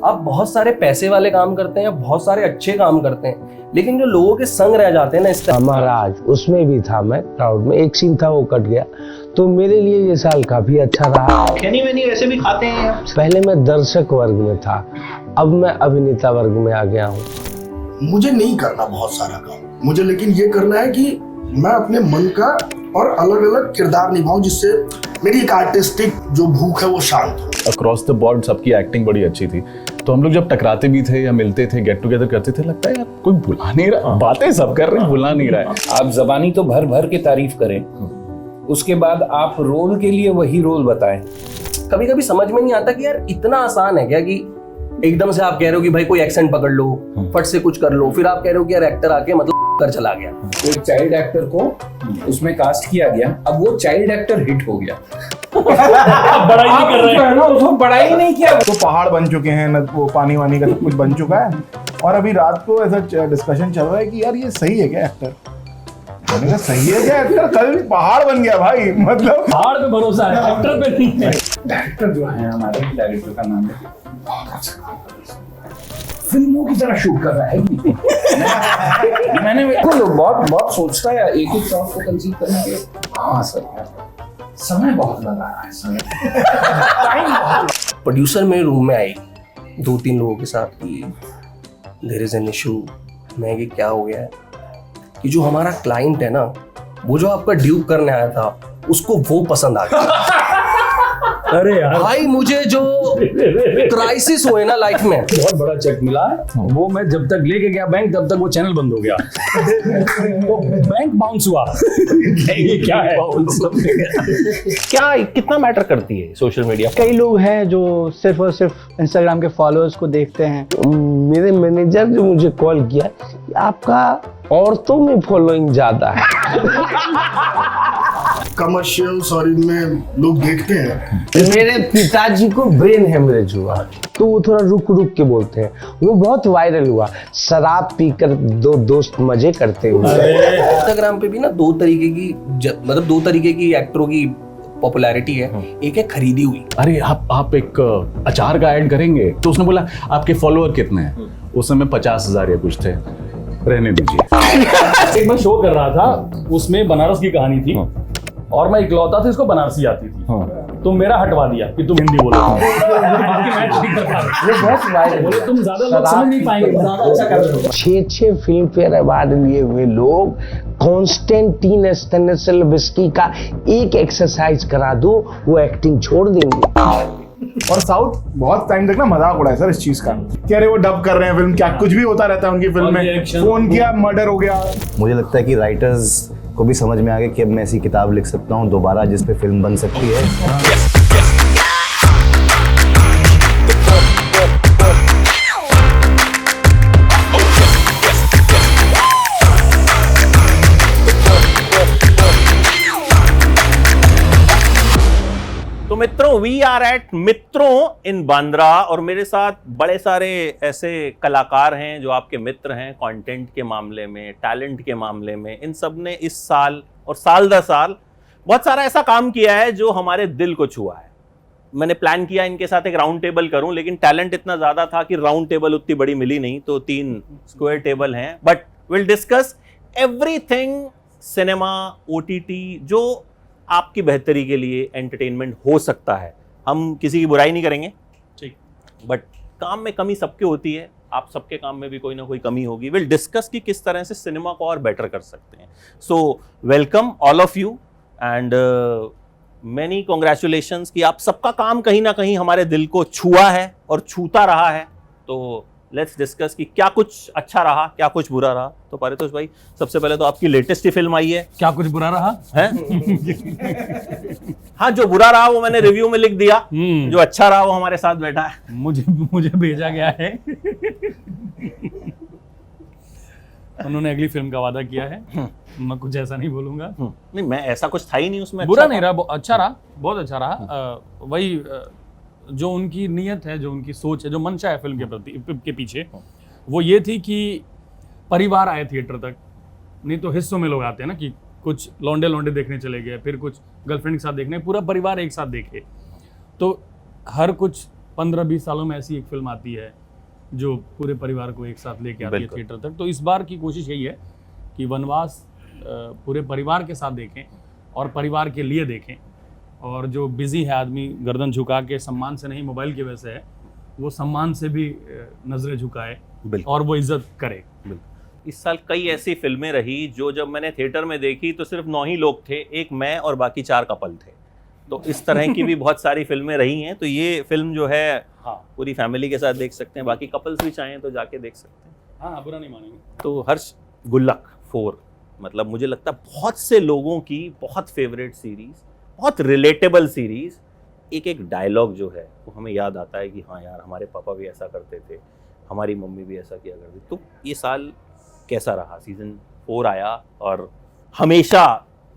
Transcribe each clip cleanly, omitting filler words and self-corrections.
आप बहुत सारे पैसे वाले काम करते हैं, बहुत सारे अच्छे काम करते हैं, लेकिन जो लोगों के संग रह जाते हैं ना इस टाइम। महाराज उसमें भी था मैं क्राउड में, एक सीन था वो कट गया, तो मेरे लिए ये साल काफी अच्छा रहा। खैनी वैनी वैसे भी खाते हैं। पहले मैं दर्शक वर्ग में था, अब मैं अभिनेता वर्ग में आ गया हूँ। मुझे नहीं करना बहुत सारा काम, मुझे लेकिन ये करना है कि मैं अपने मन का और अलग अलग किरदार निभाऊं, जिससे मेरी एक आर्टिस्टिक जो भूख है वो शांत हो। अक्रॉस द बोर्ड सबकी एक्टिंग बड़ी अच्छी थी, तो हम लोग जब टकराते भी थे या मिलते थे, गेट टुगेदर करते थे, लगता है यार कोई बुला नहीं रहा, बातें सब कर रहे हैं, बुला नहीं रहा है। आप जबानी तो भर भर के तारीफ करें, उसके बाद आप रोल के लिए वही रोल बताएं। कभी कभी समझ में नहीं आता कि यार इतना आसान है क्या कि एकदम से आप कह रहे हो कि भाई कोई एक्सेंट पकड़ लो, फट से कुछ कर लो, फिर आप कह रहे हो कि यार एक्टर आके मतलब कर चला गया। एक चाइल्ड एक्टर को उसमें कास्ट किया गया, अब वो चाइल्ड एक्टर हिट हो गया। बड़ाई नहीं कर रहे हैं ना, उसको बड़ाई नहीं किया। तो पहाड़ बन चुके हैं न, वो पानी वानी का सब कुछ बन चुका है, और अभी रात को ऐसा डिस्कशन चल रहा है कि यार ये सही है क्या एक्टर। मैंने कहा सही है क्या एक्टर, कल पहाड़ बन गया भाई, मतलब पहाड़ पे भरोसा है, एक्टर पे नहीं है। डायरेक्टर जो है हमारे, डायरेक्टर का नाम है, फिल्मों की तरह शूट कर रहा है। मैंने बहुत बहुत सोचता है एक एक शॉट को कंसीव करने के। हाँ सर, समय बहुत लगा रहा है, समय टाइम बहुत। प्रोड्यूसर मेरे रूम में आई 2-3 लोगों के साथ कि देयर इज एन इशू। मैं कि क्या हो गया है कि जो हमारा क्लाइंट है ना, वो जो आपका ड्यूप करने आया था उसको वो पसंद आ गया। अरे यार भाई मुझे जो क्राइसिस हुए ना लाइफ में, बहुत बड़ा चेक मिला है, वो मैं जब तक लेके गया बैंक तब तक वो चैनल बंद हो गया। तो बैंक बाउंस हुआ। ये क्या है? क्या कितना मैटर करती है सोशल मीडिया? कई लोग हैं जो सिर्फ और सिर्फ इंस्टाग्राम के फॉलोअर्स को देखते हैं। मेरे मैनेजर ने मुझे कॉल किया, आपका औरतों में फॉलोइंग ज्यादा है। कमर्शियल्स और इनमें लोग देखते हैं। मेरे पिताजी को ब्रेन हेमरेज हुआ, तो वो थोड़ा रुक रुक के बोलते हैं। वो बहुत वायरल हुआ, शराब पीकर 2 दोस्त मजे करते हुए। इंस्टाग्राम पे भी ना 2 तरीके की मतलब 2 तरीके की एक्टरों की पॉपुलैरिटी है। एक है खरीदी हुई। अरे आप एक अचार का ऐड करेंगे, तो उसने बोला आपके फॉलोअर कितने हैं, उस समय 50,000 या कुछ थे, रहने दीजिए। एक मैं शो कर रहा था, उसमें बनारस की कहानी थी और मैं इकलौता था इसको बनारसी आती थी, तो मेरा हटवा दिया कि तुम हिंदी बोलो। बाकी मैं ठीक कर पा रहा। वो बहुत वायरल बोले तुम ज्यादा लोग समझ नहीं पाएंगे, ज्यादा अच्छा कर रहे हो। 6 फिल्म फेयर अवार्ड लिए हुए लोग कॉन्स्टेंटीन स्टेनिस्लविस्की का एक एक्सरसाइज करा दो, वो एक्टिंग छोड़ देंगे। और साउथ बहुत टाइम तक ना मजाक उड़ाया सर इस चीज का, कि अरे वो डब कर रहे हैं फिल्म, क्या कुछ भी होता रहता है उनकी फिल्म में, फोन किया मर्डर हो गया। मुझे लगता है कि राइटर्स को भी समझ में आ गया कि अब मैं ऐसी किताब लिख सकता हूँ दोबारा जिस पे फिल्म बन सकती है। तो मित्रों, वी आर एट मित्रों इन बांद्रा, और मेरे साथ बड़े सारे ऐसे कलाकार हैं जो आपके मित्र हैं कंटेंट के मामले में, टैलेंट के मामले में। इन सब ने इस साल और साल दर साल बहुत सारा ऐसा काम किया है जो हमारे दिल को छुआ है। मैंने प्लान किया इनके साथ एक राउंड टेबल करूं, लेकिन टैलेंट इतना ज्यादा था कि राउंड टेबल उतनी बड़ी मिली नहीं, तो 3 स्क्वायर टेबल हैं। But will discuss everything cinema, OTT, जो आपकी बेहतरी के लिए एंटरटेनमेंट हो सकता है। हम किसी की बुराई नहीं करेंगे, ठीक, बट काम में कमी सबके होती है, आप सबके काम में भी कोई ना कोई कमी होगी। विल डिस्कस कि किस तरह से सिनेमा को और बेटर कर सकते हैं। So welcome all of you and many congratulations कि आप सबका काम कहीं ना कहीं हमारे दिल को छुआ है और छूता रहा है। तो लेट्स डिस्कस कि क्या कुछ अच्छा रहा, क्या कुछ बुरा रहा। तो पारितोष भाई, सबसे पहले तो आपकी लेटेस्ट ही फिल्म आई है, क्या कुछ बुरा रहा है? हाँ, जो बुरा रहा वो मैंने रिव्यू में लिख दिया, जो अच्छा रहा वो हमारे साथ बैठा है। मुझे भेजा गया है। उन्होंने अगली फिल्म का वादा किया है, मैं कुछ ऐसा नहीं बोलूंगा। नहीं, मैं ऐसा कुछ था ही नहीं उसमें। बुरा नहीं रहा, अच्छा रहा, बहुत अच्छा रहा। वही जो उनकी नीयत है, जो उनकी सोच है, जो मंशा है फिल्म के प्रति के पीछे, वो ये थी कि परिवार आए थिएटर तक। नहीं तो हिस्सों में लोग आते हैं ना कि कुछ लौंडे देखने चले गए, फिर कुछ गर्लफ्रेंड के साथ देखने, पूरा परिवार एक साथ देखे। तो हर कुछ 15-20 सालों में ऐसी एक फिल्म आती है जो पूरे परिवार को एक साथ लेके आती है बिल्कुल। थिएटर तक। तो इस बार की कोशिश यही है कि वनवास पूरे परिवार के साथ देखें और परिवार के लिए देखें, और जो बिजी है आदमी गर्दन झुका के सम्मान से नहीं मोबाइल की वजह से है, वो सम्मान से भी नजरें झुकाए बिल्कुल। और वो इज्जत करे। इस साल कई ऐसी फिल्में रही जो जब मैंने थिएटर में देखी तो सिर्फ 9 ही लोग थे, एक मैं और बाकी 4 कपल थे। तो इस तरह की भी बहुत सारी फिल्में रही हैं। तो ये फिल्म जो है हाँ पूरी फैमिली के साथ देख सकते हैं, बाकी कपल्स भी चाहें तो जाके देख सकते हैं। हाँ, बुरा नहीं मानेंगे। तो हर्ष, गुल्लक 4 मतलब मुझे लगता है बहुत से लोगों की बहुत फेवरेट सीरीज, बहुत रिलेटेबल सीरीज। एक डायलॉग जो है वो हमें याद आता है कि हाँ यार हमारे पापा भी ऐसा करते थे, हमारी मम्मी भी ऐसा किया करती। तो ये साल कैसा रहा? सीजन 4 आया और हमेशा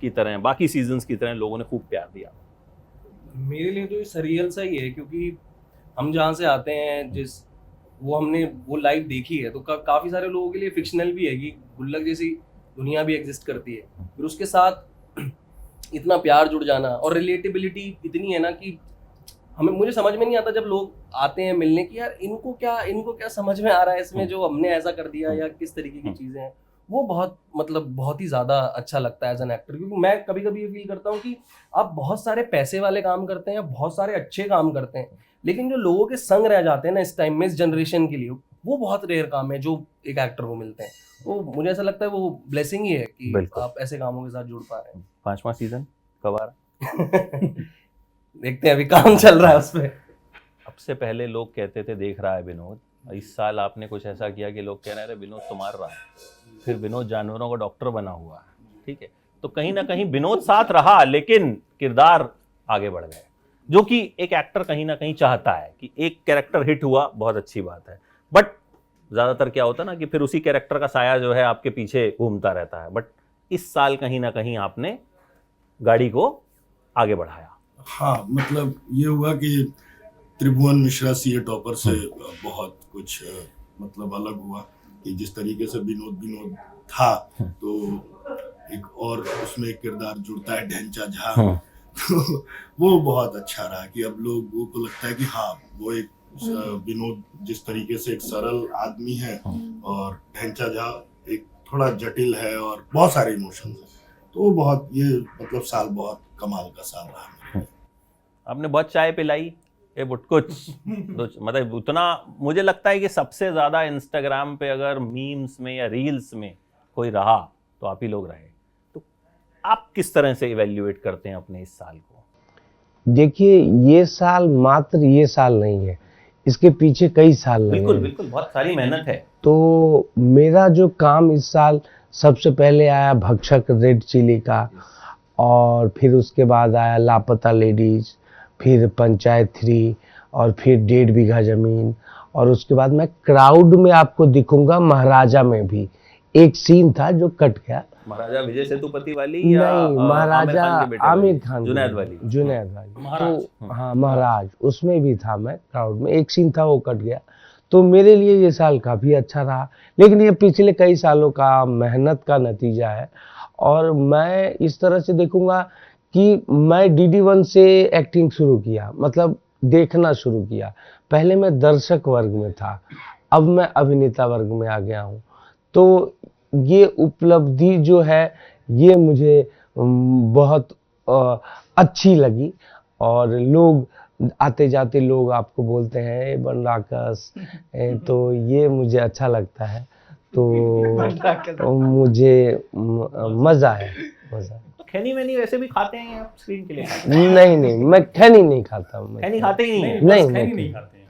की तरह बाकी सीजन्स की तरह लोगों ने खूब प्यार दिया। मेरे लिए तो ये सरियल सा ही है, क्योंकि हम जहाँ से आते हैं हमने वो लाइव देखी है, तो काफ़ी सारे लोगों के लिए फिक्शनल भी है कि गुल्लक जैसी दुनिया भी एग्जिस्ट करती है। फिर उसके साथ इतना प्यार जुड़ जाना और रिलेटेबिलिटी इतनी है ना कि मुझे समझ में नहीं आता जब लोग आते हैं मिलने की, यार इनको क्या समझ में आ रहा है इसमें जो हमने ऐसा कर दिया या किस तरीके की चीज़ें हैं। वो बहुत ही ज़्यादा अच्छा लगता है एज एन एक्टर, क्योंकि मैं कभी कभी ये फील करता हूँ कि आप बहुत सारे पैसे वाले काम करते हैं, बहुत सारे अच्छे काम करते हैं, लेकिन जो लोगों के संग रह जाते हैं ना इस टाइम में, इस जनरेशन के लिए, वो बहुत रेयर काम है जो एक एक्टर को मिलते हैं। वो मुझे ऐसा लगता है वो ब्लेसिंग ही है कि आप ऐसे कामों के साथ जुड़ पा रहे हैं। 5वां सीजन कब आ रहा? देखते हैं, अभी काम चल रहा है उसमें। अब से पहले लोग कहते थे देख रहा है विनोद, इस साल आपने कुछ ऐसा किया कि लोग कह रहे हैं विनोद तो मार रहा है, फिर विनोद जानवरों का डॉक्टर बना हुआ है। ठीक है, तो कहीं ना कहीं विनोद साथ रहा लेकिन किरदार आगे बढ़ गए, जो कि एक एक्टर कहीं ना कहीं चाहता है कि एक कैरेक्टर हिट हुआ, बहुत अच्छी बात है, बट ज़्यादातर क्या होता है ना कि फिर उसी कैरेक्टर का साया जो है आपके पीछे घूमता रहता है। बट इस साल कहीं ना कहीं आपने गाड़ी को आगे बढ़ाया। हाँ, मतलब ये हुआ कि त्रिभुवन मिश्रा सीए टॉपर से बहुत कुछ मतलब अलग हुआ कि जिस तरीके से विनोद था, तो एक और उसमें एक किरदार जुड़ता है ढेंचा झा, तो वो बहुत अच्छा रहा कि अब लोगों को लगता है कि हाँ वो एक विनोद जिस तरीके से एक सरल आदमी है और ढेंचा झा एक थोड़ा जटिल है और बहुत सारे इमोशंस है, तो वो बहुत ये मतलब साल बहुत कमाल का साल रहा मेरे लिए। आपने बहुत चाय पिलाई ये बुटकुछ मतलब उतना मुझे लगता है कि सबसे ज्यादा इंस्टाग्राम पे अगर मीम्स में या रील्स में कोई रहा तो आप ही लोग रहे। तो आप किस तरह से इवेल्युएट करते हैं अपने इस साल को? देखिए, ये साल मात्र ये साल नहीं है, इसके पीछे कई साल लगे। बिल्कुल बिल्कुल, बहुत सारी मेहनत है। तो मेरा जो काम इस साल सबसे पहले आया भक्षक रेड चिली का, और फिर उसके बाद आया लापता लेडीज, फिर पंचायत 3, और फिर 1.5 बीघा जमीन, और उसके बाद मैं क्राउड में आपको दिखूंगा। महाराजा में भी एक सीन था जो कट गया। महाराजा विजय सेतुपति वाली या नहीं, महाराजा आमिर खान, जुनैद वाली। तो हाँ, महाराज उसमें भी था मैं क्राउड में, एक सीन था वो कट गया। तो मेरे लिए ये साल काफ़ी अच्छा रहा, लेकिन ये पिछले कई सालों का मेहनत का नतीजा है। और मैं इस तरह से देखूंगा कि मैं DD1 से एक्टिंग शुरू किया, मतलब देखना शुरू किया। पहले मैं दर्शक वर्ग में था, अब मैं अभिनेता वर्ग में आ गया हूँ। तो ये उपलब्धि जो है ये मुझे बहुत अच्छी लगी, और लोग आते जाते लोग आपको बोलते हैं बन राकस, तो ये मुझे अच्छा लगता है। तो मुझे मज़ा है। खैनी मैनी वैसे भी खाते हैं आप स्क्रीन के लिए? नहीं, मैं खैनी नहीं खाता हूँ। खैनी खाते ही नहीं? नहीं खाते हैं।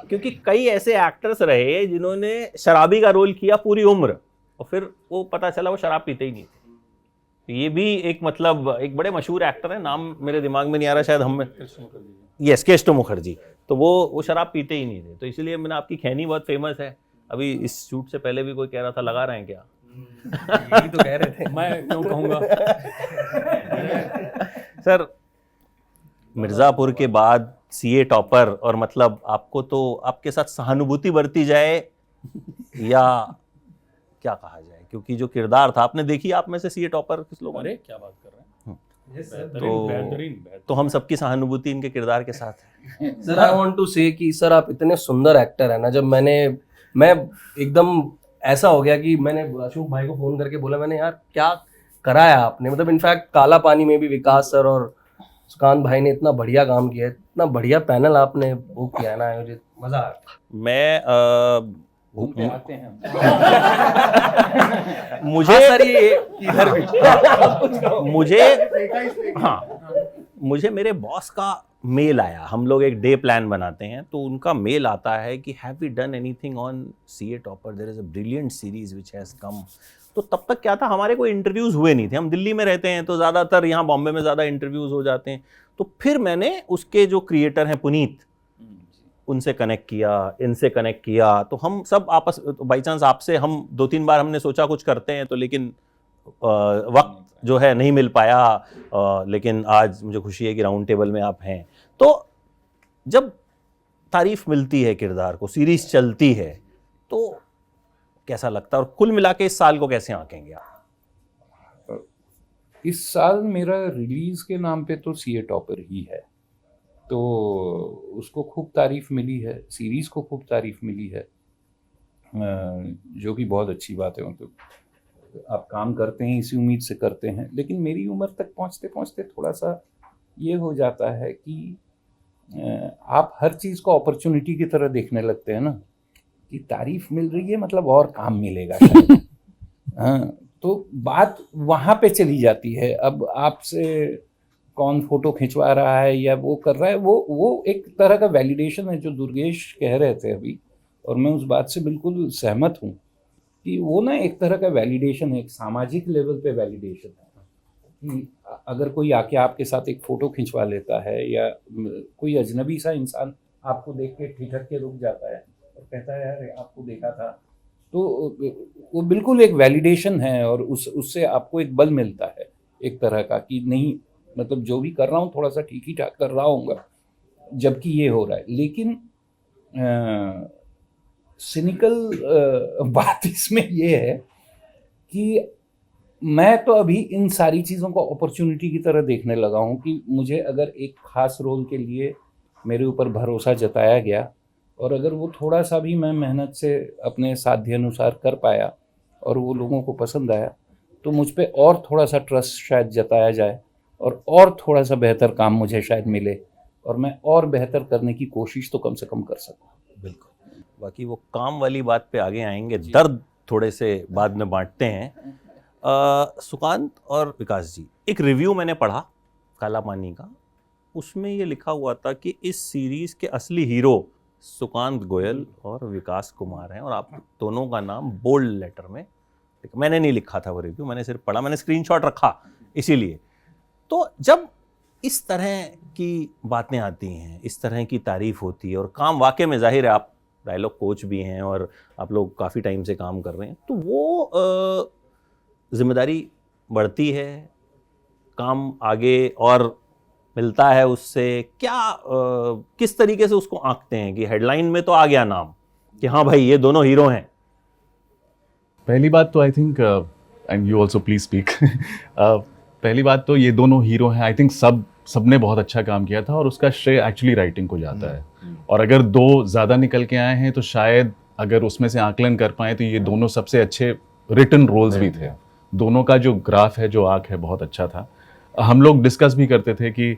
क्योंकि कई ऐसे एक्टर्स रहे जिन्होंने शराबी का रोल किया पूरी उम्र और फिर वो पता चला वो शराब पीते ही नहीं थे। ये भी एक मतलब एक बड़े मशहूर एक्टर है, नाम मेरे दिमाग में नहीं आ रहा, शायद हम यस केष्टो मुखर्जी। तो वो शराब पीते ही नहीं थे, तो इसलिए मैंने आपकी खैनी बहुत फेमस है। अभी इस शूट से पहले भी कोई कह रहा था लगा रहे हैं क्या? यही तो कह रहे थे। मैं क्यों कहूँगा। सर, मिर्ज़ापुर के बाद सीए टॉपर, और मतलब आपको तो आपके साथ सहानुभूति बरती जाए या क्या कहा जाए, क्योंकि जो किरदार था आपने देखी, आप में से सीए टॉपर किस लोगों ने? अरे क्या बात कर रहे हैं, तो हम सबकी सहानुभूति इनके किरदार के साथ है। सर आई वांट टू से कि सर आप इतने सुंदर एक्टर है ना, जब मैं एकदम ऐसा हो गया कि मैंने अशोक भाई को फोन करके बोला, मैंने यार क्या कराया आपने, मतलब इनफैक्ट काला पानी में भी विकास सर और सुकांत भाई ने इतना बढ़िया काम किया है, इतना बढ़िया पैनल आपने वो किया है ना आयोजित, मजा आया। मैं आते हैं मुझे सर ये इधर भी मुझे मेरे बॉस का मेल आया। हम लोग एक डे प्लान बनाते हैं, तो उनका मेल आता है कि have we done anything on CA topper, there is a brilliant series which has come. तो तब तक क्या था, हमारे कोई इंटरव्यूज हुए नहीं थे, हम दिल्ली में रहते हैं तो ज़्यादातर यहाँ बॉम्बे में ज़्यादा इंटरव्यूज हो जाते हैं। तो फिर मैंने उसके जो क्रिएटर हैं पुनीत, उनसे कनेक्ट किया, इनसे कनेक्ट किया, तो हम सब आपस बाई चांस आपसे हम 2-3 बार हमने सोचा कुछ करते हैं, तो लेकिन वक्त जो है नहीं मिल पाया। लेकिन आज मुझे खुशी है कि राउंड टेबल में आप हैं। तो जब तारीफ मिलती है किरदार को, सीरीज चलती है, तो कैसा लगता है, और कुल मिला के इस साल को कैसे आंकेंगे आप? इस साल मेरा रिलीज के नाम पे तो सीए टॉपर ही है, तो उसको खूब तारीफ मिली है, सीरीज को खूब तारीफ मिली है, जो कि बहुत अच्छी बात है। मतलब आप काम करते हैं इसी उम्मीद से करते हैं, लेकिन मेरी उम्र तक पहुंचते पहुंचते थोड़ा सा ये हो जाता है कि आप हर चीज़ को अपॉर्चुनिटी की तरह देखने लगते हैं ना, कि तारीफ मिल रही है मतलब और काम मिलेगा शायद। हाँ, तो बात वहाँ पे चली जाती है। अब आपसे कौन फोटो खिंचवा रहा है या वो कर रहा है, वो एक तरह का वैलिडेशन है, जो दुर्गेश कह रहे थे अभी, और मैं उस बात से बिल्कुल सहमत हूँ कि वो ना एक तरह का वैलिडेशन है, एक सामाजिक लेवल पे वैलिडेशन है कि अगर कोई आके आपके साथ एक फ़ोटो खिंचवा लेता है, या कोई अजनबी सा इंसान आपको देख के ठिठक के रुक जाता है और कहता है यार आपको देखा था, तो वो बिल्कुल एक वैलिडेशन है, और उससे आपको एक बल मिलता है एक तरह का कि नहीं, मतलब जो भी कर रहा हूँ थोड़ा सा ठीक ही ठाक कर रहा हूँगा, जबकि ये हो रहा है। लेकिन सिनिकल बात इसमें ये है कि मैं तो अभी इन सारी चीज़ों को अपॉर्चुनिटी की तरह देखने लगा हूँ कि मुझे अगर एक ख़ास रोल के लिए मेरे ऊपर भरोसा जताया गया, और अगर वो थोड़ा सा भी मैं मेहनत से अपने साध्य अनुसार कर पाया और वो लोगों को पसंद आया, तो मुझ पे और थोड़ा सा ट्रस्ट शायद जताया जाए, और थोड़ा सा बेहतर काम मुझे शायद मिले, और मैं और बेहतर करने की कोशिश तो कम से कम कर सकूँ। बिल्कुल। बाकी वो काम वाली बात पे आगे आएंगे, दर्द थोड़े से बाद में बांटते हैं। सुकांत और विकास जी, एक रिव्यू मैंने पढ़ा काला पानी का, उसमें ये लिखा हुआ था कि इस सीरीज़ के असली हीरो सुकांत गोयल और विकास कुमार हैं, और आप दोनों का नाम बोल्ड लेटर में, मैंने नहीं लिखा था वो रिव्यू, मैंने सिर्फ पढ़ा, मैंने स्क्रीनशॉट रखा इसीलिए। तो जब इस तरह की बातें आती हैं, इस तरह की तारीफ होती है, और काम वाकई में जाहिर है आप डायलॉग कोच भी हैं और आप लोग काफ़ी टाइम से काम कर रहे हैं, तो वो जिम्मेदारी बढ़ती है, काम आगे और मिलता है उससे, क्या किस तरीके से उसको आंकते हैं कि हेडलाइन में तो आ गया नाम कि हाँ भाई ये दोनों हीरो हैं? पहली बात तो I think, and you also please speak, पहली बात तो ये दोनों हीरो हैं, आई थिंक सबने बहुत अच्छा काम किया था, और उसका श्रेय एक्चुअली राइटिंग को जाता है। और अगर दो ज़्यादा निकल के आए हैं तो शायद अगर उसमें से आकलन कर पाए तो ये दोनों सबसे अच्छे रिटन रोल्स भी थे। दोनों का जो ग्राफ है, जो आर्क है, बहुत अच्छा था। हम लोग डिस्कस भी करते थे कि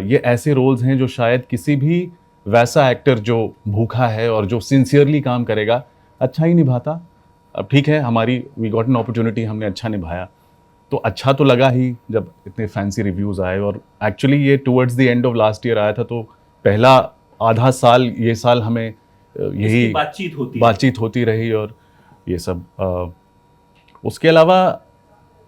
ये ऐसे रोल्स हैं जो शायद किसी भी वैसा एक्टर जो भूखा है और जो सिंसियरली काम करेगा अच्छा ही निभाता। अब ठीक है, हमारी वी गॉट एन अपॉर्चुनिटी, हमने अच्छा निभाया, तो अच्छा तो लगा ही जब इतने फैंसी रिव्यूज़ आए। और एक्चुअली ये towards the end of last year आया था, तो पहला आधा साल ये साल हमें यही बातचीत होती रही और ये सब। उसके अलावा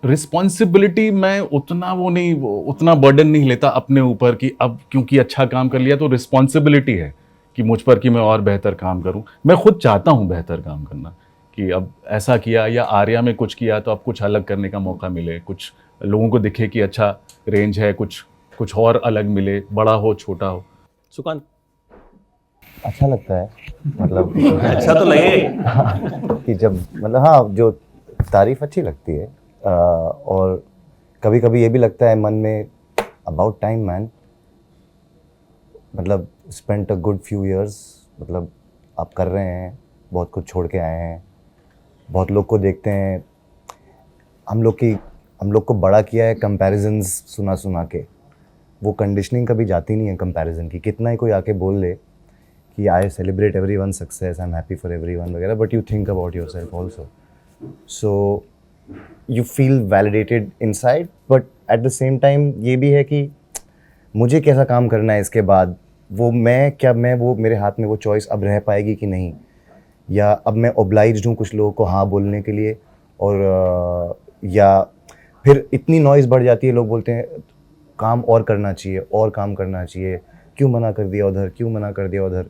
रिस्पॉन्सिबिलिटी मैं उतना बर्डन नहीं लेता अपने ऊपर कि अब क्योंकि अच्छा काम कर लिया तो रिस्पॉन्सिबिलिटी है कि मुझ पर कि मैं और बेहतर काम करूं। मैं खुद चाहता हूं बेहतर काम करना, कि अब ऐसा किया या आर्या में कुछ किया तो अब कुछ अलग करने का मौका मिले, कुछ लोगों को दिखे कि अच्छा रेंज है, कुछ और अलग मिले, बड़ा हो छोटा हो। सुकांत, अच्छा लगता है, मतलब अच्छा तो लगे कि जब मतलब हाँ, जो तारीफ अच्छी लगती है, और कभी कभी ये भी लगता है मन में अबाउट टाइम मैन, मतलब spent a good few years, मतलब आप कर रहे हैं, बहुत कुछ छोड़ के आए हैं, बहुत लोग को देखते हैं, हम लोग को बड़ा किया है कंपैरिजंस सुना सुना के, वो कंडीशनिंग कभी जाती नहीं है कंपैरिजन की, कितना ही कोई आके बोल ले कि I celebrate everyone success, I am happy for everyone वगैरह, but you think about yourself also, so you feel validated inside, but at the same time ये भी है कि मुझे कैसा काम करना है इसके बाद, वो मेरे हाथ में वो चॉइस अब रह पाएगी कि नहीं, या अब मैं ओब्लाइज्ड हूँ कुछ लोगों को हाँ बोलने के लिए, और या फिर इतनी नॉइज़ बढ़ जाती है, लोग बोलते हैं काम और करना चाहिए, और काम करना चाहिए, क्यों मना कर दिया उधर, क्यों मना कर दिया उधर,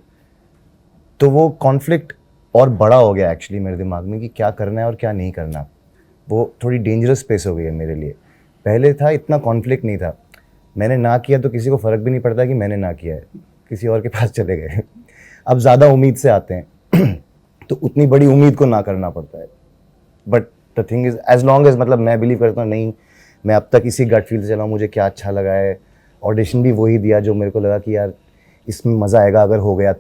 तो वो कॉन्फ्लिक्ट और बड़ा हो गया एक्चुअली मेरे दिमाग में कि क्या करना है और क्या नहीं करना, वो थोड़ी डेंजरस स्पेस हो गई है मेरे लिए। पहले था इतना कॉन्फ्लिक्ट नहीं था, मैंने ना किया तो किसी को फ़र्क भी नहीं पड़ता कि मैंने ना किया है, किसी और के पास चले गए। अब ज़्यादा उम्मीद से आते हैं तो उतनी बड़ी उम्मीद को ना करना पड़ता है, but the thing is as long as, मतलब मैं बिलीव करता हूँ नहीं, मैं अब तक इसी गट फील से चला हूँ, मुझे क्या अच्छा लगा है, ऑडिशन भी वही दिया जो मेरे को लगा कि यार इसमें मज़ा आएगा अगर हो गया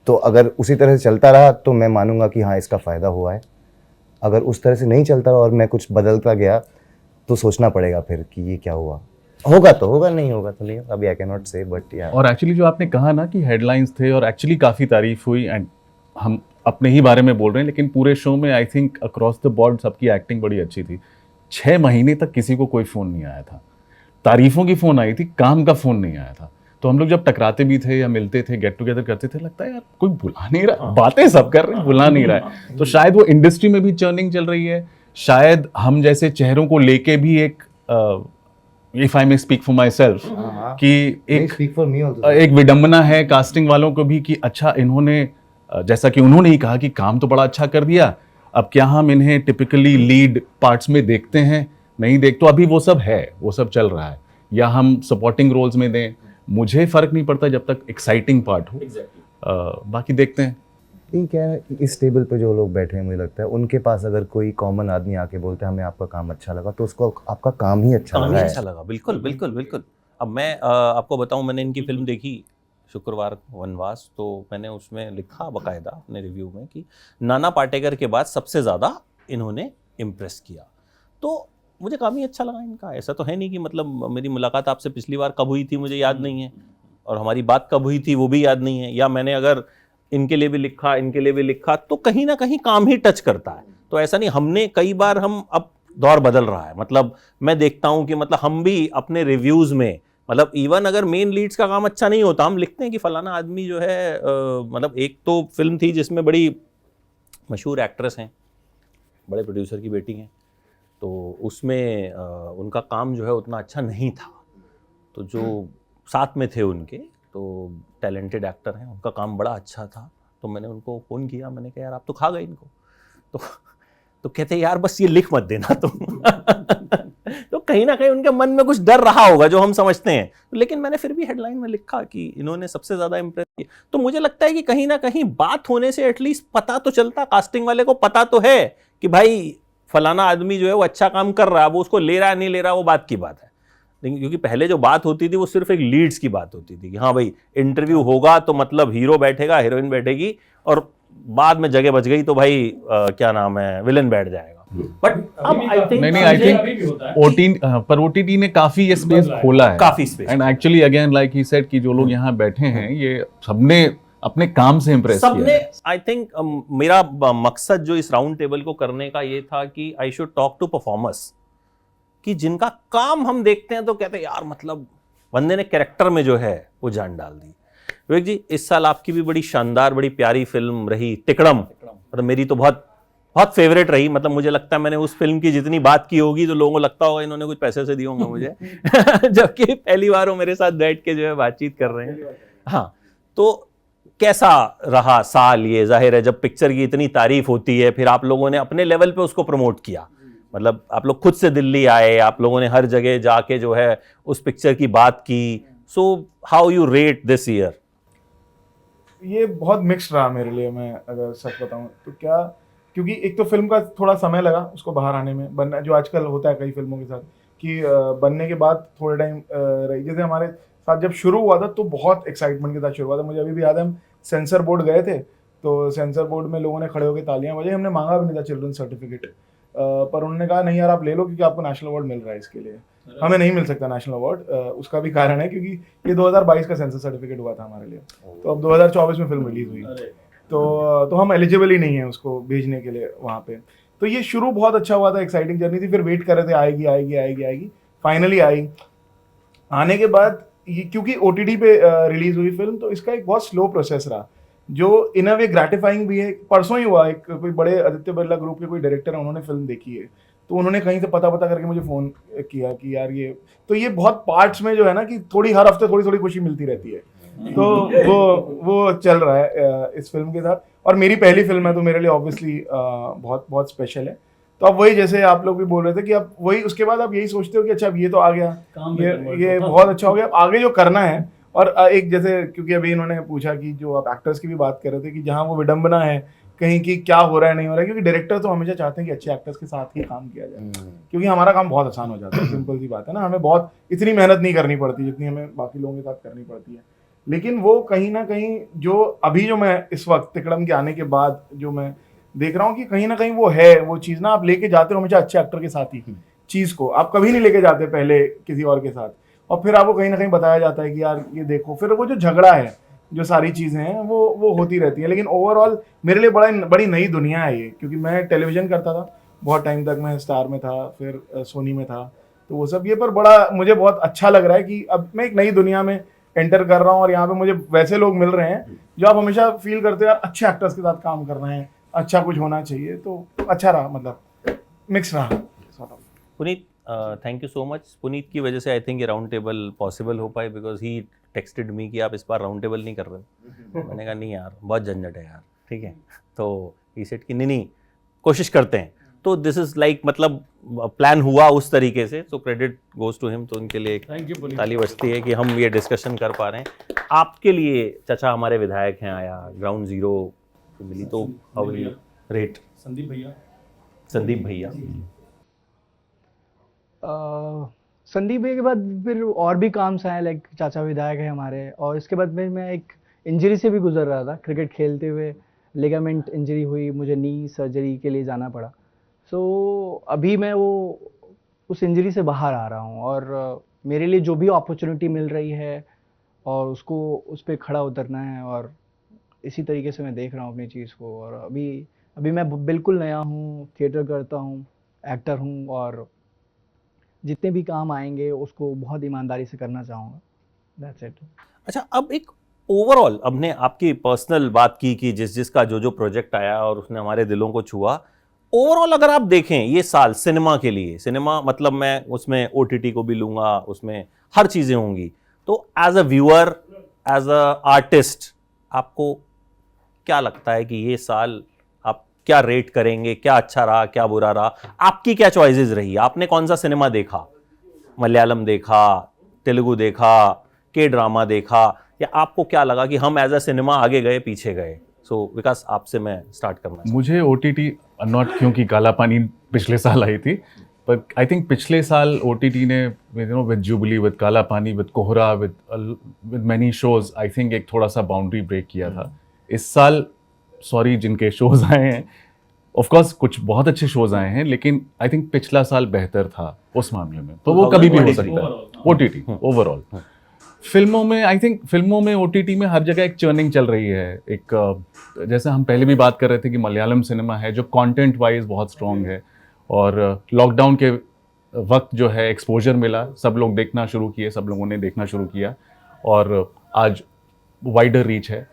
तो अगर उसी तरह से चलता रहा तो मैं मानूंगा कि हाँ इसका फ़ायदा हुआ है, अगर उस तरह से नहीं चलता रहा और मैं कुछ बदलता गया तो सोचना पड़ेगा फिर कि ये क्या हुआ, होगा तो होगा, नहीं होगा तो नहीं, अभी आई कैन नॉट से, बट यार। और एक्चुअली जो आपने कहा ना कि हेडलाइंस थे और एक्चुअली काफ़ी तारीफ हुई, एंड हम अपने ही बारे में बोल रहे हैं, लेकिन पूरे शो में I think across the board सबकी एक्टिंग बड़ी अच्छी थी। 6 महीने तक किसी को कोई फ़ोन नहीं आया था, तारीफों की फ़ोन आई थी, काम का फ़ोन नहीं आया था। तो हम लोग जब टकराते भी थे या मिलते थे, गेट टुगेदर करते थे, लगता है यार कोई बुला नहीं रहा, बातें सब कर रहे हैं, बुला नहीं रहा है। तो शायद वो इंडस्ट्री में भी चर्निंग चल रही है, शायद हम जैसे चेहरों को लेके भी एक if I may speak for my self कि एक विडंबना है कास्टिंग वालों को भी कि अच्छा इन्होंने जैसा कि उन्होंने ही कहा कि काम तो बड़ा अच्छा कर दिया, अब क्या हम इन्हें टिपिकली लीड पार्ट्स में देखते हैं, नहीं देख, तो अभी वो सब है, वो सब चल रहा है, या हम सपोर्टिंग रोल्स में दें, मुझे फर्क नहीं पड़ता जब तक एक्साइटिंग पार्ट हो। बाकी देखते हैं। ठीक है, इस टेबल पे जो लोग बैठे हैं मुझे लगता है उनके पास अगर कोई कॉमन आदमी आके बोलता है हमें आपका काम अच्छा लगा, तो उसको आपका काम ही अच्छा लगा है। अच्छा लगा, बिल्कुल बिल्कुल बिल्कुल। अब मैं आपको बताऊं, मैंने इनकी फिल्म देखी शुक्रवार वनवास, तो मैंने उसमें लिखा बाकायदा अपने रिव्यू में कि नाना पाटेकर के बाद सबसे ज़्यादा इन्होंने इम्प्रेस किया, तो मुझे काम ही अच्छा लगा इनका। ऐसा तो है नहीं कि मतलब मेरी मुलाकात आपसे पिछली बार कब हुई थी मुझे याद नहीं है, और हमारी बात कब हुई थी वो भी याद नहीं है, या मैंने अगर इनके लिए भी लिखा, इनके लिए भी लिखा, तो कहीं ना कहीं काम ही टच करता है। तो ऐसा नहीं, हमने कई बार, हम अब दौर बदल रहा है, मतलब मैं देखता हूं कि मतलब हम भी अपने रिव्यूज में, मतलब इवन अगर मेन लीड्स का काम अच्छा नहीं होता, हम लिखते हैं कि फलाना आदमी जो है मतलब एक तो फिल्म थी जिसमें बड़ी मशहूर एक्ट्रेस हैं, बड़े प्रोड्यूसर की बेटी हैं, तो उसमें उनका काम जो है उतना अच्छा नहीं था, तो जो साथ में थे उनके, तो टैलेंटेड एक्टर हैं, उनका काम बड़ा अच्छा था, तो मैंने उनको फ़ोन किया, मैंने कहा यार आप तो खा गए इनको, तो कहते यार बस ये लिख मत देना तुम। तो कहीं ना कहीं उनके मन में कुछ डर रहा होगा जो हम समझते हैं, लेकिन मैंने फिर भी हेडलाइन में लिखा कि इन्होंने सबसे ज़्यादा इम्प्रेस किया। तो मुझे लगता है कि कहीं ना कहीं बात होने से एटलीस्ट पता तो चलता, कास्टिंग वाले को पता तो है कि भाई फलाना आदमी जो है वो अच्छा काम कर रहा है, वो उसको ले रहा है नहीं ले रहा वो बात की बात है। लेकिन क्योंकि पहले जो बात होती थी वो सिर्फ एक लीड्स की बात होती थी कि हाँ भाई इंटरव्यू होगा तो मतलब हीरो बैठेगा, हीरोइन बैठेगी, और बाद में जगह बच गई तो भाई क्या नाम है, विलन बैठ जाएगा। बट अब आई थिंक नहीं आई थिंक पर ओटीटी ने काफी ये स्पेस खोला है, काफी space, and actually again like he said कि जो लोग यहाँ बैठे हैं ये सबने अपने काम से इम्प्रेस किया है। आई थिंक मेरा मकसद जो इस राउंड टेबल को करने का ये था कि I should talk to performers, कि जिनका काम हम देखते हैं तो कहते हैं यार मतलब बंदे ने कैरेक्टर में जो है वो जान डाल दी। विवेक जी, इस साल आपकी भी बड़ी शानदार बड़ी प्यारी फिल्म रही तिकड़म, मतलब मेरी तो बहुत बहुत फेवरेट रही। मतलब मुझे लगता है मैंने उस फिल्म की जितनी बात की होगी तो लोगों को लगता होगा इन्होंने कुछ पैसे से दिए होंगे मुझे। जबकि पहली बार वो मेरे साथ बैठ के जो है बातचीत कर रहे हैं। हाँ, तो कैसा रहा साल ये? जाहिर है जब पिक्चर की इतनी तारीफ होती है, फिर आप लोगों ने अपने लेवल पे उसको प्रमोट किया, मतलब आप लोग खुद से दिल्ली आए, आप लोगों ने हर जगह जाके जो है उस पिक्चर की बात की। So how you rate this year? ये बहुत मिक्स्ड रहा मेरे लिए, मैं अगर सच बताऊं तो। क्योंकि एक तो फिल्म का थोड़ा समय लगा उसको बाहर आने में, बनना जो आजकल होता है कई फिल्मों के साथ कि बनने के बाद थोड़े टाइम रही। जैसे हमारे साथ जब शुरू हुआ था तो बहुत एक्साइटमेंट के साथ शुरू हुआ था। मुझे अभी भी याद है, हम सेंसर बोर्ड गए थे तो सेंसर बोर्ड में लोगों ने खड़े होकर तालियां बजाई। हमने मांगा भी नहीं था चिल्ड्रन सर्टिफिकेट, पर उन्होंने कहा नहीं यार आप ले लो क्योंकि आपको नेशनल अवार्ड मिल रहा है इसके लिए। हमें नहीं मिल सकता नेशनल अवार्ड, उसका भी कारण है क्योंकि ये 2022 का सेंसर सर्टिफिकेट हुआ था हमारे लिए, तो अब 2024 में फिल्म रिलीज हुई तो हम एलिजिबल ही नहीं है उसको भेजने के लिए वहाँ पे। तो ये शुरू बहुत अच्छा हुआ था, एक्साइटिंग जर्नी थी। फिर वेट कर रहे थे आएगी आएगी आएगी आएगी, फाइनली आई। आने के बाद ये क्योंकि OTT पे रिलीज हुई फिल्म तो इसका एक बहुत स्लो प्रोसेस रहा, जो इन अ वे ग्रेटिफाइंग भी है। परसों ही हुआ, एक कोई बड़े आदित्य बिरला ग्रुप के कोई डायरेक्टर है, उन्होंने फिल्म देखी है तो उन्होंने कहीं से पता करके मुझे फ़ोन किया कि यार ये तो ये बहुत पार्ट्स में जो है ना कि थोड़ी हर हफ्ते थोड़ी थोड़ी खुशी मिलती रहती है, तो वो चल रहा है इस फिल्म के साथ। और मेरी पहली फिल्म है तो मेरे लिए ऑब्वियसली बहुत बहुत स्पेशल है। तो अब वही जैसे आप लोग भी बोल रहे थे कि अब वही उसके बाद आप यही सोचते हो कि अच्छा अब ये तो आ गया, ये बहुत अच्छा हो गया, अब आगे जो करना है। और एक जैसे क्योंकि अभी इन्होंने पूछा कि जो आप एक्टर्स की भी बात कर रहे थे कि जहाँ वो विडंबना है कहीं की क्या हो रहा है नहीं हो रहा है, क्योंकि डायरेक्टर तो हमेशा चाहते हैं कि अच्छे एक्टर्स के साथ ही काम किया जाए, क्योंकि हमारा काम बहुत आसान हो जाता है। सिंपल सी बात है ना, हमें बहुत इतनी मेहनत नहीं करनी पड़ती जितनी हमें बाकी लोगों के साथ करनी पड़ती है। लेकिन वो कहीं ना कहीं जो अभी जो मैं इस वक्त तिकड़म के आने के बाद जो मैं देख रहा हूँ कि कहीं ना कहीं वो है वो चीज़ ना, आप लेके जाते हो हमेशा अच्छे एक्टर के साथ ही चीज़ को, आप कभी नहीं लेके जाते पहले किसी और के साथ, और फिर आपको कहीं ना कहीं बताया जाता है कि यार ये देखो, फिर वो जो झगड़ा है जो सारी चीज़ें हैं वो होती रहती हैं। लेकिन ओवरऑल मेरे लिए बड़ी नई दुनिया है ये, क्योंकि मैं टेलीविज़न करता था बहुत टाइम तक, मैं स्टार में था, फिर सोनी में था, तो वो सब ये पर बड़ा मुझे बहुत अच्छा लग रहा है कि अब मैं एक नई दुनिया में एंटर कर रहा हूँ और यहाँ पे मुझे वैसे लोग मिल रहे हैं जो आप हमेशा फील करते हो यार अच्छे एक्टर्स के साथ काम कर रहे हैं, अच्छा कुछ होना चाहिए, तो अच्छा रहा, मतलब मिक्स रहा sort of। Puneet, thank you so much. Puneet की वजह से आई थिंक ये राउंड टेबल पॉसिबल हो पाए, बिकॉज ही टेक्सटेड मी कि आप इस बार राउंड टेबल नहीं कर रहे। मैंने कहा नहीं यार बहुत झंझट है यार, ठीक है, तो ही सेड कि नहीं कोशिश करते हैं। तो दिस इज लाइक मतलब प्लान हुआ उस तरीके से, तो क्रेडिट गोज टू हिम। तो उनके लिए एक ताली बजती है कि हम ये डिस्कशन कर पा रहे हैं। आपके लिए चाचा हमारे विधायक हैं, आया ग्राउंड जीरो मिली, तो how will you rate Sandeep भैया? संदीप भैया के बाद फिर और भी काम आए, लाइक चाचा विधायक है हमारे, और इसके बाद फिर मैं एक इंजरी से भी गुजर रहा था। क्रिकेट खेलते हुए लिगामेंट इंजरी हुई, मुझे नी सर्जरी के लिए जाना पड़ा। सो अभी मैं वो उस इंजरी से बाहर आ रहा हूँ, और मेरे लिए जो भी अपॉर्चुनिटी मिल रही है और उसको उस पर खड़ा उतरना है, और इसी तरीके से मैं देख रहा हूँ अपनी चीज़ को। और अभी मैं बिल्कुल नया हूँ, थिएटर करता हूँ, एक्टर हूँ, और जितने भी काम आएंगे उसको बहुत ईमानदारी से करना चाहूँगा। That's it. अच्छा, अब एक ओवरऑल हमने आपकी पर्सनल बात की कि जिसका जो प्रोजेक्ट आया और उसने हमारे दिलों को छुआ। ओवरऑल अगर आप देखें ये साल सिनेमा के लिए, सिनेमा मतलब मैं उसमें OTT को भी लूँगा, उसमें हर चीज़ें होंगी, तो as a viewer, as a artist, आपको क्या लगता है कि ये साल आप क्या रेट करेंगे? क्या अच्छा रहा, क्या बुरा रहा? आपकी क्या चॉइसेस रही? आपने कौन सा सिनेमा देखा? मलयालम देखा, तेलुगु देखा, के ड्रामा देखा, या आपको क्या लगा कि हम एज अ सिनेमा आगे गए पीछे गए? सो विकास, आपसे मैं स्टार्ट करना चाहूँ। मुझे OTT नॉट क्योंकि काला पानी पिछले साल आई थी, पर आई थिंक पिछले साल OTT ने विद जुबली, विद काला पानी, विद कोहरा, with many shows, I think एक थोड़ा सा बाउंड्री ब्रेक किया था। इस साल सॉरी जिनके शोज आए हैं, ऑफ कोर्स कुछ बहुत अच्छे शोज आए हैं, लेकिन आई थिंक पिछला साल बेहतर था उस मामले में, तो वो कभी भी हो सकता है। OTT ओवरऑल फिल्मों में, आई थिंक फिल्मों में OTT में हर जगह एक चर्निंग चल रही है। एक जैसे हम पहले भी बात कर रहे थे कि मलयालम सिनेमा है जो कंटेंट वाइज बहुत स्ट्रॉन्ग है, और लॉकडाउन के वक्त जो है एक्सपोजर मिला, सब लोग देखना शुरू किए, सब लोगों ने देखना शुरू किया, और आज वाइडर रीच है।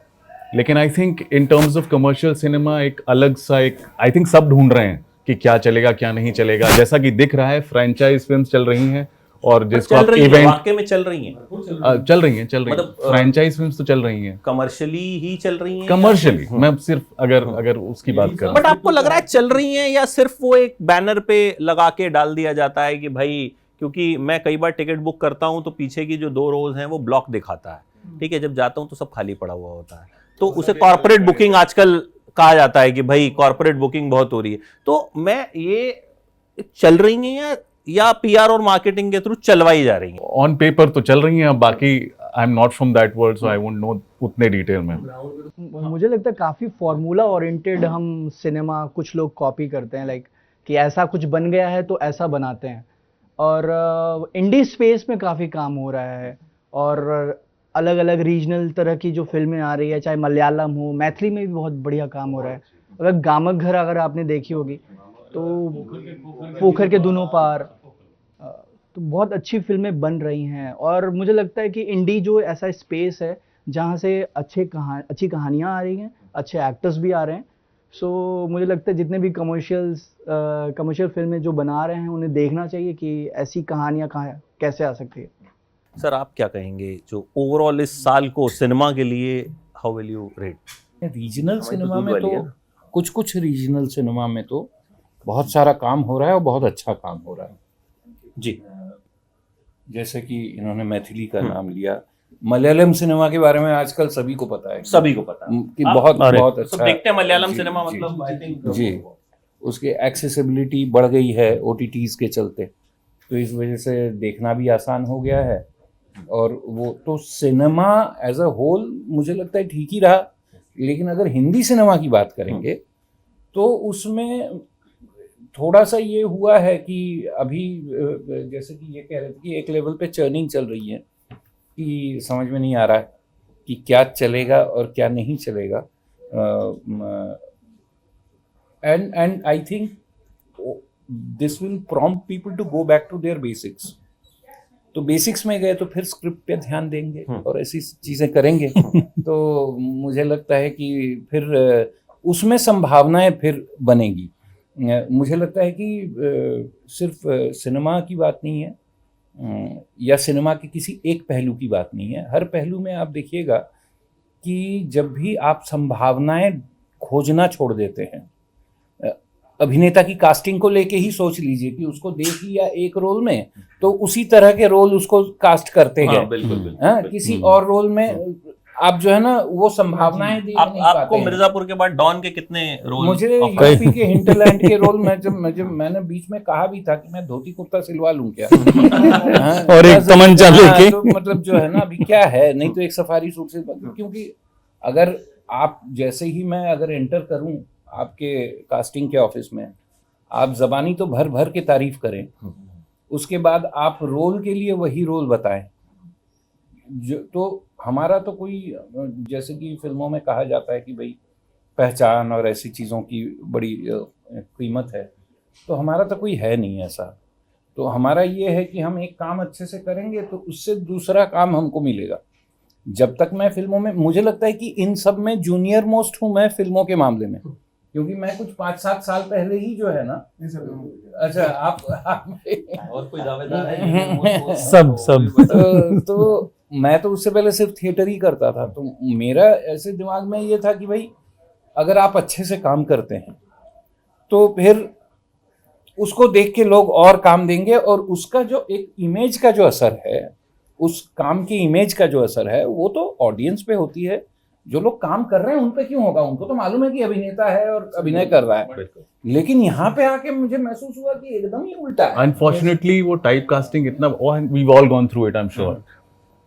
लेकिन I think in terms of commercial cinema एक अलग सा एक आई थिंक सब ढूंढ रहे हैं कि क्या चलेगा क्या नहीं चलेगा। जैसा कि दिख रहा है फ्रेंचाइज फिल्म्स चल रही हैं, और जिसको आप इवेंट वाकई में चल रही हैं, मतलब फ्रेंचाइज फिल्म्स तो चल रही हैं, कमर्शियली ही चल रही हैं, कमर्शियली मैं सिर्फ अगर उसकी बात करूं। बट आपको लग रहा है चल रही हैं, या सिर्फ वो एक बैनर पे लगा के डाल दिया जाता है कि भाई, क्योंकि मैं कई बार टिकट बुक करता हूं तो पीछे की जो 2 रोज हैं वो ब्लॉक दिखाता है, ठीक है, जब जाता हूं तो सब खाली पड़ा हुआ होता है, तो उसे कॉर्पोरेट बुकिंग आजकल कहा जाता है कि भाई कॉर्पोरेट बुकिंग बहुत हो रही है। तो मैं ये चल रही हैं या या पीआर और मार्केटिंग के थ्रू चलवाई जा रही है? ऑन पेपर तो चल रही हैं, अब बाकी I am not from that world so I won't know उतने डिटेल में। मुझे लगता है काफ़ी फार्मूला ओरिएंटेड हम सिनेमा कुछ लोग कॉपी करते हैं, लाइक कि ऐसा कुछ बन गया है तो ऐसा बनाते हैं। और इंडी स्पेस में काफ़ी काम हो रहा है, और अलग अलग रीजनल तरह की जो फिल्में आ रही है, चाहे मलयालम हो, मैथिली में भी बहुत बढ़िया काम हो रहा है। अगर गामक घर अगर आपने देखी होगी तो पोखर के दोनों पार, तो बहुत अच्छी फिल्में बन रही हैं। और मुझे लगता है कि इंडी जो ऐसा स्पेस है जहाँ से अच्छी कहानियाँ आ रही हैं, अच्छे एक्टर्स भी आ रहे हैं। सो मुझे लगता है जितने भी कमर्शियल फिल्में जो बना रहे हैं उन्हें देखना चाहिए कि ऐसी कहानियाँ कहाँ कैसे आ सकती है। सर आप क्या कहेंगे जो ओवरऑल इस साल को सिनेमा के लिए, how will you rate? Regional cinema में तो कुछ रीजनल सिनेमा में तो बहुत सारा काम हो रहा है और बहुत अच्छा काम हो रहा है जी। जैसे कि इन्होंने मैथिली का नाम लिया, मलयालम सिनेमा के बारे में आजकल सभी को पता है, सभी को पता है कि बहुत बहुत सब अच्छा देखते हैं मलयालम जी, सिनेमा, जी, मतलब आई थिंक जी, उसकी एक्सेसिबिलिटी बढ़ गई है ओटीटीज के चलते, तो इस वजह से देखना भी आसान हो गया है। और वो तो सिनेमा एज अ होल मुझे लगता है ठीक ही रहा, लेकिन अगर हिंदी सिनेमा की बात करेंगे तो उसमें थोड़ा सा ये हुआ है कि अभी जैसे कि ये कह रहे थे कि एक लेवल पे चर्निंग चल रही है कि समझ में नहीं आ रहा है कि क्या चलेगा और क्या नहीं चलेगा। And I think this will prompt people to go back to their basics. तो बेसिक्स में गए तो फिर स्क्रिप्ट पे ध्यान देंगे और ऐसी चीज़ें करेंगे तो मुझे लगता है कि फिर उसमें संभावनाएं फिर बनेगी। मुझे लगता है कि सिर्फ सिनेमा की बात नहीं है या सिनेमा के किसी एक पहलू की बात नहीं है, हर पहलू में आप देखिएगा कि जब भी आप संभावनाएं खोजना छोड़ देते हैं, अभिनेता की कास्टिंग को लेके ही सोच लीजिए कि उसको देख लिया एक रोल में तो उसी तरह के रोल उसको कास्ट करते गए। बिल्कुल किसी और रोल में आप जो है ना वो संभावनाएं देख नहीं पाते आपको हैं। मिर्जापुर के बाद डॉन के कितने रोल? मुझे यूपी के हिंटरलैंड के रोल में जब मैंने बीच में कहा भी था कि मैं धोती कुर्ता सिलवा लूं क्या और एक तमंचा लेके तो मतलब जो है ना अभी क्या है, नहीं तो एक सफारी सूट से, क्योंकि अगर आप जैसे ही मैं अगर एंटर करूं आपके कास्टिंग के ऑफिस में, आप जबानी तो भर भर के तारीफ करें, उसके बाद आप रोल के लिए वही रोल बताएं। तो हमारा तो कोई, जैसे कि फिल्मों में कहा जाता है कि भाई पहचान और ऐसी चीज़ों की बड़ी कीमत है, तो हमारा तो कोई है नहीं ऐसा। तो हमारा ये है कि हम एक काम अच्छे से करेंगे तो उससे दूसरा काम हमको मिलेगा। जब तक मैं फिल्मों में, मुझे लगता है कि इन सब में जूनियर मोस्ट हूँ मैं फिल्मों के मामले में, क्योंकि मैं कुछ 5-7 साल पहले ही जो है ना, अच्छा आप और कोई दावेदार है? सब तो मैं तो उससे पहले सिर्फ थिएटर ही करता था, तो मेरा ऐसे दिमाग में ये था कि भाई अगर आप अच्छे से काम करते हैं तो फिर उसको देख के लोग और काम देंगे, और उसका जो एक इमेज का जो असर है, उस काम की इमेज का जो असर है वो तो ऑडियंस पे होती है। जो लोग काम कर रहे हैं उन पे क्यों होगा, उनको तो मालूम है कि अभिनेता है और अभिनय कर रहा है, लेकिन यहाँ पे आके मुझे महसूस हुआ कि एकदम ही उल्टा है। अनफॉर्चुनेटली वो टाइप कास्टिंग इतना, we all gone through it, I am sure.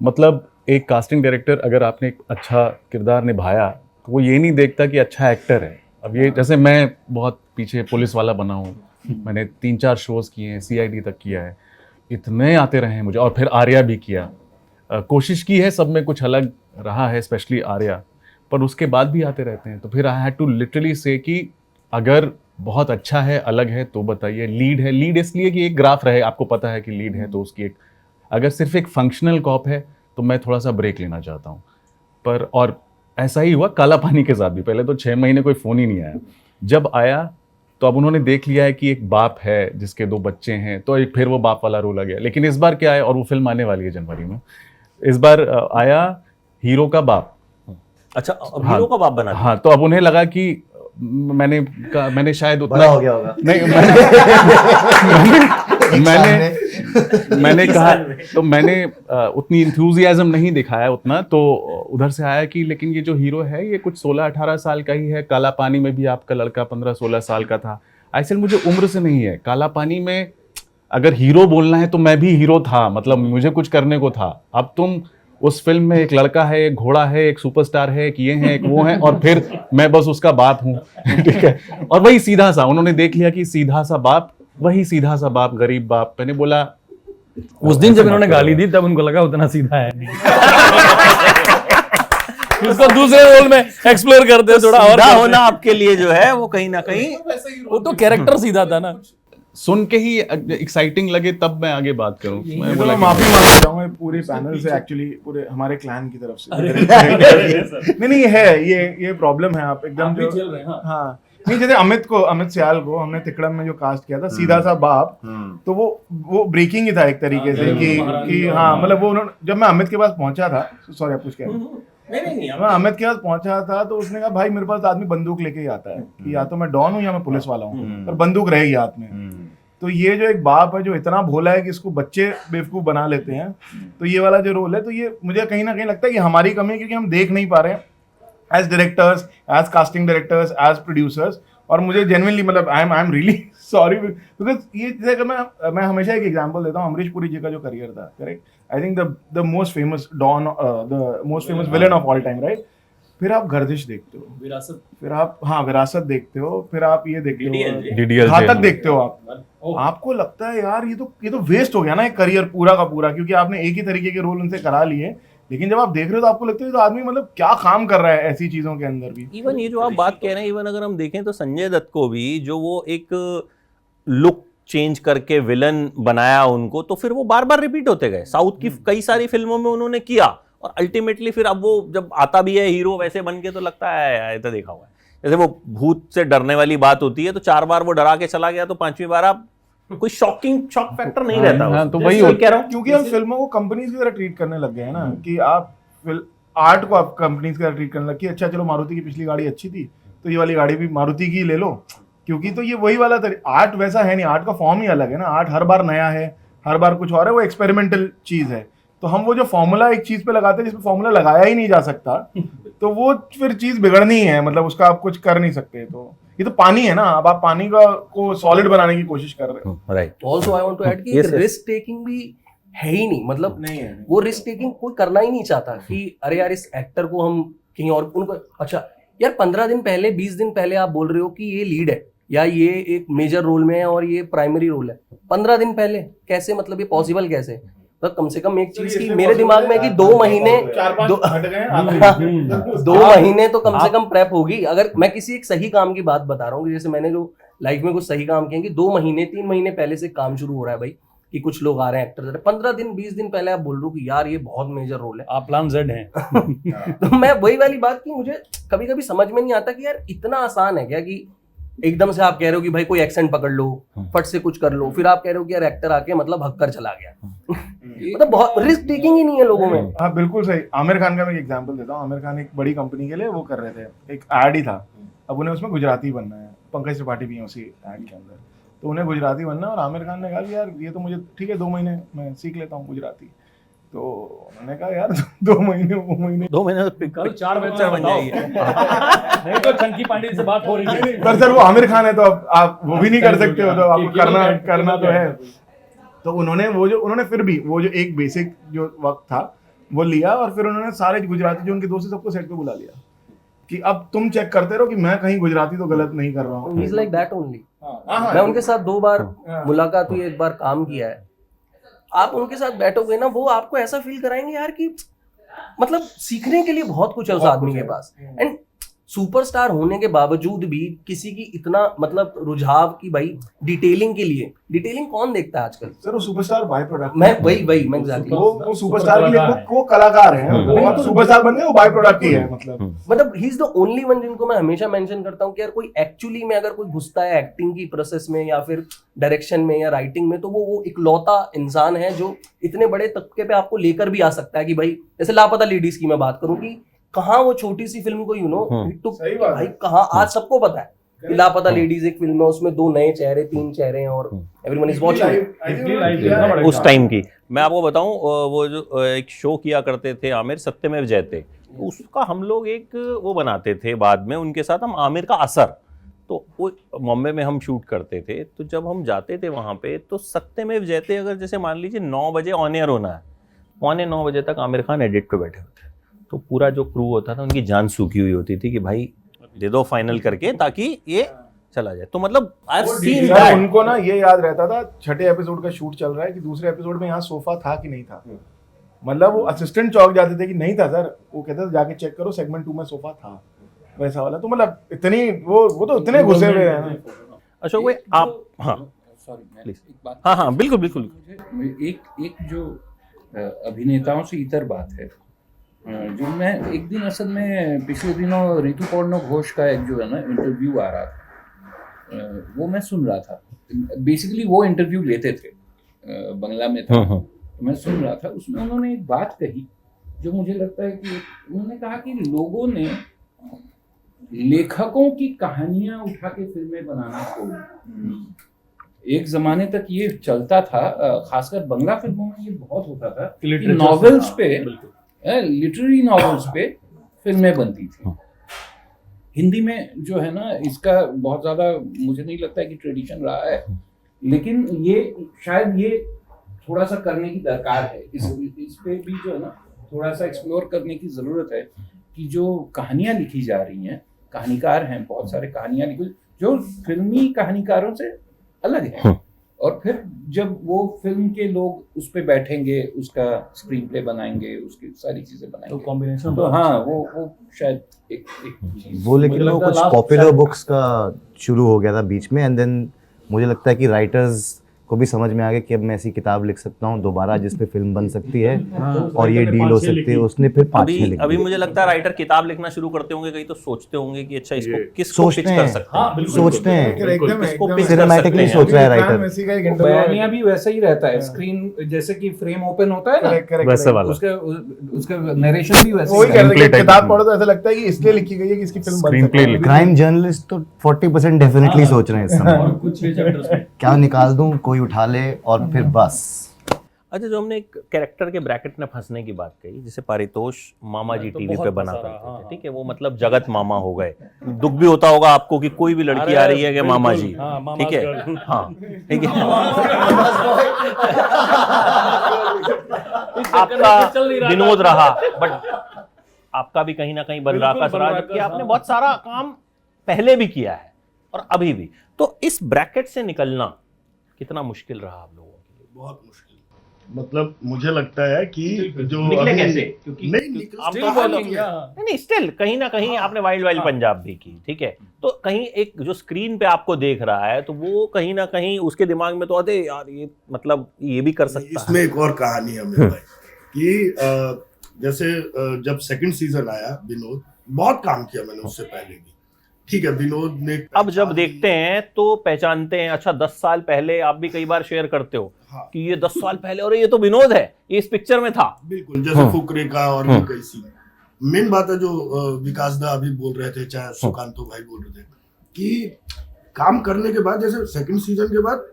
मतलब एक कास्टिंग डायरेक्टर अगर आपने एक अच्छा किरदार निभाया तो वो ये नहीं देखता कि अच्छा एक्टर है। अब ये जैसे मैं बहुत पीछे पुलिस वाला बना हूँ, मैंने 3-4 शोज़ किए हैं, CID तक किया है, इतने आते रहे हैं मुझे, और फिर आर्या भी किया, कोशिश की है, सब में कुछ अलग रहा है, स्पेशली आर्या, पर उसके बाद भी आते रहते हैं। तो फिर आई हैड टू लिटरली से कि अगर बहुत अच्छा है, अलग है तो बताइए। लीड है, लीड इसलिए कि एक ग्राफ रहे, आपको पता है कि लीड है तो उसकी एक, अगर सिर्फ एक फंक्शनल कॉप है तो मैं थोड़ा सा ब्रेक लेना चाहता हूँ। पर और ऐसा ही हुआ काला पानी के साथ भी, पहले तो 6 महीने कोई फ़ोन ही नहीं आया, जब आया तो अब उन्होंने देख लिया है कि एक बाप है जिसके 2 बच्चे हैं, तो एक फिर वो बाप वाला रोल आ गया। लेकिन इस बार क्या है, और वो फिल्म आने वाली है जनवरी में, इस बार आया हीरो का बाप। अच्छा, अब हीरो का बाप बना दिया। हाँ, तो अब उन्हें लगा कि मैंने शायद उतना बड़ा हो गया होगा। नहीं, मैंने कहा, तो मैंने उतनी इंथुजियाज्म नहीं दिखाया उतना, तो उधर से आया कि लेकिन ये जो हीरो है ये कुछ 16-18 साल का ही है, काला पानी में भी आपका लड़का 15-16 साल का था। ऐसे मुझे उम्र से नहीं है, काला पानी में अगर हीरो बोलना है तो मैं भी हीरो था, मतलब मुझे कुछ करने को था। अब तुम उस फिल्म में एक लड़का है, एक घोड़ा है, एक सुपरस्टार है, एक ये है, एक वो है, और फिर मैं बस उसका बाप हूँ। ठीक है, और वही सीधा सा, उन्होंने देख लिया कि सीधा सा बाप, वही सीधा सा बाप, गरीब बाप। मैंने बोला उस दिन जब इन्होंने गाली दी तब उनको लगा उतना सीधा है नहीं। उसको दूसरे रोल में एक्सप्लोर करते हैं थोड़ा और सीधा करते होना आपके लिए जो है वो कहीं ना कहीं हैं। वो तो कैरेक्टर सीधा था ना। सुन के ही एक्साइटिंग लगे तब मैं आगे बात करूं। मैं तो बोला मैं कि- माफी मांगना चाहूंगा पूरे पैनल से, एक्चुअली पूरे हमारे क्लैन की तरफ से। नहीं नहीं, ये प्रॉब्लम है, आप एकदम जो चल रहे हैं, हाँ। हाँ नहीं, जैसे अमित सियाल को हमने तिकड़म में जो कास्ट किया था, सीधा सा बाप, तो वो ब्रेकिंग ही था एक तरीके से कि हाँ, मतलब वो जब मैं अमित के पास पहुंचा था, सॉरी आप कुछ कह रहे हैं, मैं अमित के पास पहुंचा था तो उसने कहा भाई मेरे पास आदमी बंदूक लेके ही आता है कि या तो मैं डॉन हूँ या मैं पुलिस वाला हूँ, पर बंदूक रहेगी हाथ में। तो ये जो एक बाप है जो इतना भोला है कि इसको बच्चे बेवकूफ बना लेते हैं, तो ये वाला जो रोल है, तो ये मुझे कहीं ना कहीं लगता है कि हमारी कमी है, क्योंकि हम देख नहीं पा रहे हैं as directors, as casting directors, as producers. और मुझे जेन्युइनली मतलब I am really sorry, because ये जैसे कि मैं हमेशा एक एग्जांपल देता हूँ, अमरीश पुरी जी का जो करियर था, correct, I think the most famous don, the most famous villain of all time, right. फिर आप गर्दिश देखते हो, विरासत, फिर आप विरासत देखते हो, फिर आप ये देखते हो DDLJ घातक देखते हो आप, आपको लगता है यार ये तो वेस्ट हो गया ना एक करियर पूरा का पूरा, क्योंकि आपने एक ही तरीके के रोल उनसे करा लिए। लेकिन जब आप देख रहे हो तो आपको लगता है तो आदमी मतलब क्या काम कर रहा है ऐसी चीजों के अंदर भी। इवन ये जो आप बात कह रहे हैं, इवन अगर हम देखें तो संजय दत्त को भी जो वो एक लुक चेंज करके विलन बनाया उनको, तो फिर वो बार बार रिपीट होते गए। साउथ की कई सारी फिल्मों में उन्होंने किया, और अल्टीमेटली फिर अब वो जब आता भी है हीरो वैसे बन के, तो लगता है ये तो देखा हुआ है। जैसे वो भूत से डरने वाली बात होती है, तो 4 बार वो डरा के चला गया, तो 5वीं बार आप कोई शॉक फैक्टर नहीं रहता। हाँ, तो जैसे वही मैं होता कह रहा हूँ, क्योंकि हम फिल्मों को कंपनीज की तरह ट्रीट करने लग गए हैं ना, कि आप आर्ट को आप कंपनीज की तरह ट्रीट करने लग कि अच्छा चलो मारुति की पिछली गाड़ी अच्छी थी तो ये वाली गाड़ी भी मारुति की ले लो, क्योंकि तो ये वही वाला आर्ट वैसा है नहीं, आर्ट का फॉर्म ही अलग है ना, आर्ट हर बार नया है, हर बार कुछ और है, वो एक्सपेरिमेंटल चीज है। तो हम वो जो फॉर्मूला एक चीज पे लगाते हैं जिसमें फॉर्मूला लगाया ही नहीं जा सकता, तो वो फिर चीज बिगड़नी है, मतलब उसका आप कुछ कर नहीं सकते। तो ये तो पानी है ना, अब आप पानी को सॉलिड बनाने की कोशिश कर रहे हो। Right. Also I want to add कि रिस्क टेकिंग भी है ही नहीं, मतलब नहीं है, वो रिस्क टेकिंग कोई करना ही नहीं चाहता कि अरे यार इस एक्टर को हम कहीं और उनको, अच्छा यार 15 दिन पहले 20 दिन पहले आप बोल रहे हो कि ये लीड है या ये एक मेजर रोल में है और ये प्राइमरी रोल है, 15 दिन पहले कैसे, मतलब ये पॉसिबल कैसे? तो कम से कम एक चीज की मेरे दिमाग में है कि 2 महीने 2 महीने तो कम से कम प्रेप होगी। अगर मैं किसी एक सही काम की बात बता रहा हूँ, जैसे मैंने जो लाइफ में कुछ सही काम किए कि 2 महीने 3 महीने पहले से काम शुरू हो रहा है भाई, कि कुछ लोग आ रहे हैं एक्टर, 15 दिन 20 दिन पहले आप बोल रहे हो कि यार ये बहुत मेजर रोल है, आप प्लान Z हैं। तो मैं वही वाली बात की मुझे कभी कभी समझ में नहीं आता कि यार इतना आसान है क्या कि एकदम से आप कह रहे हो कि भाई कोई एक्सेंट पकड़ लो, फट से कुछ कर लो, फिर आप कह रहे हो कि यार एक्टर आके मतलब हक्कर चला गया। मतलब बहुत रिस्क टेकिंग ही नहीं है लोगों में। हाँ बिल्कुल सही। आमिर खान का मैं एक एग्जांपल देता हूँ। आमिर खान एक बड़ी कंपनी के लिए वो कर रहे थे, एक ऐड ही था, अब उन्हें उसमें गुजराती बनना है, पंकज त्रिपाठी भी है उसी ऐड के अंदर, तो उन्हें गुजराती बनना है। और आमिर खान ने कहा कि यार ये तो मुझे ठीक है 2 महीने मैं सीख लेता हूँ गुजराती। तो उन्होंने कहा यार 2 महीने 2 महीने कल 4 पिक्चर बन जाएगी। नहीं तो चंकी पांडे से बात हो रही है। पर सर वो आमिर खान है तो आप वो भी नहीं कर सकते हो, तो आपको करना तो है। तो उन्होंने फिर भी वो जो एक बेसिक जो वक्त था वो लिया, और फिर उन्होंने सारे गुजराती जो उनके दोस्त है सबको सेट पे बुला लिया कि अब तुम चेक करते रहो कि मैं कहीं गुजराती तो गलत नहीं कर रहा हूँ। He is like that only. मैं उनके साथ 2 बार मुलाकात हुई, 1 बार काम किया है। आप उनके साथ बैठोगे ना, वो आपको ऐसा फील कराएंगे यार कि मतलब सीखने के लिए बहुत कुछ है उस आदमी के पास। एंड सुपरस्टार होने के बावजूद भी किसी की इतना मतलब रुझाव की भाई डिटेलिंग के लिए, डिटेलिंग कौन देखता है आजकल? सर वो सुपरस्टार बाय प्रोडक्ट, मैं एग्जैक्टली वो सुपरस्टार के लिए वो कलाकार है, वो सुपरस्टार बन गए, वो बाय प्रोडक्ट ही है। मतलब he is the only one जिनको मैं हमेशा मेंशन करता हूँ कि यार कोई एक्चुअली में अगर कोई घुसता है एक्टिंग की प्रोसेस में या फिर डायरेक्शन में या राइटिंग में, तो वो इकलौता इंसान है जो इतने बड़े तबके पे आपको लेकर भी आ सकता है कि भाई जैसे लापता लेडीज की मैं बात करूं कि कहाँ वो छोटी सी फिल्म को भाई कहाँ आज सबको पता है कि लापता लेडीज एक फिल्म है, उसमें 2 नए चेहरे 3 चेहरे हैं और एवरीवन इज वाचिंग। उस टाइम की मैं आपको बताऊं, वो जो एक शो किया करते थे आमिर, सत्यमेव जयते, उसका हम लोग एक वो बनाते थे बाद में उनके साथ हम, आमिर का असर, तो वो बॉम्बे में हम शूट करते थे, तो जब हम जाते थे वहाँ पे तो सत्यमेव जयते अगर जैसे मान लीजिए 9 बजे ऑन एयर होना है, 8:45 बजे तक आमिर खान एडिट पे बैठे होते हैं, तो पूरा जो क्रू होता था उनकी जान सूखी हुई होती थी कि भाई दे दो फाइनल करके ताकि ये चला जाए। तो मतलब I have seen sir, that. उनको ना ये याद रहता था छठे एपिसोड का शूट चल रहा है कि दूसरे एपिसोड में यहाँ सोफा था कि नहीं था। मतलब वो असिस्टेंट चौक जाते थे कि नहीं था सर, वो कहते थे जाके चेक करो सेगमेंट 2 में सोफा था, वैसा वाला। तो मतलब इतनी वो तो इतने घुसे हुए हैं ना। अशोक भाई आप, हाँ सॉरी Please. एक बात, हाँ बिल्कुल बिल्कुल। एक जो अभिनेताओं से इतर बात है, जो मैं एक दिन असल में पिछले दिनों ऋतुपर्णा घोष का एक जो है ना इंटरव्यू आ रहा था, वो मैं सुन रहा था। बेसिकली वो इंटरव्यू लेते थे, बंगला में था, तो मैं सुन रहा था। उसमें उन्होंने एक बात कही जो मुझे लगता है कि उन्होंने कहा कि लोगों ने लेखकों की कहानियां उठा के फिल्में बनाना छोड़ दी। एक जमाने तक ये चलता था, खासकर बंगला फिल्मों में ये बहुत होता था कि नॉवेल्स पे, लिटरेरी नॉवेल्स पे फिल्में बनती थी। हिंदी में जो है ना इसका बहुत ज़्यादा मुझे नहीं लगता है कि ट्रेडिशन रहा है, लेकिन ये शायद ये थोड़ा सा करने की दरकार है। इस पे भी जो है ना थोड़ा सा एक्सप्लोर करने की ज़रूरत है कि जो कहानियाँ लिखी जा रही हैं, कहानीकार हैं बहुत सारे कहानियाँ लिखी जो फिल्मी कहानीकारों से अलग है, और फिर जब वो फिल्म के लोग उस पे बैठेंगे, उसका स्क्रीन प्ले बनाएंगे, उसकी सारी चीजें बनाएंगे, तो कॉम्बिनेशन तो हाँ वो शायद एक चीज। वो लेकिन वो कुछ पॉपुलर बुक्स का शुरू हो गया था बीच में, एंड देन मुझे लगता है कि राइटर्स को भी समझ में आ गया कि अब मैं ऐसी किताब लिख सकता हूँ दोबारा जिस पे फिल्म बन सकती है और ये डील हो सकती है। उसने फिर 5-6 लिख अभी दिए। मुझे लगता है राइटर किताब लिखना शुरू करते होंगे कहीं तो सोचते होंगे कि अच्छा इसको किसको सोचते पिच कर हैं, सकते हैं, सोचते हैं, एकदम इसको एकदम pitch कर सिनेमैटिकली सकते हैं। सोच रहा है राइटर। मेसी का एक इंटरव्यू बयानिया भी वैसा ही रहता है, स्क्रीन जैसे कि फ्रेम ओपन होता है ना, वैसे वाला उसका नरेशन भी वैसे वही ही कह है। रहे थे कि Screenplay किताब type पढ़ो तो ऐसा लगता है कि इसलिए लिखी गई है कि इसकी फिल्म बन Screenplay सके। क्राइम जर्नलिस्ट तो 40% डेफिनेटली सोच रहे हैं इस समय, और कुछ चैप्टर्स में क्या निकाल दूं, कोई उठा ले और फिर बस। अच्छा, जो हमने एक कैरेक्टर के ब्रैकेट में फंसने की बात कही, जैसे पारितोष मामा जी तो टीवी बहुत पे बना फंसा रहा, करते हाँ, थे, ठीक है, वो मतलब जगत मामा हो गए। दुख भी होता होगा आपको कि कोई भी लड़की आ रही है कि मामा जी, हाँ, मामा's ठीक है, girl। हाँ ठीक है, आपका विनोद रहा, बट आपका भी कहीं ना कहीं बनराकस रहा, जबकि आपने बहुत सारा काम पहले भी किया है और अभी भी। तो इस ब्रैकेट से निकलना कितना मुश्किल रहा आप लोगों के लिए? बहुत मुश्किल। मतलब मुझे लगता है कि जो निकले अभी- कैसे? नहीं निकल Still कहाँ following, निकले? yeah। नहीं, स्टिल कहीं ना कहीं आपने वाइल्ड वाइल्ड पंजाब भी की, ठीक है, तो कहीं एक जो स्क्रीन पे आपको देख रहा है तो वो कहीं ना कहीं उसके दिमाग में तो आते यार ये मतलब ये भी कर सकता है। इसमें एक और कहानी है मेरे भाई कि जैसे जब सेकंड सीजन आया, विनोद बहुत काम किया मैंने उससे पहले भी, ठीक है, विनोद ने अब जब देखते हैं तो पहचानते हैं, अच्छा 10 साल पहले आप भी कई बार शेयर करते हो हाँ। कि ये 10 साल पहले और ये तो विनोद है, ये इस पिक्चर में था। बिल्कुल, जैसे फुकरे का और भी कई सीन। मेन बात है जो विकास दा अभी बोल रहे थे, चाहे सुकांतो भाई बोल रहे थे कि काम करने के बाद, जैसे सेकंड सीजन के बाद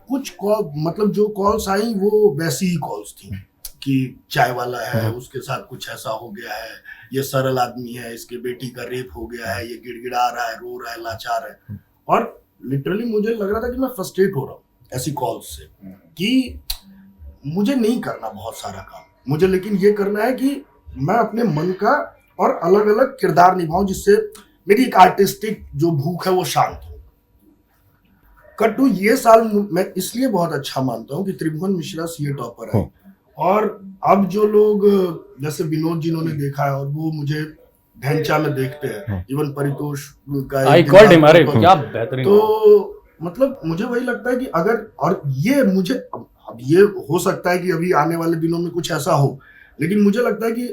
कुछ कॉल, मतलब जो कॉल्स आई वो वैसी ही कॉल्स थी कि चाय वाला है, उसके साथ कुछ ऐसा हो गया है, ये सरल आदमी है, इसके बेटी का रेप हो गया है, ये गिड़गिड़ा रहा है, रो रहा है, लाचार है। और लिटरली मुझे लग रहा था कि मैं फ्रस्ट्रेट हो रहा हूँ ऐसी कॉल्स से, कि मुझे नहीं करना बहुत सारा काम, मुझे लेकिन ये करना है कि मैं अपने मन का और अलग अलग किरदार निभाऊं, जिससे मेरी एक आर्टिस्टिक जो भूख है वो शांत हो। कट्टू ये साल मैं इसलिए बहुत अच्छा मानता हूँ कि त्रिभुवन मिश्रा सीए टॉपर है, और अब जो लोग जैसे विनोद जिन्होंने देखा है और वो मुझे ढैंचा में देखते हैं, इवन परितोष का आई कॉल्ड हिम, अरे क्या बेहतरीन। तो मतलब मुझे वही लगता है कि अगर, और ये मुझे अब ये हो सकता है कि अभी आने वाले दिनों में कुछ ऐसा हो, लेकिन मुझे लगता है कि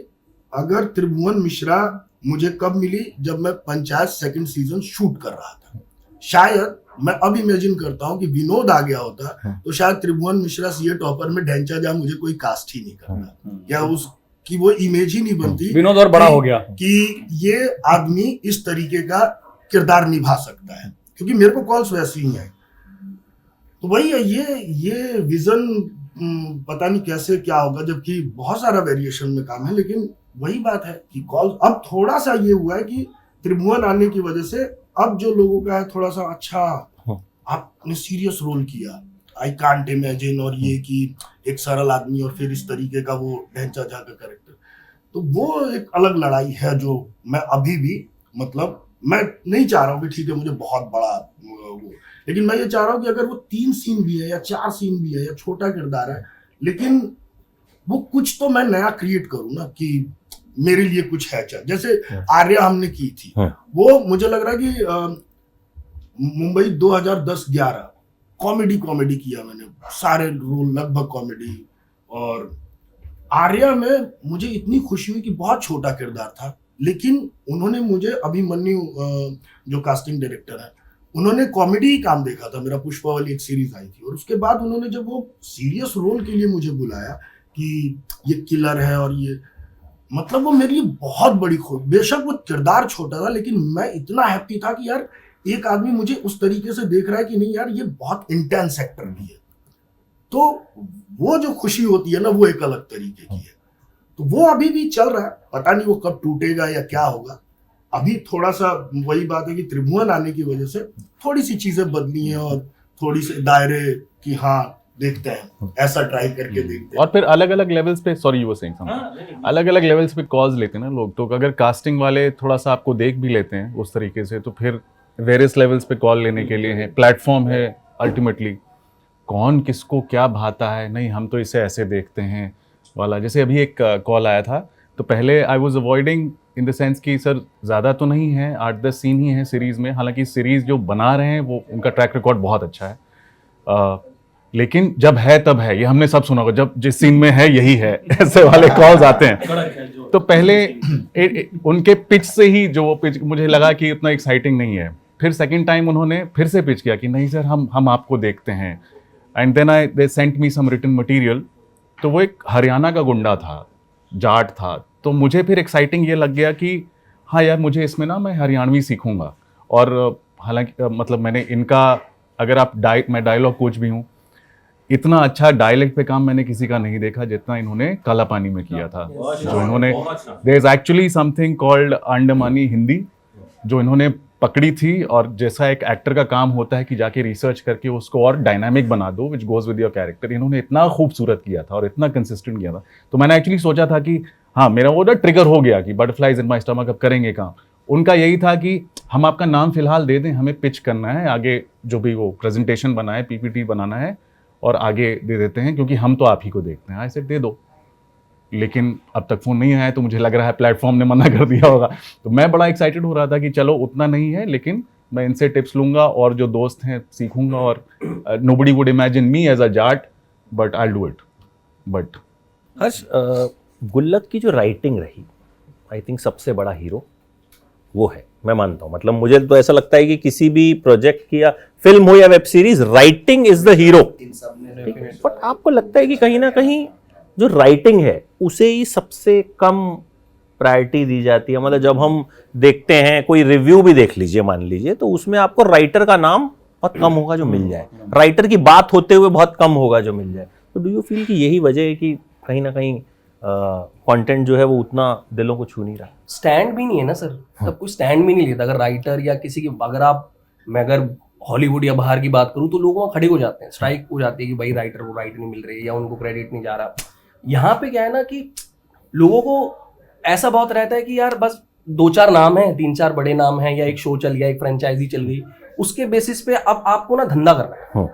अगर त्रिभुवन मिश्रा मुझे कब मिली, जब मैं पंचायत सेकंड सीजन शूट कर रहा था, शायद मैं अब इमेजिन करता हूँ कि विनोद आ गया होता तो शायद त्रिभुवन मिश्रा सीए टॉपर में ढैंचा जा मुझे कोई कास्ट ही नहीं करता, या उसकी वो इमेज ही नहीं बनती, विनोद और बड़ा हो गया कि ये आदमी इस तरीके का किरदार निभा सकता है, क्योंकि मेरे को कॉल्स वैसी ही हैं। तो वही है, ये विजन पता नहीं कैसे क्या होगा, जबकि बहुत सारा वेरिएशन में काम है, लेकिन वही बात है कि कॉल अब थोड़ा सा ये हुआ है कि त्रिभुवन आने की वजह से अब जो लोगों का है थोड़ा सा अच्छा, आपने सीरियस रोल किया, आई कांट इमेजिन, और ये कि एक सरल आदमी और फिर इस तरीके का वो ढैंचा झा का कैरेक्टर, तो वो एक अलग लड़ाई है जो मैं अभी भी, मतलब मैं नहीं चाह रहा हूँ कि ठीक है मुझे बहुत बड़ा वो, लेकिन मैं ये चाह रहा हूँ कि अगर वो 3 सीन भी है या 4 सीन भी है या छोटा किरदार है, लेकिन वो कुछ तो मैं नया क्रिएट करूँ ना, कि मेरे लिए कुछ है। जैसे आर्या हमने की थी, वो मुझे लग रहा है कि मुंबई 2010-11 कॉमेडी किया मैंने, सारे रोल लगभग कॉमेडी, और आर्या में मुझे इतनी खुशी हुई कि बहुत छोटा किरदार था, लेकिन उन्होंने मुझे, अभिमन्यु जो कास्टिंग डायरेक्टर है, उन्होंने कॉमेडी ही काम देखा था, मेरा पुष्पा वाली एक सीरीज आई थी, और उसके बाद उन्होंने जब वो सीरियस रोल के लिए मुझे बुलाया कि ये किलर है, और ये मतलब वो मेरे लिए बहुत बड़ी खोज, बेशक वो किरदार छोटा था, लेकिन मैं इतना हैप्पी था कि यार एक आदमी मुझे उस तरीके से देख रहा है कि नहीं यार ये बहुत इंटेंस एक्टर भी है, तो वो जो खुशी होती है ना, वो एक अलग तरीके की है। तो वो अभी भी चल रहा है, पता नहीं वो कब टूटेगा या क्या होगा। अभी थोड़ा सा वही बात है कि त्रिभुवन आने की वजह से थोड़ी सी चीजें बदली हैं, और थोड़ी सी दायरे की, हाँ देखते हैं, ऐसा ट्राई करके देखते हैं। और फिर अलग अलग लेवल्स पे, sorry you were saying something, अलग अलग लेवल्स पे कॉल्स लेते हैं ना लोग, तो अगर कास्टिंग वाले थोड़ा सा आपको देख भी लेते हैं उस तरीके से, तो फिर वेरियस लेवल्स पे कॉल लेने के लिए है, प्लेटफॉर्म है अल्टीमेटली, कौन किसको क्या भाता है, नहीं हम तो इसे ऐसे देखते हैं वाला। जैसे अभी एक कॉल आया था, तो पहले I was avoiding in the sense कि सर ज़्यादा तो नहीं है, 8-10 सीन ही है सीरीज़ में, हालांकि सीरीज़ जो बना रहे हैं वो उनका ट्रैक रिकॉर्ड बहुत अच्छा है, लेकिन जब है तब है, ये हमने सब सुना होगा, जब जिस सीन में है यही है, ऐसे वाले कॉल्स आते हैं। तो पहले उनके पिच से ही जो वो पिच मुझे लगा कि इतना एक्साइटिंग नहीं है, फिर सेकंड टाइम उन्होंने फिर से पिच किया कि नहीं सर हम आपको देखते हैं, and then they sent me some written material, तो वो एक हरियाणा का गुंडा था, जाट था, तो मुझे फिर एक्साइटिंग ये लग गया कि हाँ यार मुझे इसमें ना मैं हरियाणवी सीखूंगा। और हालांकि मतलब मैंने इनका, अगर आप मैं डायलॉग कोच भी हूँ, इतना अच्छा डायलेक्ट पे काम मैंने किसी का नहीं देखा जितना इन्होंने काला पानी में किया था। जो इन्होंने, there is actually something called Andamani Hindi जो इन्होंने पकड़ी थी, और जैसा एक एक्टर का काम होता है कि जाके रिसर्च करके उसको और डायनामिक बना दो which goes with your character, इन्होंने इतना खूबसूरत किया था और इतना कंसिस्टेंट किया था। तो मैंने एक्चुअली सोचा था कि हाँ मेरा वो ट्रिगर हो गया कि बटरफ्लाइज इन माई स्टमक, अब करेंगे काम। उनका यही था कि हम आपका नाम फिलहाल दे दें, हमें पिच करना है, आगे जो भी वो प्रेजेंटेशन बना है, पीपीटी बनाना है और आगे दे देते हैं, क्योंकि हम तो आप ही को देखते हैं। ऐसे दे दो, लेकिन अब तक फ़ोन नहीं आया, तो मुझे लग रहा है प्लेटफॉर्म ने मना कर दिया होगा। तो मैं बड़ा एक्साइटेड हो रहा था कि चलो उतना नहीं है, लेकिन मैं इनसे टिप्स लूँगा और जो दोस्त हैं सीखूंगा, और nobody would imagine me as a Jat but I do it. But Harsh, गुल्लक की जो राइटिंग रही, आई थिंक सबसे बड़ा हीरो वो है, मैं मानता हूँ। मतलब मुझे तो ऐसा लगता है कि किसी भी प्रोजेक्ट की, या फिल्म हो या web series, writing is the hero. But आपको लगता है कि कहीं ना कहीं जो राइटिंग है उसे ही सबसे कम प्रायोरिटी दी जाती है? मतलब जब हम देखते हैं, कोई रिव्यू भी देख लीजिए, मान लीजिए, तो उसमें आपको राइटर का नाम बहुत कम होगा जो मिल जाए, राइटर की बात होते हुए बहुत कम होगा जो मिल जाए। तो डू यू फील कि यही वजह है कि कहीं ना कहीं कंटेंट जो है वो उतना दिलों को छू नहीं रहा? स्टैंड भी नहीं है ना सर, तब कोई स्टैंड भी नहीं लेता। अगर राइटर या किसी की, अगर हॉलीवुड या बाहर की बात करूँ, तो लोग वहाँ खड़े हो जाते हैं, स्ट्राइक हो जाती है कि भाई राइटर को राइट नहीं मिल रही या उनको क्रेडिट नहीं जा रहा। यहाँ पे क्या है ना कि लोगों को ऐसा बहुत रहता है कि यार बस 2-4 नाम है, 3-4 बड़े नाम हैं, या एक शो चल गया, एक फ्रेंचाइजी चल गई, उसके बेसिस पे अब आपको ना धंधा करना है।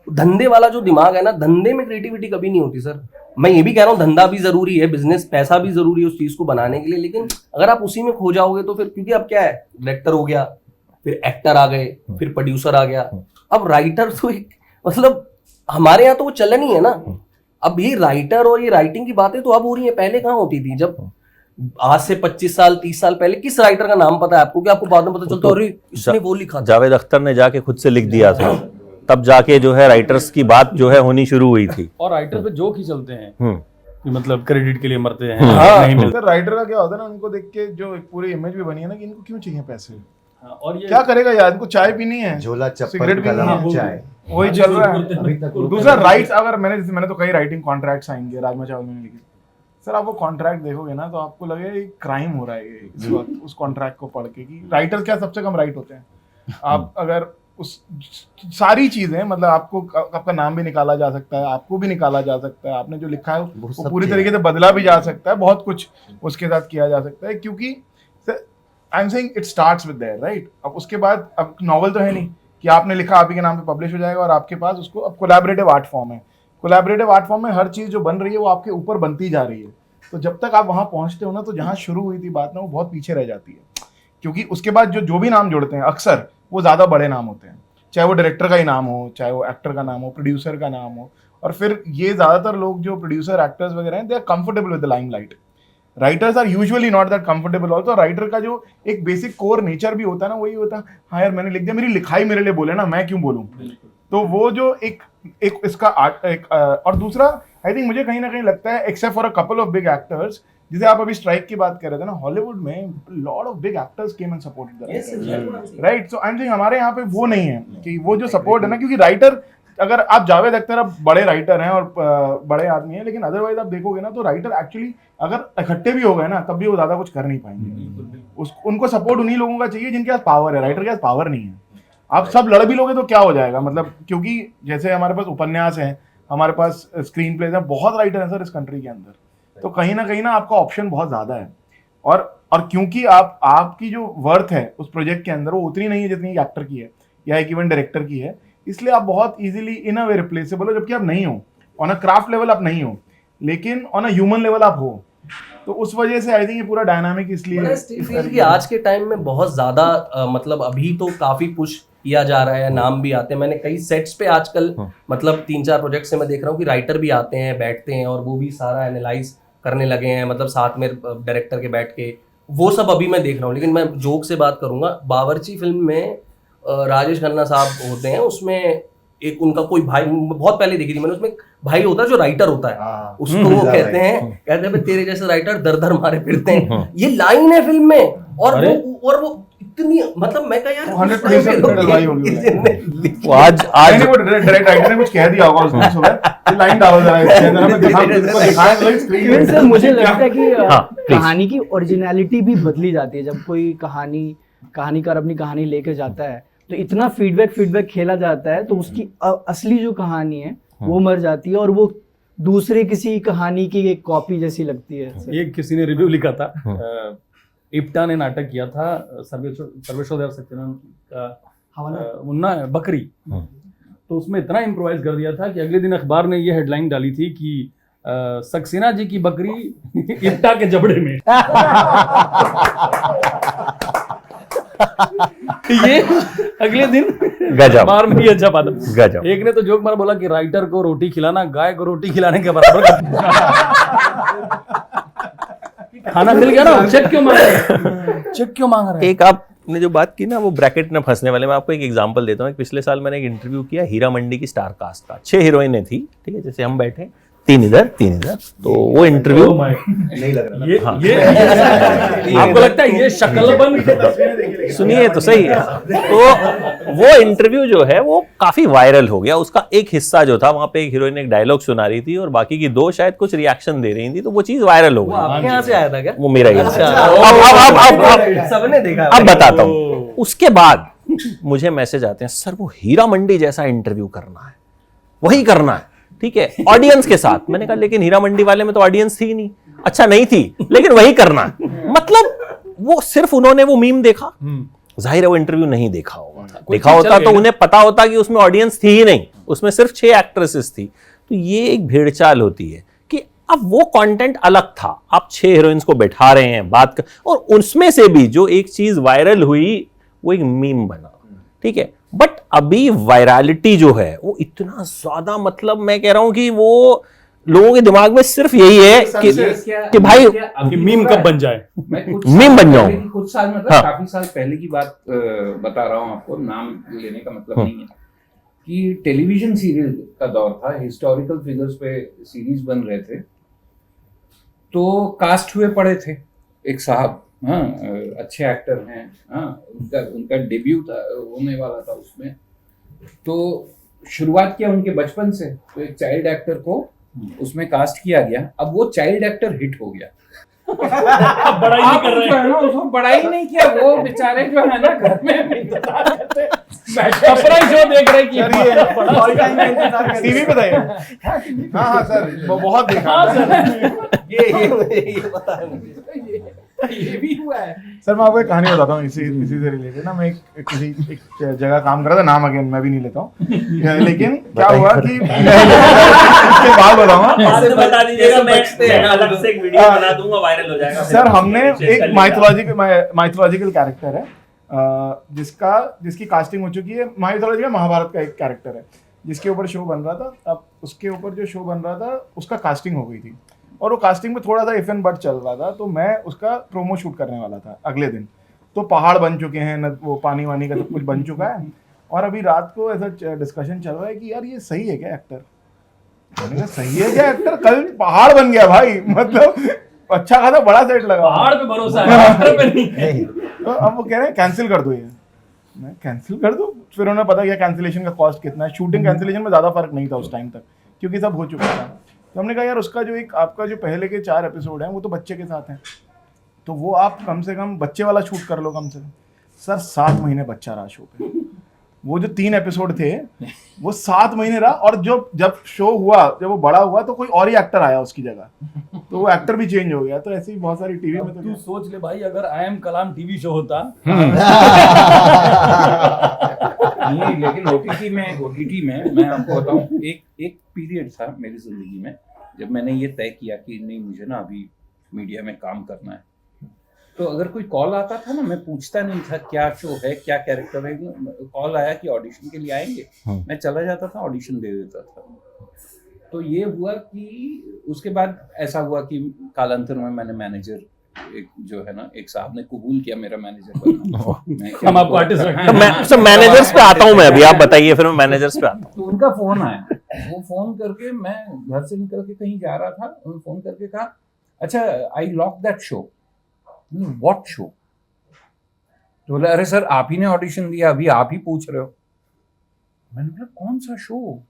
धंधे वाला जो दिमाग है ना, धंधे में क्रिएटिविटी कभी नहीं होती सर। मैं ये भी कह रहा हूँ धंधा भी जरूरी है, बिजनेस, पैसा भी जरूरी है उस चीज को बनाने के लिए, लेकिन अगर आप उसी में खो जाओगे तो फिर, क्योंकि अब क्या है, डायरेक्टर हो गया, फिर एक्टर आ गए, फिर प्रोड्यूसर आ गया, अब राइटर तो एक, मतलब हमारे यहाँ तो वो चलन ही है ना। अब ये राइटर और ये राइटिंग की बातें तो अब हो रही है, पहले कहाँ होती थी? जब आज से 25 साल 30 साल पहले किस राइटर का नाम पता है आपको? कि आपको बाद में पता चलता, अरे इसने वो लिखा था। जावेद अख्तर ने जाके खुद से लिख दिया था, तब जाके जो है राइटर्स की बात जो है होनी शुरू हुई थी। और राइटर पे जोक ही चलते हैं कि मतलब क्रेडिट के लिए मरते हैं, नहीं मिलता। राइटर का क्या होता है ना, उनको देख के जो एक पूरी इमेज भी बनी है ना कि इनको क्यों चाहिए पैसे, और ये क्या करेगा यार, इनको चाय पीनी है, झोला चप्पल सिगरेट भी कलम नहीं है, चाय, वही चल रहा है। अभी तक दूसरा राइट्स, अगर मैंने तो कई राइटिंग कॉन्ट्रैक्ट साइन किए, राजमा चावल मैंने लिखे सर, आप वो कॉन्ट्रैक्ट देखोगे ना तो आपको लगेगा क्राइम हो रहा है ये इस वक्त, उस कॉन्ट्रैक्ट को पढ़ के, कि राइटर क्या सबसे कम राइट होते हैं। आप अगर उस सारी चीजें मतलब आपको आपका नाम भी निकाला जा सकता है, आपको भी निकाला जा सकता है, आपने जो लिखा है वो पूरी तरीके से बदला भी जा सकता है, बहुत कुछ उसके साथ किया जा सकता है, क्योंकि I am saying it starts with their, right. अब उसके बाद अब नॉवल तो है नहीं कि आपने लिखा आप ही के नाम पे पब्लिश हो जाएगा और आपके पास उसको, अब कोलैबोरेटिव आर्ट फॉर्म है। कोलैबोरेटिव आर्ट फॉर्म में हर चीज जो बन रही है वो आपके ऊपर बनती जा रही है, तो जब तक आप वहां पहुंचते हो ना, तो जहां शुरू हुई थी बात ना, वो बहुत पीछे रह जाती है, क्योंकि उसके बाद जो भी नाम जुड़ते हैं अक्सर वो ज्यादा बड़े नाम होते हैं, चाहे वो डायरेक्टर का ही नाम हो, चाहे वो एक्टर का नाम हो, प्रोड्यूसर का नाम हो, और फिर ये ज्यादातर लोग जो प्रोड्यूसर एक्टर्स वगैरह हैं, they are comfortable with the limelight. Writers are usually not that comfortable also. Writer का जो एक बेसिक कोर नेचर भी होता है ना, वही होता है हाँ यार मैंने लिख दिया, मेरी लिखाई मेरे लिए बोले ना, मैं क्यों बोलूं। तो वो जो एक इसका आर्ट एक और दूसरा आई थिंक मुझे कहीं ना कहीं लगता है, except for a couple of big actors, जैसे आप अभी स्ट्राइक की बात कर रहे थे ना, हॉलीवुड में lot of big actors came and supported the writer, right. So I am saying हमारे यहाँ पे वो नहीं है कि वो जो सपोर्ट है ना, क्योंकि राइटर, अगर आप जावेद अख्तर अब बड़े राइटर हैं और बड़े आदमी हैं, लेकिन अदरवाइज आप देखोगे ना तो राइटर एक्चुअली अगर इकट्ठे भी हो गए ना तब भी वो ज्यादा कुछ कर नहीं पाएंगे। उनको सपोर्ट उन्हीं लोगों का चाहिए जिनके पास पावर है, राइटर के पास पावर नहीं है। आप सब लड़ भी लोगे तो क्या हो जाएगा, मतलब क्योंकि जैसे हमारे पास उपन्यास हैं, हमारे पास स्क्रीन प्लेज हैं, बहुत राइटर हैं सर इस कंट्री के अंदर, तो कहीं ना आपका ऑप्शन बहुत ज्यादा है। और क्योंकि आपकी जो वर्थ है उस प्रोजेक्ट के अंदर वो उतनी नहीं है जितनी एक एक्टर की है या एक इवन डायरेक्टर की है, इसलिए आप बहुत इजीली इन अ वे रिप्लेसेबल हो, जबकि आप नहीं हो। ऑन अ क्राफ्ट लेवल आप नहीं हो, लेकिन ऑन अ ह्यूमन लेवल आप हो। तो उस वजह से आई थिंक ये पूरा डायनामिक इसलिए कि आज के टाइम में बहुत ज्यादा मतलब अभी तो काफी पुश किया जा रहा है, नाम भी आते हैं। मैंने कई सेट्स पे आजकल मतलब 3-4 प्रोजेक्ट से मैं देख रहा हूँ कि राइटर भी आते हैं, बैठते हैं और वो भी सारा एनालाइज करने लगे हैं, मतलब साथ में डायरेक्टर के बैठ के, वो सब अभी मैं देख रहा हूँ। लेकिन मैं जोक से बात करूंगा, बावर्ची फिल्म में राजेश खन्ना साहब होते हैं, उसमें एक उनका कोई भाई, बहुत पहले देखी थी मैंने, उसमें भाई होता है जो राइटर होता है, उसको वो कहते हैं तेरे जैसे राइटर दर दर मारे फिरते हैं, ये लाइन है फिल्म में। और वो इतनी मतलब मैं कहा यार 100% डलवाई होगी वो आज वो डायरेक्ट राइटर ने कुछ कह दिया होगा उस दिन सुबह, लाइन डालो जरा इसके अंदर, हमें दिखाएं लाइक स्क्रीन से। मुझे लगता है कि कहानी की ओरिजिनलिटी भी बदली जाती है जब कोई कहानीकार अपनी कहानी लेकर जाता है, तो इतना फीडबैक खेला जाता है, तो उसकी असली जो कहानी है वो मर जाती है और वो दूसरे किसी कहानी की एक कॉपी जैसी लगती है। एक किसी ने रिव्यू लिखा था, इप्टा ने नाटक किया था सर्वेश्वर देव सत्यनारायण का मुन्ना बकरी, तो उसमें इतना इम्प्रोवाइज कर दिया था कि अगले दिन अखबार ने ये हेडलाइन डाली थी कि सक्सेना जी की बकरी इप्टा के जबड़े में। ये अगले दिन अखबार में ये छपा था। एक ने तो जोक मारा, बोला कि राइटर को रोटी खिलाना गाय को रोटी खिलाने के बराबर खाना मिल गया ना, चेक क्यों मांग रहा है। एक आपने जो बात की ना वो ब्रैकेट में फंसने वाले, मैं आपको एक एग्जांपल देता हूँ। पिछले साल मैंने एक इंटरव्यू किया हीरा मंडी की स्टार कास्ट का, 6 हीरोइनें थी, ठीक है, जैसे हम बैठे 3 इधर 3 इधर, तो वो इंटरव्यू नहीं लग रहा ये आपको लगता है ये शक्लबन, सुनिए तो सही है। तो वो इंटरव्यू जो है वो काफी वायरल हो गया। उसका एक हिस्सा जो था, वहां पे एक हीरोइन एक डायलॉग सुना रही थी और बाकी की 2 शायद कुछ रिएक्शन दे रही थी, तो वो चीज वायरल हो गई। आपके यहाँ से आया था क्या? वो मेरा ही सबने देखा। अब बताता हूँ। उसके बाद मुझे मैसेज आते हैं, सर वो हीरा मंडी जैसा इंटरव्यू करना है, वही करना है, ठीक है, ऑडियंस के साथ। मैंने कहा लेकिन हीरा मंडी वाले में तो ऑडियंस थी नहीं। अच्छा नहीं थी, लेकिन वही करना है। मतलब वो सिर्फ उन्होंने वो मीम देखा, जाहिर है वो इंटरव्यू नहीं देखा होगा। देखा होता तो उन्हें पता होता कि उसमें ऑडियंस थी ही नहीं, उसमें सिर्फ 6 एक्ट्रेसेस थी। तो ये एक भेड़चाल होती है कि अब वो कंटेंट अलग था, आप 6 हीरोइंस को बैठा रहे हैं बात कर, और उसमें से भी जो एक चीज वायरल हुई वो एक मीम बना, ठीक है। बट अभी वायरलिटी जो है वो इतना ज्यादा, मतलब मैं कह रहा हूं कि वो लोगों के दिमाग में सिर्फ यही है कि भाई मीम कब बन जाए, मीम बन जाऊं। कुछ साल मतलब काफी साल पहले की बात बता रहा हूँ आपको, नाम लेने का मतलब नहीं है, कि टेलीविजन सीरियल का दौर था, हिस्टोरिकल फिगर्स पे सीरीज बन रहे थे, तो कास्ट हुए पड़े थे एक साहब, हाँ अच्छे एक्टर हैं, हाँ उनका डेब्यू होने वाला था उसमें, तो शुरुआत किया उनके बचपन से, तो एक चाइल्ड एक्टर को उसमें कास्ट किया गया। अब वो चाइल्ड एक्टर हिट हो गया, बड़ा ही नहीं कर रहे हैं ना, उसको बड़ा ही नहीं किया, वो बेचारे जो है ना घर में इंतजार करते बैठे अपना ही शो देख रहे हैं कि टीवी पे था ये? हाँ हाँ सर, वो बहुत देखा। हाँ सर, ये पता है मुझे। ये भी हुआ है। सर मैं आपको एक कहानी बताता हूँ इसी से रिलेटेड ना। मैं एक जगह काम कर रहा था, नाम अगेन मैं भी नहीं लेता हूँ, लेकिन क्या हुआ कि इसके बाद बताऊंगा। बाद में बता दीजिएगा, मैं अलग से एक वीडियो बना दूंगा, वायरल हो जाएगा। सर हमने एक माइथोलॉजिकल कैरेक्टर है जिसकी कास्टिंग हो चुकी है। माइथोलॉजी में महाभारत का एक कैरेक्टर है जिसके ऊपर शो बन रहा था। अब उसके ऊपर जो शो बन रहा था उसका कास्टिंग हो गई थी, और वो कास्टिंग में थोड़ा सा इफ एंड बट चल रहा था। तो मैं उसका प्रोमो शूट करने वाला था अगले दिन। तो पहाड़ बन चुके हैं न, वो पानी वानी का सब कुछ बन चुका है, और अभी रात को ऐसा डिस्कशन चल रहा है कि यार ये सही है क्या एक्टर। मैंने कहा सही है क्या एक्टर, कल पहाड़ बन गया भाई, मतलब अच्छा खासा बड़ा सेट लगा। पहाड़ पे भरोसा है, एक्टर पे नहीं। तो अब वो कह रहे हैं कैंसिल कर दो ये। मैं कैंसिल कर दूं? फिर उन्हें पता किया कैंसिलेशन का कॉस्ट कितना है। शूटिंग कैंसिलेशन में ज़्यादा फर्क नहीं था उस टाइम तक, क्योंकि सब हो चुका था। तो हमने कहा यार उसका जो एक आपका जो पहले के 4 एपिसोड हैं वो तो बच्चे के साथ हैं, तो वो आप कम से कम बच्चे वाला शूट कर लो कम से कम। सर 7 महीने बच्चा रहा शो पे। वो जो 3 एपिसोड थे वो 7 महीने रहा, और जब शो हुआ, जब वो बड़ा हुआ तो कोई और ही एक्टर आया उसकी जगह, तो वो एक्टर भी चेंज हो गया। तो ऐसे ही बहुत सारी टीवी में। तो तू सोच ले भाई, अगर I am Kalam TV show होता नहीं, लेकिन ओटीटी में मैं आपको बताऊं, एक पीरियड था मेरी जिंदगी में जब मैंने ये तय किया कि नहीं, मुझे ना अभी मीडिया में काम करना है। तो अगर कोई कॉल आता था ना, मैं पूछता नहीं था क्या शो है, क्या कैरेक्टर है। कॉल आया कि ऑडिशन के लिए आएंगे, मैं चला जाता था, ऑडिशन दे देता था। तो ये हुआ कि उसके बाद ऐसा हुआ कि कालांतर में मैंने मैनेजर, एक जो है ना, एक साहब ने कबूल किया मेरा मैनेजर बनना। हम आपको आर्टिस्ट रखें। तो मैं मैनेजर्स पे आता हूँ मैं अभी, आप बताइए, फिर मैं मैनेजर्स पे आता हूँ। तो उनका फोन आया, वो फोन करके, मैं घर से निकल के कहीं जा रहा था, उन्होंने फोन करके कहा, अच्छा I lock that show. What show? तो बोला, अरे सर आप ही ने ऑडिशन दिया, अभी आप ही पूछ रहे हो। मैंने बोला कौन सा शो?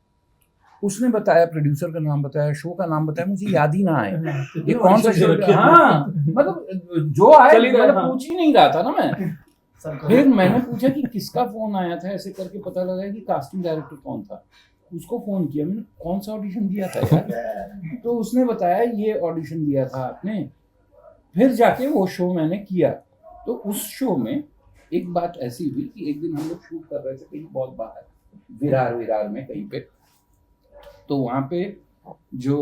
उसने बताया, प्रोड्यूसर का नाम बताया, शो का नाम बताया, मुझे याद ही ना आए ये कौन सा शो। हाँ मतलब जो आए, मतलब पूछ ही नहीं रहा था ना मैं। फिर मैंने पूछा कि किसका फोन आया था, ऐसे करके पता लगा कि कास्टिंग डायरेक्टर कौन था। उसको फोन किया, मैंने कौन सा ऑडिशन दिया था यार? तो उसने बताया ये ऑडिशन दिया था आपने। फिर जाके वो शो मैंने किया। तो उस शो में एक बात ऐसी हुई कि एक दिन हम लोग शूट कर रहे थे कहीं बहुत बाहर, विरार में कहीं पे। तो वहाँ पे जो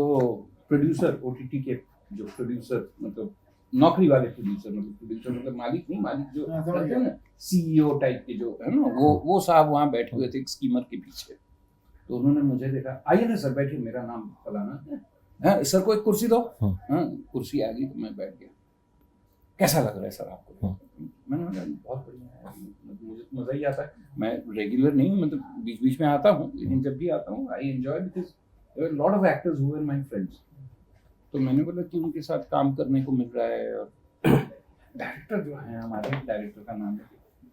प्रोड्यूसर, ओटीटी के जो प्रोड्यूसर, मतलब नौकरी वाले प्रोड्यूसर, मतलब मालिक नहीं, मालिक जो कहते हैं ना, सीईओ टाइप के जो है ना, वो साहब वहाँ बैठे हुए थे एक स्कीमर के पीछे। तो उन्होंने मुझे देखा, आइए ना सर बैठिए, मेरा नाम फलाना है, सर को एक कुर्सी दो। हाँ, कुर्सी आ गई तो मैं बैठ गया। कैसा लग रहा है सर आपको? मैंने बोला बहुत बढ़िया है, मुझे तो मज़ा ही आता है। मैं रेगुलर नहीं हूँ, मतलब बीच बीच में आता हूँ, लेकिन जब भी आता हूँ I enjoy, because there are lot of actors who are my friends. तो मैंने बोला कि उनके साथ काम करने को मिल रहा है, और डायरेक्टर जो है हमारे, डायरेक्टर का नाम है,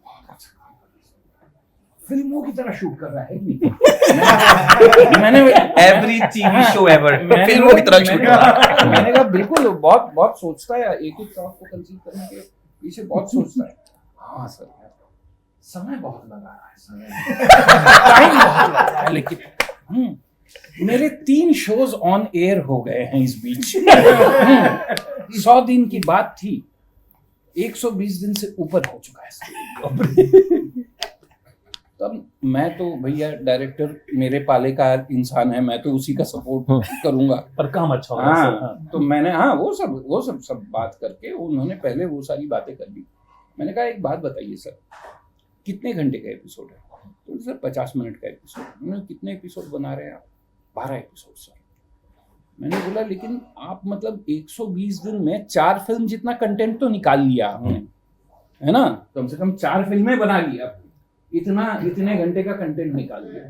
बहुत अच्छा काम कर रहा है, फिल्मों की तरह शूट कर रहा है नहीं। मैंने एवरी टीवी शो एवर फिल्मों की तरह शूट कर रहा है। मैंने कहा बिल्कुल, बहुत सोचता है, एक टॉप को कंसीव करने के पीछे बहुत सोचता है। हाँ सर, समय बहुत लगा रहा है, समय टाइम बहुत लगा रहा है, लेकिन मेरे 3 शोज ऑन एयर हो गए हैं इस बीच। 100 दिन की बात थी, 120 दिन से ऊपर हो चुका है। तब मैं तो भैया डायरेक्टर मेरे पाले का इंसान है, मैं तो उसी का सपोर्ट करूंगा, पर काम अच्छा होगा। हाँ, तो मैंने वो सब बात करके उन्होंने पहले वो सारी बातें कर दी। मैंने कहा एक बात बताइए सर, कितने घंटे का एपिसोड है? तो सर 50 मिनट का एपिसोड। उन्होंने कितने एपिसोड बना रहे हैं आप? 12 एपिसोड सर। मैंने बोला लेकिन आप मतलब 120 दिन में 4 फिल्म जितना कंटेंट तो निकाल लिया आपने, है ना? कम से कम 4 फिल्में बना लिया, इतने घंटे का कंटेंट निकाल दिया,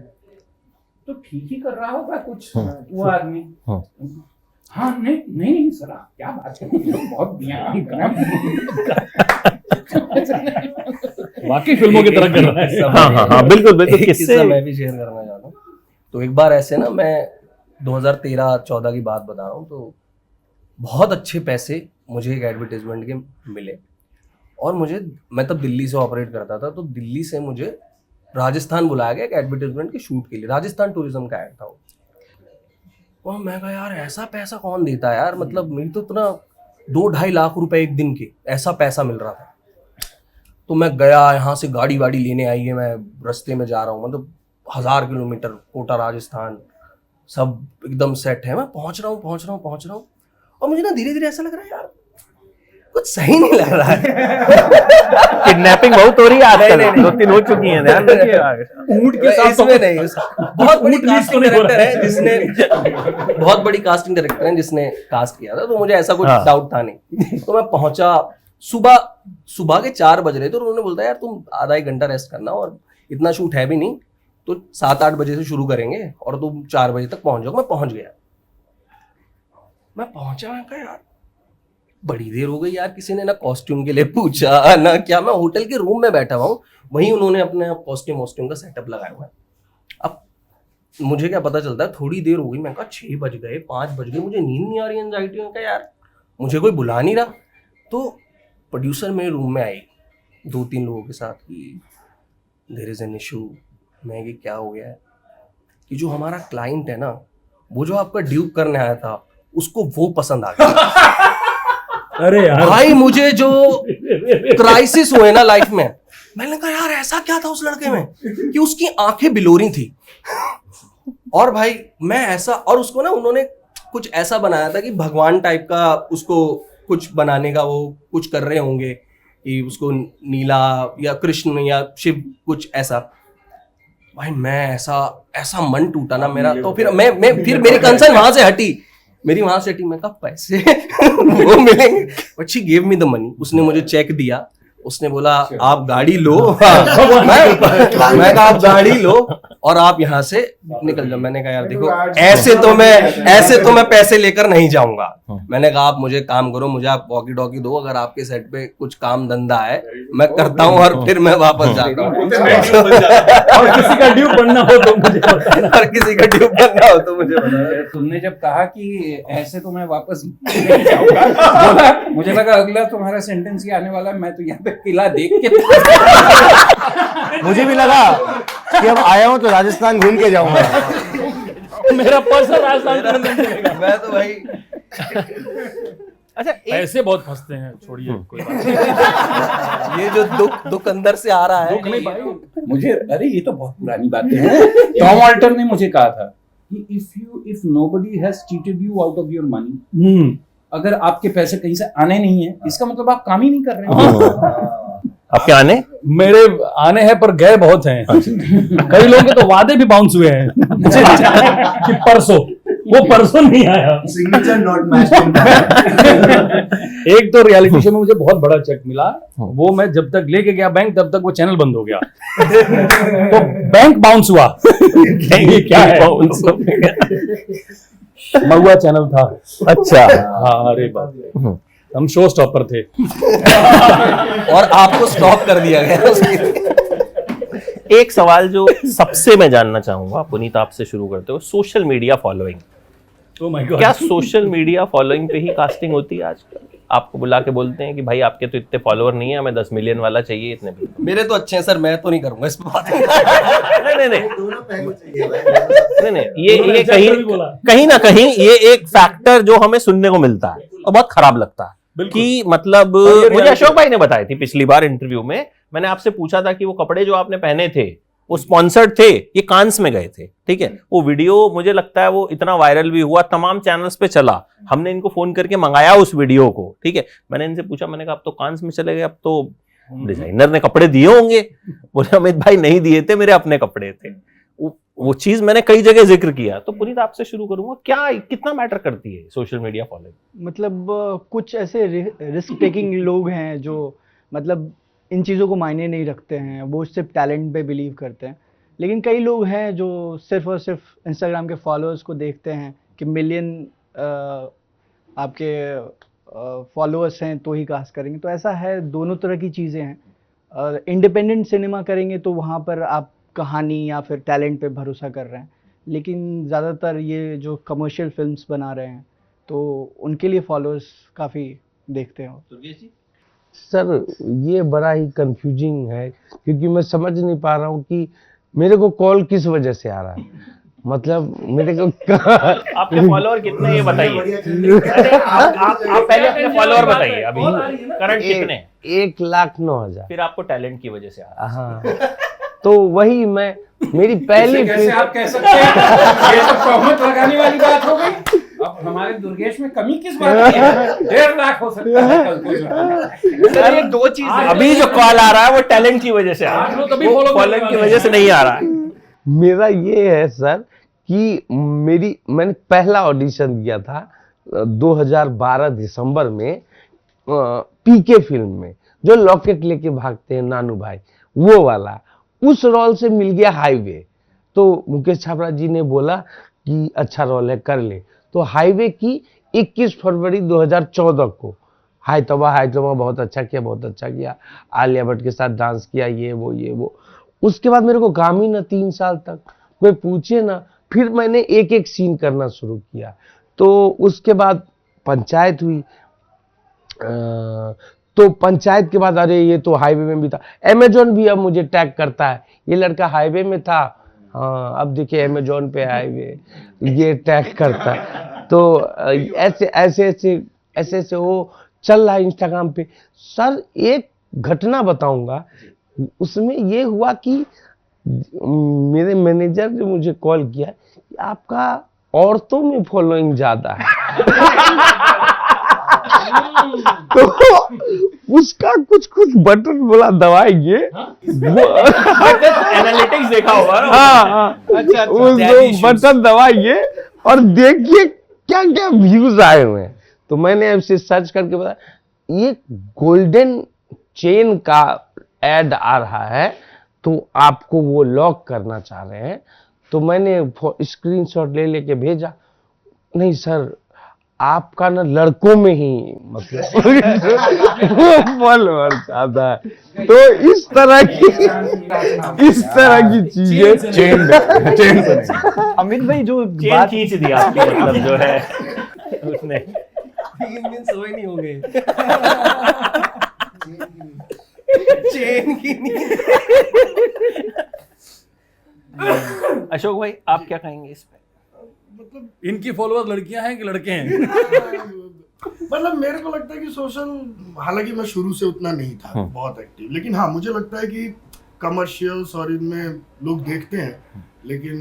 तो ठीक ही कर रहा होगा कुछ वो आदमी। हाँ नहीं सर, आप क्या बात कर रहे हो, बहुत वाकई फिल्मों की तरह कर रहा है। हाँ बिल्कुल। किस्सा मैं भी शेयर करना चाहता हूँ। तो एक बार ऐसे ना, मैं 2013-14 की बात बता रहा हूँ, तो बहुत अच्छे पैसे मुझे एक एडवर्टीजमेंट के मिले, और मैं तब दिल्ली से ऑपरेट करता था, तो दिल्ली से मुझे राजस्थान बुलाया गया एक एडवर्टीजमेंट के शूट के लिए। राजस्थान टूरिज्म का ऐड था वो। और मैं कहा यार ऐसा पैसा कौन देता है यार, मतलब मेरी तो इतना 2-2.5 लाख रुपए एक दिन के ऐसा पैसा मिल रहा था। तो मैं गया, यहाँ से गाड़ी वाड़ी लेने आई है, मैं रास्ते में जा रहा हूँ, मतलब 1000 किलोमीटर कोटा राजस्थान, सब एकदम सेट है। मैं पहुँच रहा हूँ और मुझे ना धीरे धीरे ऐसा लग रहा है यार कुछ सही नहीं लग रहा है। किडनैपिंग बहुत हो रही है आजकल, 2-3 हो चुकी हैं, ध्यान रखिए। ऊंट के साथ इसमें नहीं, बहुत बड़ी ऊंट लीज तो कास्टिंग नहीं हो डायरेक्टर रहा है जिसने बहुत बड़ी कास्टिंग डायरेक्टर है जिसने कास्ट किया था, तो मुझे ऐसा कुछ हाँ। डाउट था नहीं। तो मैं पहुंचा, सुबह के 4 बज रहे थे, और उन्होंने बोलता यार तुम आधा 1 घंटा रेस्ट करना, और इतना शूट है भी नहीं, तो 7-8 बजे से शुरू करेंगे और तुम 4 बजे तक पहुंच जाओ। मैं पहुंच गया, मैं पहुंचा, मैं कहा यार बड़ी देर हो गई यार, किसी ने ना कॉस्ट्यूम के लिए पूछा ना क्या। मैं होटल के रूम में बैठा हुआ हूँ, वहीं उन्होंने अपने कॉस्ट्यूम का सेटअप लगाया हुआ है। अब मुझे क्या पता चलता है, थोड़ी देर हो गई, मैं कहा 6 बज गए, 5 बज गए, मुझे नींद नहीं आ रही, एंजाइटी में, क्या यार मुझे कोई बुला नहीं रहा। तो प्रोड्यूसर मेरे रूम में आई 2-3 लोगों के साथ कि देयर इज एन इशू। मैं कि क्या हो गया है, कि जो हमारा क्लाइंट है ना, वो जो आपका ड्यूप करने आया था उसको वो पसंद आ गया। अरे यार भाई मुझे जो क्राइसिस हुए ना लाइफ में, मैंने कहा यार ऐसा क्या था उस लड़के में कि उसकी आंखें बिलोरी थी। और भाई मैं ऐसा, और उसको ना उन्होंने कुछ ऐसा बनाया था कि भगवान टाइप का उसको कुछ बनाने का वो कुछ कर रहे होंगे, कि उसको नीला या कृष्ण या शिव कुछ ऐसा। भाई मैं ऐसा मन टूटा ना मेरा। तो फिर फिर मेरी कंसर्न वहां से हटी, मैं कहा पैसे वो मिलेंगे, but she give me the money. उसने मुझे चेक दिया, उसने बोला आप गाड़ी लो। मैं कहा आप गाड़ी लो और आप यहाँ से निकल जाओ। मैंने कहा यार देखो ऐसे तो मैं पैसे लेकर नहीं जाऊंगा। मैंने कहा आप मुझे काम करो, मुझे आप वॉकी टॉकी दो, अगर आपके सेट पे कुछ काम धंधा है मैं करता हूँ और फिर मैं वापस जाता हूँ। और किसी का ड्यू बनना हो तो मुझे बताना। तुमने जब कहा कि ऐसे तो मैं वापस नहीं जाऊंगा, बोला मुझे लगा अगला तुम्हारा सेंटेंस ही आने वाला है, मैं तो यहाँ पे किला देख के मुझे भी लगा कि अब आया हूँ तो राजस्थान घूम के जाऊंगा। मेरा पर्सनल राजस्थान मैं तो भाई अच्छा पैसे बहुत फंसते हैं, छोड़िए कोई बात नहीं। ये जो दुख अंदर से आ रहा है, दुख नहीं भाई, मुझे, अरे ये तो बहुत पुरानी बातें हैं। टॉम ऑल्टर ने मुझे कहा था कि if nobody has cheated you out of your money, अगर आपके पैसे कहीं से आने नहीं है, इसका मतलब आप काम ही नहीं कर रहे हैं। आपके आने मेरे आने हैं पर गए बहुत हैं। कई लोगों के तो वादे भी बाउंस हुए हैं कि परसों नहीं आया। Signature not matched. एक तो रियलिटी शो में मुझे बहुत बड़ा चेक मिला, वो मैं जब तक लेके गया बैंक तब तक वो चैनल बंद हो गया। तो बैंक बाउंस हुआ। ये क्या है? महुआ चैनल था। अच्छा हाँ अरे बाप, हम शो स्टॉपर थे। और आपको स्टॉप कर दिया गया। एक सवाल जो सबसे मैं जानना चाहूंगा, पुनीत आपसे शुरू करते हो, social media following. Oh my God. क्या सोशल मीडिया फॉलोइंग पे ही कास्टिंग होती है आजकल? आपको बुला के बोलते हैं कि भाई आपके तो इतने फॉलोअर नहीं है, हमें 10 मिलियन वाला चाहिए, इतने भी। मेरे तो अच्छे हैं सर, मैं तो नहीं करूंगा इस बात। नहीं, ये कहीं ना कहीं ये एक फैक्टर जो हमें सुनने को मिलता है और बहुत खराब लगता है कि मतलब मुझे अशोक भाई ने बताई थी पिछली बार इंटरव्यू में, मैंने आपसे पूछा था कि वो कपड़े जो आपने पहने थे वो स्पॉन्सर्ड थे, ये कांस में गए थे, ठीक है। वो वीडियो मुझे लगता है वो इतना वायरल भी हुआ, तमाम चैनल्स पे चला, हमने इनको फोन करके मंगाया उस वीडियो को, ठीक है। मैंने इनसे पूछा, मैंने कहा अब तो कांस में चले गए, अब तो डिजाइनर ने कपड़े दिए होंगे। बोले अमित भाई नहीं दिए थे, मेरे अपने कपड़े थे। वो चीज मैंने कई जगह जिक्र किया। तो पुनीत आपसे शुरू करूंगा, क्या कितना मैटर करती है सोशल मीडिया फॉलोइंग? मतलब कुछ ऐसे रिस्क टेकिंग लोग हैं जो मतलब इन चीज़ों को मायने नहीं रखते हैं, वो सिर्फ टैलेंट पे बिलीव करते हैं। लेकिन कई लोग हैं जो सिर्फ और सिर्फ इंस्टाग्राम के फॉलोअर्स को देखते हैं कि मिलियन आपके फॉलोअर्स हैं तो ही कास्ट करेंगे। तो ऐसा है, दोनों तरह की चीज़ें हैं। इंडिपेंडेंट सिनेमा करेंगे तो वहाँ पर आप कहानी या फिर टैलेंट पे भरोसा कर रहे हैं, लेकिन ज़्यादातर ये जो कमर्शियल फिल्म्स बना रहे हैं तो उनके लिए फॉलोअर्स काफ़ी देखते हो? सर ये बड़ा ही कंफ्यूजिंग है, क्योंकि मैं समझ नहीं पा रहा हूँ कि मेरे को कॉल किस वजह से आ रहा है। मतलब मेरे को आपके फॉलोअर कितने ये बताइए। अरे आप पहले अपने फॉलोअर बताइए अभी करंट कितने हैं? 1,09,000। फिर आपको टैलेंट की वजह से आ रहा है। हाँ, तो वही मैं मेरी पहली कैसे फिल्म आप कह सकते हैं? ये तो तोहमत लगाने वाली बात हो गई। अब हमारे दुर्गेश में कमी किस बात की है? 1.5 लाख हो सकता है कल को जो। सर ये दो चीज है। अभी जो कॉल आ रहा है वो टैलेंट की वजह से आ रहा आज है, लोग तभी वो follow करने फॉलोइंग की वाले वजह से नहीं आ रहा है। मेरा ये है सर कि मैंने पहला ऑडिशन दिया था 2012 दिसंबर में पीके फिल्म में, जो लॉकेट लेके भागते हैं नानू भाई, वो वाला। उस रोल से मिल गया हाईवे। तो मुकेश छाबड़ा जी ने बोला कि अच्छा रोल है, कर ले। तो हाईवे की 21 फरवरी 2014 को हाय तौबा बहुत अच्छा किया, बहुत अच्छा किया। आलिया भट्ट के साथ डांस किया, ये वो। उसके बाद मेरे को काम ही ना 3 साल तक, कोई पूछे ना। फिर मैंने एक एक सीन करना शुरू किया। तो उसके बाद पंचायत हुई। तो पंचायत के बाद अरे ये तो हाईवे में भी था। अमेजोन भी अब मुझे टैग करता है, ये लड़का हाईवे में था। हाँ, अब देखिए अमेजोन पे हाईवे, ये टैग करता है। तो ऐसे वो चल रहा है इंस्टाग्राम पे। सर एक घटना बताऊंगा, उसमें ये हुआ कि मेरे मैनेजर ने मुझे कॉल किया कि आपका औरतों में फॉलोइंग ज्यादा है। तो उसका कुछ बटन बोला दबाएंगे, एनालिटिक्स देखा होगा ना। हाँ, अच्छा उस बटन दबाइए और देखिए क्या क्या व्यूज आए हुए हैं। तो मैंने ऐसे सर्च करके बताया ये गोल्डन चेन का ऐड आ रहा है, तो आपको वो लॉक करना चाह रहे हैं। तो मैंने स्क्रीनशॉट ले लेके भेजा। नहीं सर, आपका ना लड़कों में ही मतलब फॉलोअर ज्यादा है। तो इस तरह की चीजें चेन से अमित भाई जो चेन बात खींच दी आपकी, मतलब जो है उसने। 3 दिन सोए नहीं होंगे। चेन की नहीं। अशोक भाई आप क्या कहेंगे इस पे? इनकी फॉलोअर लड़कियां हैं कि लड़के हैं? मतलब मेरे को लगता है कि सोशल, हालांकि मैं शुरू से उतना नहीं था बहुत एक्टिव, लेकिन हाँ मुझे लगता है कि कमर्शियल्स और इनमें लोग देखते हैं, लेकिन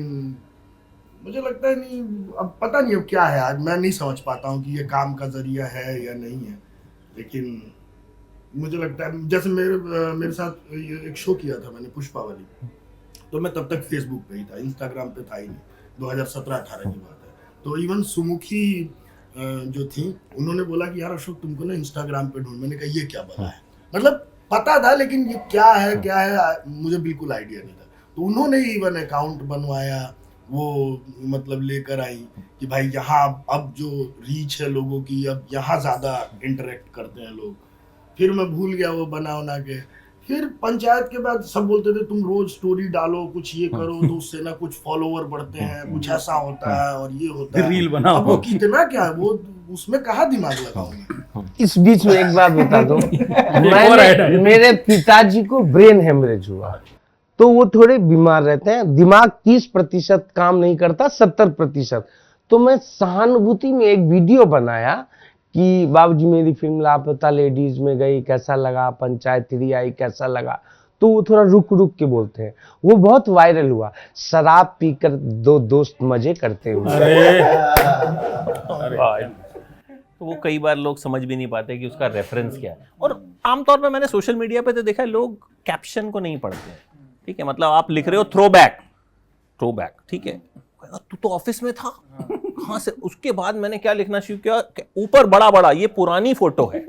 मुझे लगता है नहीं, अब पता नहीं अब क्या है, आज मैं नहीं समझ पाता हूँ कि ये काम का जरिया है या नहीं है। लेकिन मुझे लगता है जैसे मेरे साथ एक शो किया था मैंने, पुष्पावली, तो मैं तब तक फेसबुक पे ही था, इंस्टाग्राम पे था ही नहीं। 2017-18 की बात है। तो इवन सुमुखी जो थी उन्होंने बोला कि यार अशोक तुमको ना इंस्टाग्राम पे ढूंढ। मैंने कहा ये क्या बना है, मतलब पता था लेकिन ये क्या है मुझे बिल्कुल आइडिया नहीं था। तो उन्होंने इवन अकाउंट बनवाया, वो मतलब लेकर आई कि भाई यहाँ अब जो रीच है लोगों की, अब यहाँ ज्यादा इंटरेक्ट करते हैं लोग। फिर मैं भूल गया वो बना के। फिर पंचायत के बाद सब बोलते थे तुम रोज स्टोरी डालो, कुछ ये करो, तो उससे ना कुछ फॉलोवर बढ़ते हैं, कुछ ऐसा होता है और ये होता है, रील बनाओ। अब वो कितना क्या है, वो उसमें कहाँ दिमाग लगाऊंगा। इस बीच में एक बात बता दो, मेरे पिताजी को ब्रेन हेमरेज हुआ, तो वो थोड़े बीमार रहते हैं। दिमाग 30% काम नहीं करता, 70%। तो मैं सहानुभूति में एक वीडियो बनाया कि बाबूजी मेरी फिल्म लापता लेडीज में गई, कैसा लगा, पंचायत 3 आई, कैसा लगा। तो वो थोड़ा रुक के बोलते हैं, वो बहुत वायरल हुआ। शराब पीकर 2 दोस्त मजे करते हुए। तो वो कई बार लोग समझ भी नहीं पाते कि उसका रेफरेंस क्या है। और आमतौर पे मैंने सोशल मीडिया पे तो देखा है लोग कैप्शन को नहीं पढ़ते। ठीक है, मतलब आप लिख रहे हो थ्रो बैक, ठीक है, तू तो ऑफिस में था, कहां से? उसके बाद मैंने क्या लिखना शुरू किया, ऊपर बड़ा ये पुरानी फोटो है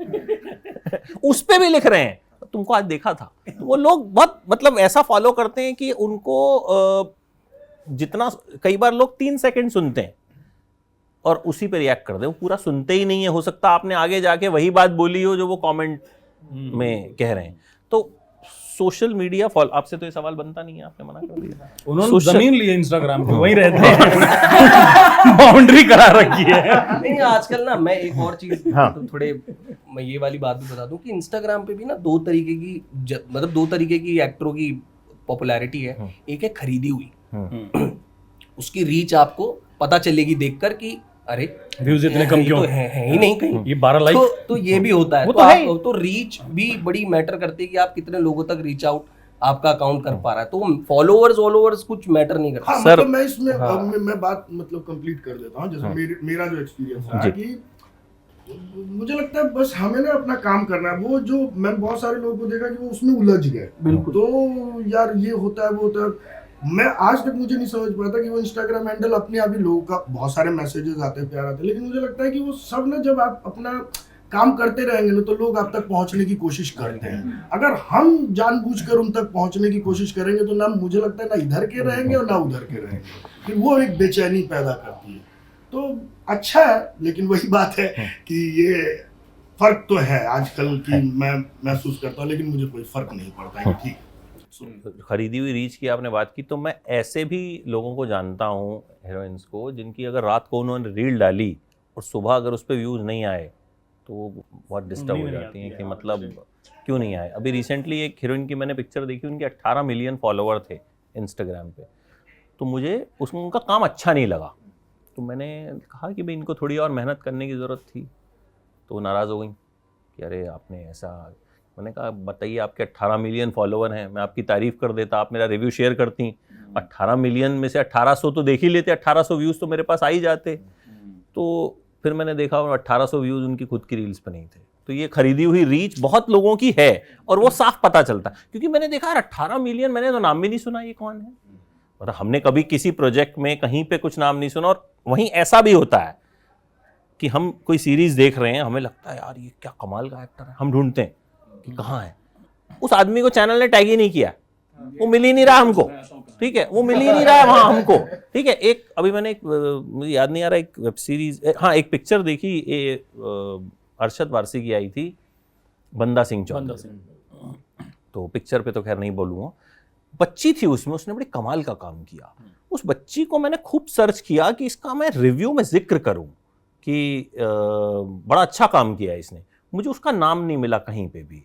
उस पे भी लिख रहे हैं तुमको आज देखा था। वो लोग बहुत मतलब ऐसा फॉलो करते हैं कि उनको जितना, कई बार लोग 3 सेकंड सुनते हैं और उसी पे रिएक्ट करते हैं, वो पूरा सुनते ही नहीं है। हो सकता है आपने आगे जाके वही बात बोली हो जो वो कमेंट में कह रहे हैं। तो सोशल मीडिया फॉलो, आपसे तो ये सवाल बनता नहीं है, आपने मना कर दिया। उन्होंने Social- जमीन ली है इंस्टाग्राम पे, वहीं रहते हैं, बाउंड्री करा रखी है। नहीं आजकल ना मैं एक और चीज हाँ। तो थोड़े मैं ये वाली बात भी बता दूं कि इंस्टाग्राम पे भी ना दो तरीके की मतलब दो तरीके की एक्टरों की पॉपुलैरिटी है। एक है खरीदी हुई, उसकी रीच आपको पता चलेगी देखकर कि अरे व्यूज इतने कम ये क्यों तो है ही नहीं कहीं। ये 12 लाइक तो ये भी होता है। वो तो तो है ही। आप तो रीच भी बड़ी मैटर करती है कि आप कितने लोगों तक रीच आउट आपका अकाउंट कर पा रहा है। तो फॉलोअर्स कुछ मैटर नहीं करता। हाँ, सर- मतलब मैं इसमें हाँ। मैं बात मतलब कंप्लीट कर देता हूँ। जैसे मेरा जो एक्सपीरियंस रहा जी। कि मुझे लगता है बस हमें ना अपना काम करना है। वो जो मैं बहुत सारे लोगों को देखा कि वो उसमें उलझ गए, बिल्कुल। तो यार ये होता है वो होता है। मैं आज तक मुझे नहीं समझ पाता कि वो इंस्टाग्राम हैंडल अपने आप ही लोगों का बहुत सारे मैसेजेस आते हैं, प्यार आते हैं, लेकिन मुझे लगता है कि वो सब ना जब आप अपना काम करते रहेंगे ना तो लोग आप तक पहुंचने की कोशिश करते हैं। अगर हम जानबूझकर उन तक पहुंचने की कोशिश करेंगे तो ना मुझे लगता है ना इधर के रहेंगे और ना उधर के रहेंगे, फिर वो एक बेचैनी पैदा करती है। तो अच्छा है, लेकिन वही बात है कि ये फर्क तो है आजकल की मैं महसूस करता हूँ, लेकिन मुझे कोई फर्क नहीं पड़ता है। ठीक है, खरीदी हुई रीच की आपने बात की, तो मैं ऐसे भी लोगों को जानता हूँ, हीरोइंस को, जिनकी अगर रात को उन्होंने रील डाली और सुबह अगर उस पर व्यूज़ नहीं आए तो वो बहुत डिस्टर्ब हो जाती हैं कि मतलब क्यों नहीं आए। अभी रिसेंटली एक हीरोइन की मैंने पिक्चर देखी, उनके 18 मिलियन फॉलोवर थे इंस्टाग्राम पे, तो मुझे उसमें उनका काम अच्छा नहीं लगा। तो मैंने कहा कि भाई इनको थोड़ी और मेहनत करने की ज़रूरत थी, तो वो नाराज़ हो गई कि अरे आपने ऐसा। मैंने कहा बताइए, आपके 18 मिलियन फॉलोवर हैं, मैं आपकी तारीफ़ कर देता, आप मेरा रिव्यू शेयर करती, 18 मिलियन में से 1800 तो देख ही लेते, 1800 व्यूज़ तो मेरे पास आ ही जाते। तो फिर मैंने देखा 1800 व्यूज़ उनकी खुद की रील्स पे नहीं थे। तो ये खरीदी हुई रीच बहुत लोगों की है और वो साफ पता चलता, क्योंकि मैंने देखा यार 18 मिलियन, मैंने तो नाम भी नहीं सुना ये कौन है, मतलब हमने कभी किसी प्रोजेक्ट में कहीं पे कुछ नाम नहीं सुना। और वहीं ऐसा भी होता है कि हम कोई सीरीज देख रहे हैं, हमें लगता है यार ये क्या कमाल का एक्टर है, हम ढूंढते हैं कि कहाँ है, उस आदमी को चैनल ने टैग ही नहीं किया, वो मिल ही नहीं रहा हमको, ठीक है, वो मिल ही नहीं रहा है वहाँ हमको, ठीक है। एक अभी मैंने मुझे याद नहीं आ रहा, एक वेब सीरीज, हाँ एक पिक्चर देखी, अरशद वारसी की आई थी, बंदा सिंह चौधरी। तो पिक्चर पे तो खैर नहीं बोलूँगा, बच्ची थी उसमें, उसने बड़ी कमाल का काम किया। उस बच्ची को मैंने खूब सर्च किया कि इसका मैं रिव्यू में जिक्र करूं कि बड़ा अच्छा काम किया इसने, मुझे उसका नाम नहीं मिला कहीं पे भी।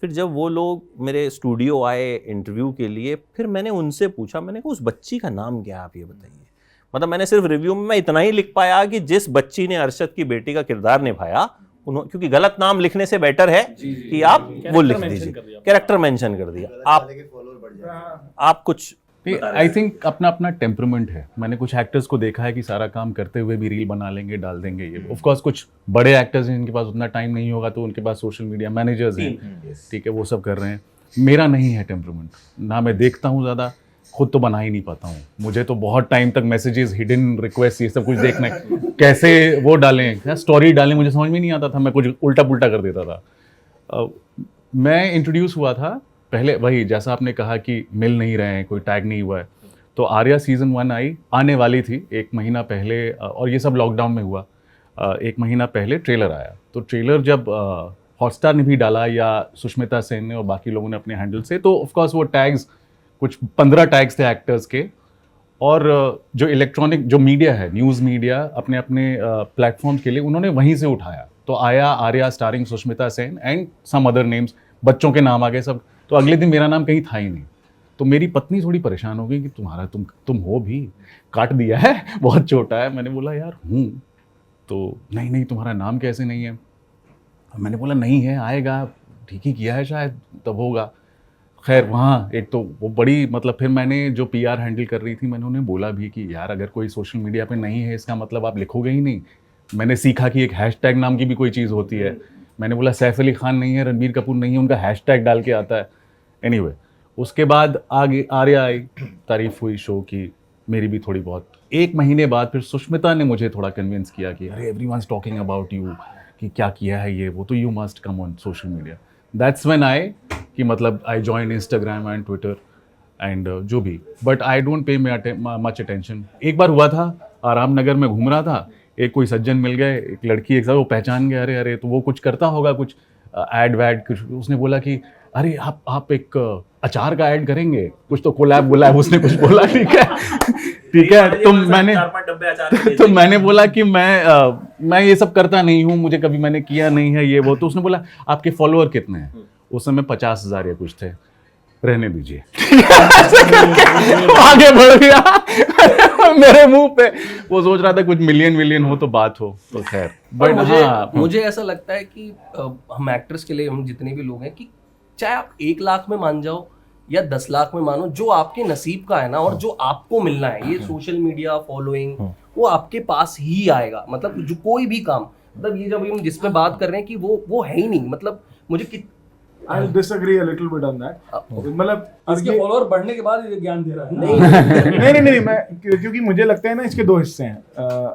फिर जब वो लोग मेरे स्टूडियो आए इंटरव्यू के लिए, फिर मैंने उनसे पूछा, मैंने कहा उस बच्ची का नाम क्या है, आप ये बताइए। मतलब मैंने सिर्फ रिव्यू में मैं इतना ही लिख पाया कि जिस बच्ची ने अरशद की बेटी का किरदार निभाया, क्योंकि गलत नाम लिखने से बेटर है कि आप वो लिख दीजिए, कैरेक्टर मेंशन कर दिया। आप कुछ आई थिंक अपना अपना टेम्परमेंट है। मैंने कुछ एक्टर्स को देखा है कि सारा काम करते हुए भी रील बना लेंगे, डाल देंगे। ये ऑफ कोर्स कुछ बड़े एक्टर्स हैं जिनके पास उतना टाइम नहीं होगा, तो उनके पास सोशल मीडिया मैनेजर्स हैं, ठीक है, वो सब कर रहे हैं। मेरा नहीं है टेम्परमेंट, ना मैं देखता हूँ ज़्यादा, खुद तो बना ही नहीं पाता हूँ। मुझे तो बहुत टाइम तक मैसेजेस, हिडन रिक्वेस्ट, ये सब कुछ देखना है, कैसे वो डालें, क्या स्टोरी डालें, मुझे समझ में नहीं आता था, मैं कुछ उल्टा पुल्टा कर देता था। मैं इंट्रोड्यूस हुआ था पहले, वही जैसा आपने कहा कि मिल नहीं रहे हैं, कोई टैग नहीं हुआ है, तो आर्या सीज़न 1 आने वाली थी 1 महीना पहले, और ये सब लॉकडाउन में हुआ। 1 महीना पहले ट्रेलर आया, तो ट्रेलर जब हॉटस्टार ने भी डाला या सुष्मिता सेन ने और बाकी लोगों ने अपने हैंडल से, तो ऑफकोर्स वो टैग्स, कुछ 15 टैग्स थे एक्टर्स के, और जो इलेक्ट्रॉनिक जो मीडिया है, न्यूज़ मीडिया, अपने अपने प्लेटफॉर्म के लिए उन्होंने वहीं से उठाया। तो आया Aarya starring Sushmita Sen and some other names, बच्चों के नाम आ गए सब। तो अगले दिन मेरा नाम कहीं था ही नहीं। तो मेरी पत्नी थोड़ी परेशान हो गई कि तुम्हारा तुम हो भी, काट दिया है, बहुत छोटा है। मैंने बोला यार हूँ, तो नहीं तुम्हारा नाम कैसे नहीं है। मैंने बोला नहीं है, आएगा, ठीक ही किया है शायद, तब होगा। खैर वहाँ एक तो वो बड़ी, मतलब फिर मैंने जो PR हैंडल कर रही थी, मैंने उन्हें बोला भी कि यार अगर कोई सोशल मीडिया पे नहीं है इसका मतलब आप लिखोगे ही नहीं। मैंने सीखा कि एक हैशटैग नाम की भी कोई चीज़ होती है। मैंने बोला सैफ अली खान नहीं है, रणबीर कपूर नहीं है, उनका हैशटैग डाल के आता है। एनीवे, उसके बाद आगे आर्या आई, तारीफ हुई शो की, मेरी भी थोड़ी बहुत। 1 महीने बाद फिर सुष्मिता ने मुझे थोड़ा कन्विंस किया कि अरे एवरीवनस टॉकिंग अबाउट यू, कि क्या किया है ये वो, तो you must come on social media. That's when I कि मतलब I join Instagram and Twitter and जो भी, but I don't pay much attention. एक बार हुआ था, आराम नगर में घूम रहा था, एक कोई सज्जन मिल गए, एक लड़की, एक साथ वो पहचान गया, अरे तो वो कुछ करता होगा, कुछ एड वैड कुछ। उसने बोला कि अरे आप एक अचार का ऐड करेंगे, कुछ तो कोलैब बोला है उसने, कुछ बोला, ठीक है। तो मैंने बोला कि मैं ये सब करता नहीं हूँ, मुझे कभी मैंने किया नहीं है ये वो। तो उसने बोला आपके फॉलोअर कितने हैं? उस समय 50,000 या कुछ थे। रहने दीजिए। आगे बढ़ गया मेरे मुंह पे। वो सोच रहा था कुछ मिलियन हो तो बात हो, तो खैर। बट हाँ, मुझे ऐसा लगता है कि हम एक्टर्स के लिए, हम जितने भी लोग हैं, कि चाहे आप 1 लाख में मान जाओ या 10 लाख में मानो, जो आपके नसीब का है ना, और जो आपको मिलना है, ये सोशल मीडिया फॉलोइंग वो आपके पास ही आएगा। मतलब जो कोई भी काम, मतलब ये जब हम जिसपे बात कर रहे हैं कि वो है ही नहीं। मतलब मुझे I'll disagree a little bit on that. मतलब इसके फॉलोअर बढ़ने के बाद ये ज्ञान दे रहा है। नहीं, मैं क्योंकि मुझे लगता है ना इसके 2 हिस्से हैं,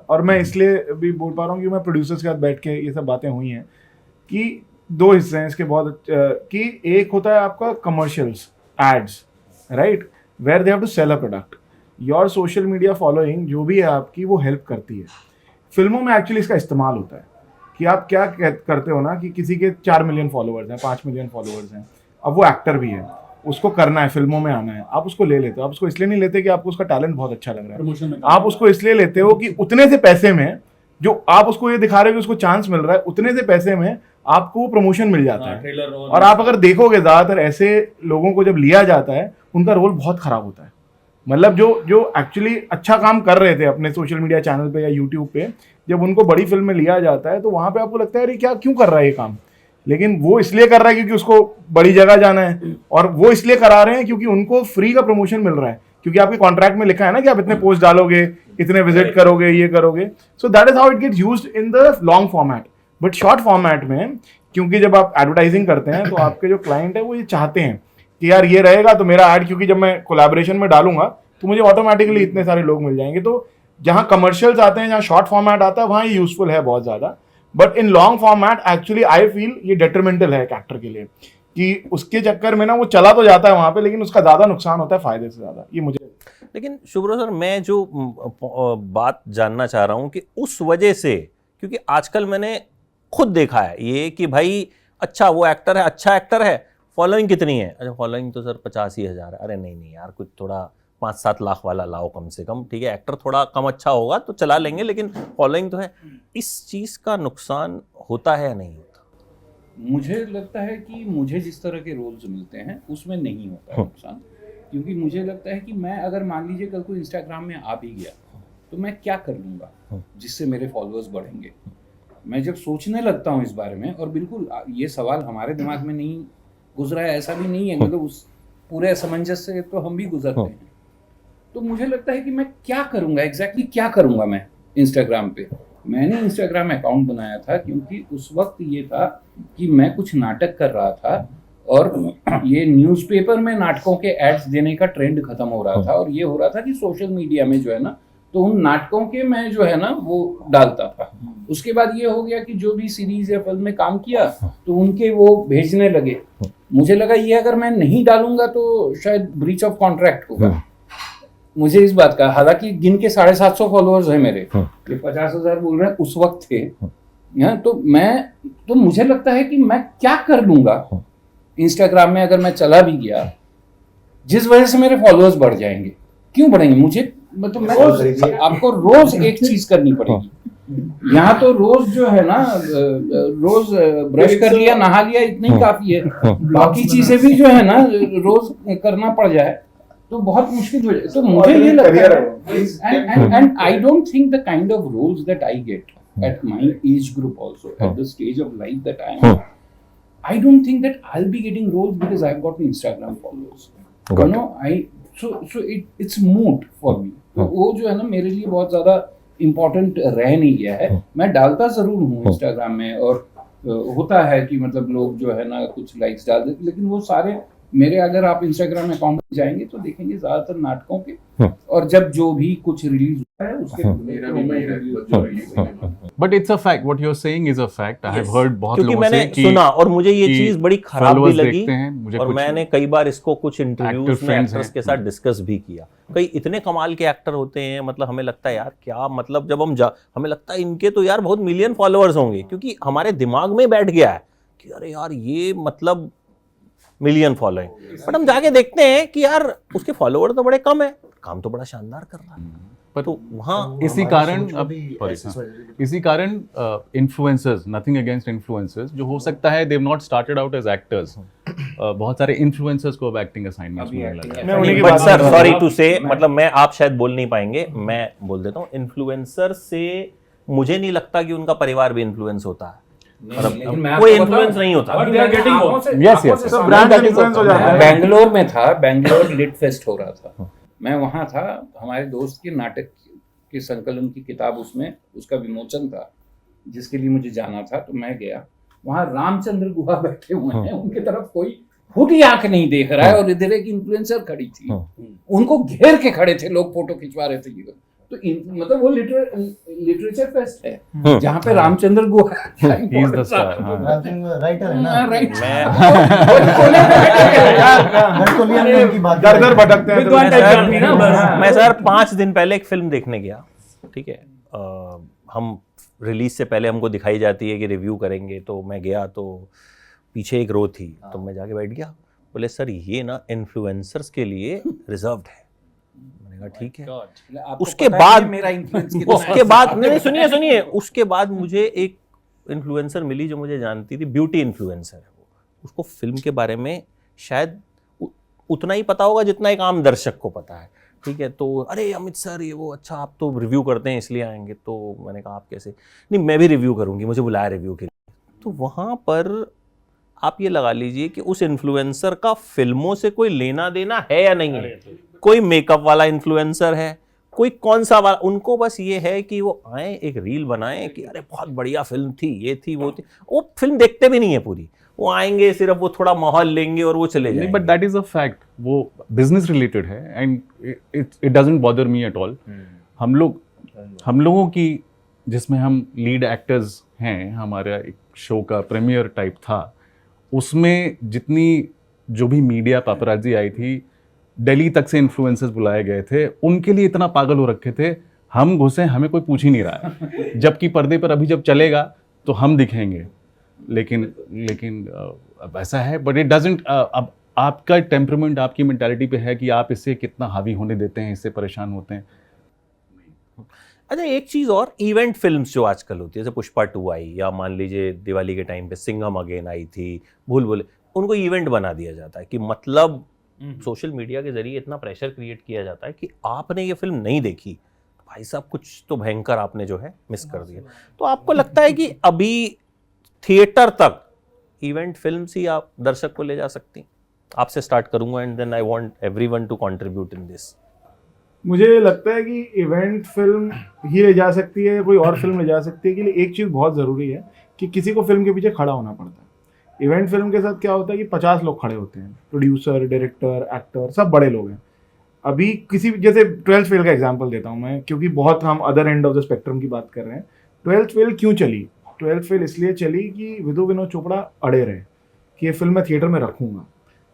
और मैं इसलिए भी बोल पा रहा हूँ कि मैं प्रोड्यूसर्स के साथ बैठ के ये सब बातें हुई हैं कि 2 हिस्से हैं इसके बहुत कि एक होता है आपका commercials, ads, right, where they have to sell a product. Your social media following जो भी है आपकी, वो हेल्प करती है। फिल्मों में एक्चुअली इसका इस्तेमाल होता है कि आप क्या करते हो ना, कि किसी के 4 मिलियन फॉलोअर्स हैं, 5 मिलियन फॉलोअर्स हैं, अब वो एक्टर भी है, उसको करना है, फिल्मों में आना है, आप उसको ले लेते हो। आप उसको इसलिए नहीं लेते कि आपको उसका टैलेंट बहुत अच्छा लग रहा है, आप उसको इसलिए लेते हो कि उतने से पैसे में, जो आप उसको ये दिखा रहे हो कि उसको चांस मिल रहा है, उतने से पैसे में आपको प्रमोशन मिल जाता है। और आप अगर देखोगे ज्यादातर ऐसे लोगों को जब लिया जाता है, उनका रोल बहुत खराब होता है। मतलब जो एक्चुअली अच्छा काम कर रहे थे अपने सोशल मीडिया चैनल पे या यूट्यूब पे, जब उनको बड़ी फिल्म में लिया जाता है तो वहां पे आपको लगता है अरे क्या क्यों कर रहा है ये काम, लेकिन वो इसलिए कर रहा है क्योंकि उसको बड़ी जगह जाना है, और वो इसलिए करा रहे हैं क्योंकि उनको फ्री का प्रमोशन मिल रहा है, क्योंकि आपके कॉन्ट्रैक्ट में लिखा है ना कि आप इतने पोस्ट डालोगे, इतने विजिट करोगे, ये करोगे। So that is how it gets used in the long format. But short format में, क्योंकि जब आप एडवर्टाइजिंग करते हैं तो आपके जो क्लाइंट है वो ये चाहते हैं कि यार ये रहेगा तो मेरा ऐड, क्योंकि जब मैं कोलैबोरेशन में डालूंगा तो मुझे ऑटोमेटिकली इतने सारे लोग मिल जाएंगे। तो जहां कमर्शियल्स आते हैं, जहां शॉर्ट फॉर्मेट आता है, वहां ये यूजफुल है बहुत ज्यादा। But in long format actually I feel ये डेट्रीमेंटल है एक एक्टर के लिए, कि उसके चक्कर में ना वो चला तो जाता है वहां पे, लेकिन उसका ज्यादा नुकसान होता है फायदे से ज्यादा। ये मुझे लेकिन शुभ्रो सर, मैं जो बात जानना चाह रहा हूं कि उस वजह से, क्योंकि आजकल मैंने खुद देखा है ये कि भाई अच्छा वो एक्टर है, अच्छा एक्टर है, फॉलोइंग कितनी है? अच्छा फॉलोइंग तो सर 85,000 है। अरे नहीं यार, कुछ थोड़ा 5-7 लाख वाला लाओ कम से कम। ठीक है, एक्टर थोड़ा कम अच्छा होगा तो चला लेंगे, लेकिन फॉलोइंग तो है। इस चीज का नुकसान होता है या नहीं होता? मुझे लगता है कि मुझे जिस तरह के रोल्स मिलते हैं उसमें नहीं होता है नुकसान, क्योंकि मुझे लगता है कि मैं अगर मान लीजिए कल को इंस्टाग्राम में आ भी गया तो मैं क्या कर लूँगा जिससे मेरे फॉलोअर्स बढ़ेंगे। मैं जब सोचने लगता हूँ इस बारे में, और बिल्कुल ये सवाल हमारे दिमाग में नहीं गुजरा है ऐसा भी नहीं है, मतलब उस पूरे असमंजस से तो हम भी गुजरते हैं। तो मुझे लगता है कि मैं क्या करूँगा, एग्जैक्टली क्या करूँगा मैं इंस्टाग्राम पे। मैंने इंस्टाग्राम अकाउंट बनाया था क्योंकि उस वक्त ये था कि मैं कुछ नाटक कर रहा था और ये न्यूज़पेपर में नाटकों के एड्स देने का ट्रेंड खत्म हो रहा था, और ये हो रहा था कि सोशल मीडिया में जो है ना, तो उन नाटकों के मैं जो है ना वो डालता था। उसके बाद ये हो गया कि जो भी सीरीज या फिल्म में काम किया तो उनके वो भेजने लगे। मुझे लगा ये अगर मैं नहीं डालूंगा तो शायद ब्रीच ऑफ कॉन्ट्रैक्ट होगा मुझे इस बात का। हालांकि गिन के 750 फॉलोअर्स हैं मेरे, ये 50,000 बोल रहे हैं उस वक्त थे। तो मुझे लगता है कि मैं क्या कर लूंगा इंस्टाग्राम में अगर मैं चला भी गया, जिस वजह से मेरे फॉलोअर्स बढ़ जाएंगे। क्यों बढ़ेंगे? मुझे मतलब मैं आपको रोज एक चीज करनी पड़ेगी। यहाँ तो रोज जो है ना, रोज ब्रश कर लिया, नहा लिया, इतना ही काफी है। बाकी चीजें भी जो है ना रोज करना पड़ जाए तो बहुत मुश्किल हो जाए। तो मुझे ये लगता है, and I don't think the kind of roles that I get at my age group also, at the stage of life that I am, I don't think that I'll be getting roles because I've got Instagram followers. You know, so it's moot for me. तो वो जो है ना मेरे लिए बहुत ज़्यादा important रह नहीं गया है। मैं डालता ज़रूर हूँ इंस्टाग्राम में, और होता है कि मतलब लोग जो है ना कुछ लाइक्स डाल देते, लेकिन वो सारे मेरे, अगर आप इंस्टाग्राम अकाउंट में जाएंगे तो देखेंगे ज़्यादातर नाटकों के, और जब जो भी कुछ रिलीज होता है उसके। But it's a fact, what you are saying is a fact. I have heard बहुत क्योंकि लोगों मैंने से सुना, और मुझे ये चीज बड़ी खराब भी लगी, और मैंने कई बार इसको कुछ इंटरव्यूज में एक्टर्स के साथ डिस्कस भी किया। कई इतने कमाल के एक्टर होते हैं, मतलब हमें लगता है यार क्या, मतलब जब हमें लगता है इनके तो यार बहुत मिलियन फॉलोअर्स होंगे, क्योंकि हमारे दिमाग में बैठ गया है कि अरे यार ये मतलब मिलियन फॉलोइंग, बट हम जाके देखते हैं कि यार उसके फॉलोअर तो बड़े कम है, काम तो बड़ा शानदार कर रहा है। पर तो वहाँ इसी कारण इसी कारण इन्फ्लुएंसर्स, नथिंग अगेंस्ट इन्फ्लुएंसर्स, जो हो सकता है they've not started out as actors, बहुत सारे इन्फ्लुएंसर्स को अब एक्टिंग असाइनमेंट्स मिलने लगा मैं उन्हीं की बट बात सर कर रहा सॉरी टू से, मतलब मैं, आप शायद बोल नहीं पाएंगे, मैं बोल देता हूँ, इन्फ्लुएंसर से मुझे नहीं लगता कि उनका परिवार भी इन्फ्लुएंस होता है, लेकिन मैं कोई आपको इन्फ्लुएंस बताऊं, नहीं होता। But they are getting more. Yes, yes, yes. सब ब्रांड इन्फ्लुएंस हो जाता मैं है। बैंगलोर में था, बैंगलोर लिट फेस्ट हो रहा था, मैं वहाँ था, हमारे दोस्त के नाटक के संकलन की किताब, उसमें उसका विमोचन था जिसके लिए मुझे जाना था, तो मैं गया वहाँ, रामचंद्र गुहा बैठे हुए हैं, उनकी तरफ कोई फूटी आंख नहीं देख रहा है, और इधर एक इन्फ्लुएंसर खड़ी थी, उनको घेर के खड़े थे लोग, फोटो खिंचवा रहे थे। तो मतलब वो लिटरेचर फेस्ट है जहाँ पे Ramachandra Guha He is the star, हाँ। राइटर है ना, राइट, दर दर भटकते हैं विद्वान टाइप का आदमी ना, मैं सर 5 दिन पहले एक फिल्म देखने गया, ठीक है, हम रिलीज से पहले हमको दिखाई जाती है कि रिव्यू करेंगे, तो मैं गया तो पीछे एक रो थी, तो मैं जाके बैठ गया, बोले सर ये ना इन्फ्लुएंसर्स के लिए रिजर्व्ड है। मैंने कहा ठीक है। उसके बाद मेरा इन्फ्लुएंस उसके बाद नहीं, सुनिए सुनिए, उसके बाद मुझे एक इन्फ्लुएंसर मिली जो मुझे जानती थी, ब्यूटी इन्फ्लुएंसर है वो, उसको फिल्म के बारे में शायद उतना ही पता होगा जितना एक आम दर्शक को पता है, ठीक है। तो अरे अमित सर ये वो, अच्छा आप तो रिव्यू करते हैं इसलिए आएंगे, तो मैंने कहा आप कैसे, नहीं मैं भी रिव्यू करूंगी, मुझे बुलाया रिव्यू के लिए। तो वहाँ पर आप ये लगा लीजिए कि उस इन्फ्लुएंसर का फिल्मों से कोई लेना देना है या नहीं है, कोई मेकअप वाला इन्फ्लुएंसर है, कोई कौन सा वाला, उनको बस ये है कि वो आए एक रील बनाएं कि अरे बहुत बढ़िया फिल्म थी, ये थी वो थी, वो फिल्म देखते भी नहीं है पूरी, वो आएंगे सिर्फ वो थोड़ा माहौल लेंगे और वो चले जाएंगे। But that is a fact, वो बिजनेस रिलेटेड है and it doesn't bother me at all. हम लोगों की, जिसमें हम लीड एक्टर्स हैं, हमारा एक शो का प्रीमियर टाइप था, उसमें जितनी जो भी मीडिया पापराजी आई थी, दिल्ली तक से इन्फ्लुएंसर्स बुलाए गए थे, उनके लिए इतना पागल हो रखे थे, हम घुसे, हमें कोई पूछ ही नहीं रहा है, जबकि पर्दे पर अभी जब चलेगा तो हम दिखेंगे। लेकिन अब ऐसा है, बट इट डजंट, अब आपका टेम्परामेंट, आपकी मेंटालिटी पे है कि आप इससे कितना हावी होने देते हैं, इससे परेशान होते हैं। अच्छा एक चीज़ और, इवेंट फिल्म्स जो आजकल होती है, जैसे पुष्पा 2 आई, या मान लीजिए दिवाली के टाइम पे सिंघम अगेन आई थी, भूल भुलैया, उनको इवेंट बना दिया जाता है कि मतलब सोशल मीडिया के जरिए इतना प्रेशर क्रिएट किया जाता है कि आपने ये फिल्म नहीं देखी, भाई साहब कुछ तो भयंकर आपने जो है मिस कर दिया। तो आपको लगता है कि अभी थिएटर तक इवेंट फिल्म्स ही आप दर्शक को ले जा सकती? आपसे स्टार्ट करूंगा and then I want everyone to contribute in this. मुझे लगता है कि इवेंट फिल्म ही ले जा सकती है, कोई और फिल्म ले जा सकती है, कि लिए एक चीज़ बहुत ज़रूरी है कि किसी को फिल्म के पीछे खड़ा होना पड़ता है। इवेंट फिल्म के साथ क्या होता है कि 50 लोग खड़े होते हैं, प्रोड्यूसर, डायरेक्टर, एक्टर, सब बड़े लोग हैं। अभी किसी, जैसे 12th फेल का एग्जांपल देता हूँ मैं, क्योंकि बहुत हम other end of the spectrum की बात कर रहे हैं। 12th फेल क्यों चली? 12th फेल इसलिए चली कि विधु विनोद चोपड़ा अड़े रहे कि ये फिल्म मैं थिएटर में रखूँगा,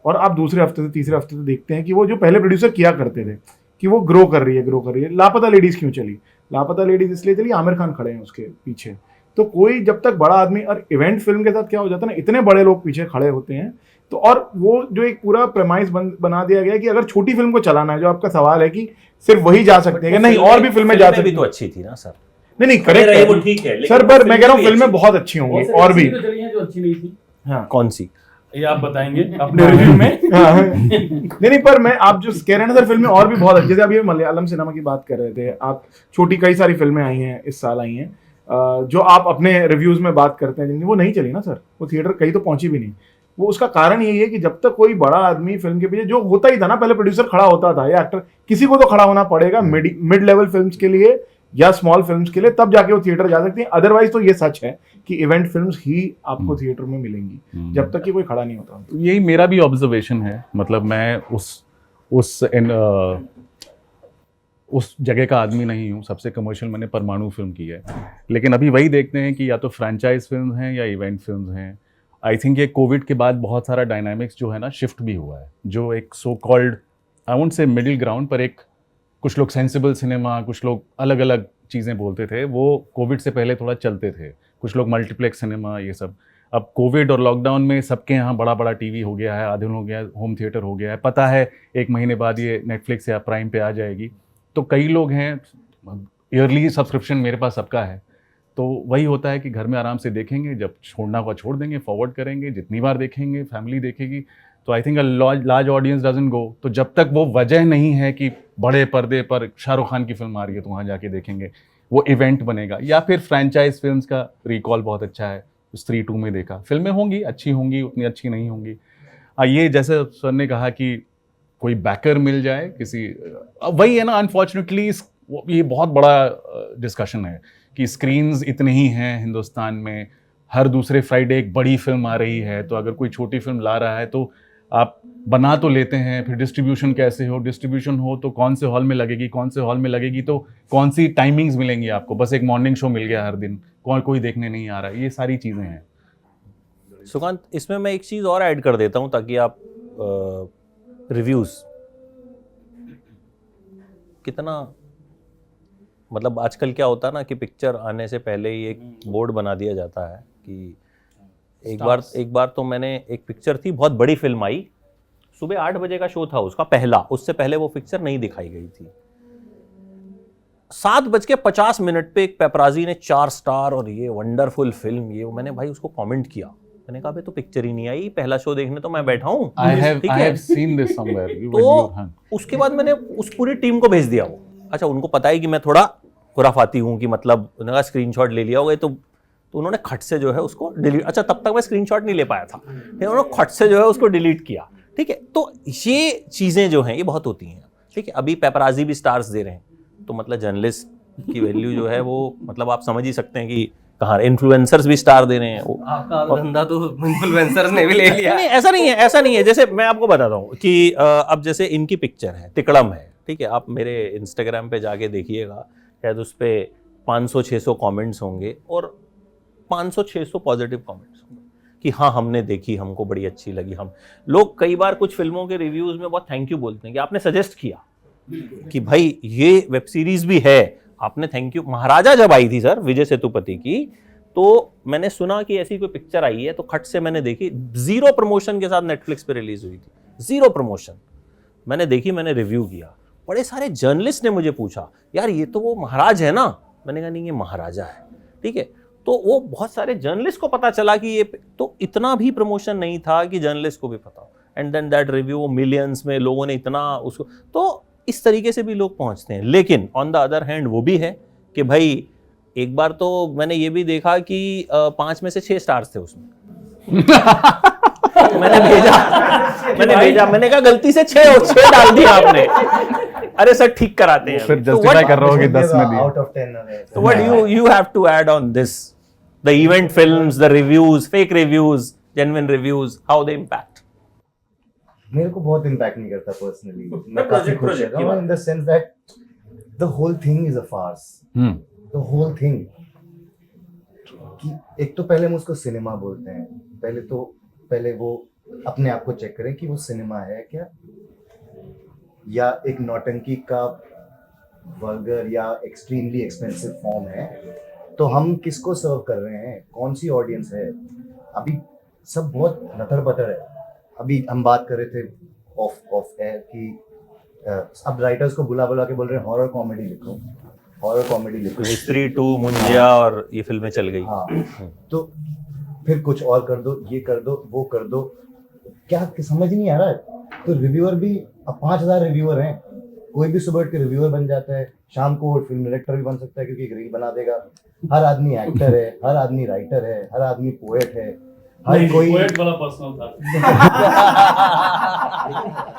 और आप दूसरे हफ्ते से तीसरे हफ्ते से देखते हैं कि वो जो पहले प्रोड्यूसर किया करते थे कि वो ग्रो कर रही है। लापता लेडीज़ क्यों चली? लापता लेडीज़ इसलिए चली, आमिर खान खड़े हैं उसके पीछे। तो कोई जब तक बड़ा आदमी, और इवेंट फिल्म के साथ क्या हो जाता है ना, इतने बड़े लोग पीछे खड़े होते हैं, तो और वो जो एक पूरा प्रेमाइस बना दिया गया कि अगर छोटी फिल्म को चलाना है, जो आपका सवाल है कि सिर्फ वही जा सकते हैं कि नहीं और भी फिल्में जा सकती तो अच्छी थी ना सर? नहीं करेक्ट है वो ठीक है सर, पर मैं कह रहा हूँ फिल्में बहुत अच्छी होंगी और भी। जो अच्छी नहीं थी, हाँ कौन सी ये आप बताएंगे अपने रिव्यू में। नहीं पर मैं, आप जो कह रहे हैं ना सर, फिल्में और भी बहुत अच्छी, जैसे अभी मलयालम सिनेमा की बात कर रहे थे आप, छोटी कई सारी फिल्में आई हैं इस साल आई हैं, जो आप अपने रिव्यूज में बात करते हैं, जिनकी वो नहीं चली ना सर, वो थिएटर कहीं तो पहुंची भी नहीं। वो उसका कारण यही है कि जब तक कोई बड़ा आदमी फिल्म के पीछे, जो होता ही था ना, पहले प्रोड्यूसर खड़ा होता था या एक्टर, किसी को तो खड़ा होना पड़ेगा मिड लेवल फिल्म्स के लिए या स्मॉल फिल्म्स के लिए, तब जाके वो थिएटर जा सकती हैं। अदरवाइज तो ये सच है कि इवेंट फिल्म्स ही आपको थिएटर में मिलेंगी जब तक कि कोई खड़ा नहीं होता। तो यही मेरा भी ऑब्जर्वेशन है, मतलब मैं उस जगह का आदमी नहीं हूँ। सबसे कमर्शियल मैंने परमाणु फिल्म की है, लेकिन अभी वही देखते हैं कि या तो फ्रेंचाइज फिल्म हैं या इवेंट फिल्म हैं। आई थिंक ये कोविड के बाद बहुत सारा डायनामिक्स जो है ना शिफ्ट भी हुआ है, जो एक so called, I won't say middle ground, पर एक कुछ लोग सेंसिबल सिनेमा, कुछ लोग अलग अलग चीज़ें बोलते थे, वो कोविड से पहले थोड़ा चलते थे। कुछ लोग मल्टीप्लेक्स सिनेमा, ये सब। अब कोविड और लॉकडाउन में सबके यहाँ बड़ा बड़ा टीवी हो गया है, आधुनिक हो गया है, होम थिएटर हो गया है, पता है 1 महीने बाद ये नेटफ्लिक्स या प्राइम पे आ जाएगी। तो कई लोग हैं, ईयरली सब्सक्रिप्शन मेरे पास सबका है, तो वही होता है कि घर में आराम से देखेंगे, जब छोड़ना हुआ छोड़ देंगे, फॉरवर्ड करेंगे, जितनी बार देखेंगे फैमिली देखेगी। तो I think a large audience doesn't go. तो जब तक वो वजह नहीं है कि बड़े पर्दे पर शाहरुख खान की फिल्म आ रही है तो वहाँ जाके देखेंगे, वो इवेंट बनेगा। या फिर फ्रेंचाइज फिल्म्स का रिकॉल बहुत अच्छा है, स्त्री 2 में देखा, फिल्में होंगी, अच्छी होंगी, उतनी अच्छी नहीं होंगी। ये जैसे सर ने कहा कि कोई बैकर मिल जाए किसी, वही है ना, अनफॉर्चुनेटली ये बहुत बड़ा डिस्कशन है कि स्क्रीन्स इतने ही हैं हिंदुस्तान में, हर दूसरे फ्राइडे एक बड़ी फिल्म आ रही है, तो अगर कोई छोटी फिल्म ला रहा है तो आप बना तो लेते हैं, फिर डिस्ट्रीब्यूशन कैसे हो, डिस्ट्रीब्यूशन हो तो कौन से हॉल में लगेगी, कौन से हॉल में लगेगी, तो कौन सी टाइमिंग्स मिलेंगी आपको, बस एक मॉर्निंग शो मिल गया हर दिन, कोई देखने नहीं आ रहा है, ये सारी चीज़ें हैं। सुकांत, इसमें मैं एक चीज़ और ऐड कर देता हूँ ताकि आप रिव्यूज़ कितना, मतलब आजकल क्या होता है ना कि पिक्चर आने से पहले ही एक बोर्ड बना दिया जाता है कि एक बार तो मैंने एक पिक्चर थी, बहुत बड़ी फिल्म आई, सुबह 8 बजे का शो था उसका पहला, उससे पहले वो पिक्चर नहीं दिखाई गई थी। 7:50 पे एक पेपराजी ने 4 स्टार और ये वंडरफुल फिल्म, ये मैंने भाई उसको कमेंट किया, मैंने कहा भाई तो पिक्चर ही नहीं आई, पहला शो देखने तो मैं बैठा हूँ। I have seen this somewhere. तो उसके बाद मैंने उस पूरी टीम को भेज दिया वो, अच्छा उनको पता है कि मैं थोड़ा खुराफाती हूँ कि मतलब उन्होंने स्क्रीनशॉट ले लिया होगा, तो उन्होंने खट से जो है उसको डिलीट, अच्छा तब तक मैं स्क्रीनशॉट नहीं ले पाया था, फिर उन्होंने खट से जो है उसको डिलीट किया। ठीक है, तो ये चीज़ें जो हैं ये बहुत होती हैं। ठीक है, अभी पेपराजी भी स्टार्स दे रहे हैं, तो मतलब जर्नलिस्ट की वैल्यू जो है वो मतलब आप समझ ही सकते हैं कि कहाँ, इन्फ्लुएंसर्स भी स्टार दे रहे हैं। वो आपका धंधा तो इन्फ्लुएंसर्स ने भी ले लिया। नहीं, ऐसा नहीं है। जैसे मैं आपको बताता हूँ कि अब जैसे इनकी पिक्चर है तिकड़म है, ठीक है, आप मेरे इंस्टाग्राम पे जाके देखिएगा, शायद उस पर 500-600 कमेंट्स होंगे और 500-600 पॉजिटिव कमेंट्स होंगे कि हाँ हमने देखी, हमको बड़ी अच्छी लगी। हम लोग कई बार कुछ फिल्मों के रिव्यूज़ में बहुत थैंक यू बोलते हैं कि आपने सजेस्ट किया कि भाई ये वेब सीरीज़ भी है, आपने थैंक यू। महाराजा जब आई थी सर विजय सेतुपति की, तो मैंने सुना कि ऐसी कोई पिक्चर आई है, तो खट से मैंने देखी, 0 प्रमोशन के साथ नेटफ्लिक्स पे रिलीज हुई थी, 0 प्रमोशन। मैंने देखी, मैंने रिव्यू किया, बड़े सारे जर्नलिस्ट ने मुझे पूछा यार ये तो वो महाराज है ना, मैंने कहा नहीं ये महाराजा है। ठीक है, तो वो बहुत सारे जर्नलिस्ट को पता चला कि ये, तो इतना भी प्रमोशन नहीं था कि जर्नलिस्ट को भी पता हो, एंड देन दैट रिव्यू वो मिलियंस में लोगों ने इतना उसको, तो इस तरीके से भी लोग पहुंचते हैं। लेकिन ऑन द अदर हैंड वो भी है कि भाई एक बार तो मैंने ये भी देखा कि 5 में से 6 स्टार्स थे उसमें। मैंने भेजा, मैंने कहा गलती से 6 डाल दिया आपने, अरे सर ठीक कराते हैं, फिर जस्टिफाई कर रहे हो कि 10 में दिया। आउट ऑफ 10 तो what you have to add on this, the event films, the reviews, fake reviews, genuine reviews, how they impact? मेरे को बहुत इम्पैक्ट नहीं करता पर्सनली, मैं काफी खुश रहता हूँ in the sense that the whole thing is a farce, the whole thing. कि एक तो पहले हम उसको सिनेमा बोलते हैं, पहले वो अपने आप को चेक करें कि वो सिनेमा है क्या, या एक नौटंकी का वल्गर या एक्सट्रीमली एक्सपेंसिव फॉर्म है। तो हम किसको सर्व कर रहे हैं, कौन सी ऑडियंस है, अभी सब बहुत नतर बतर है। अभी हम बात कर रहे थे ऑफ एयर कि अब राइटर्स को बुला के बोल रहे हैं हॉरर कॉमेडी लिखो, हॉरर कॉमेडी लिखो। स्त्री 2, मुंजिया और ये फिल्में चल गई। हाँ, तो फिर कुछ और कर दो, ये कर दो, वो कर दो, क्या समझ नहीं आ रहा है। तो रिव्यूअर भी, अब 5000 रिव्यूअर हैं, कोई भी सुबह के रिव्यूअर बन जाता है, शाम को फिल्म डायरेक्टर भी बन सकता है क्योंकि एक रील बना देगा। हर आदमी एक्टर है, हर आदमी राइटर है, हर आदमी पोएट है, हर कोई पोएट वाला पर्सनल था।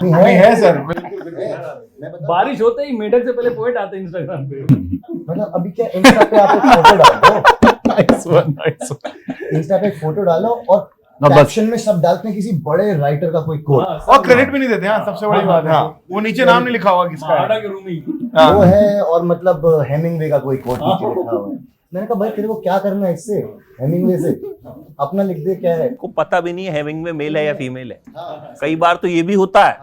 नहीं है सर, बारिश होते ही मेढक से पहले पोएट आते हैं इंस्टाग्राम पे। मतलब अभी क्या, इंस्टा पे आप एक फोटो डाल दो, इंस्टा पे एक फोटो डालो और कैप्शन में सब डालते हैं किसी बड़े राइटर का कोई कोट, और क्रेडिट भी नहीं देते। हाँ, सबसे बड़ी बात है वो नीचे नाम नहीं लिखा हुआ किसका है। के रूम ही वो है, और मतलब हेमिंगवे का कोई कोट नीचे लिखा हुआ है। मैंने कहा भाई तेरे को क्या करना है इससे, हेमिंगवे से अपना लिख दे, क्या है। को पता भी नहीं है हेमिंगवे मेल है या फीमेल है। कई बार तो ये भी होता है,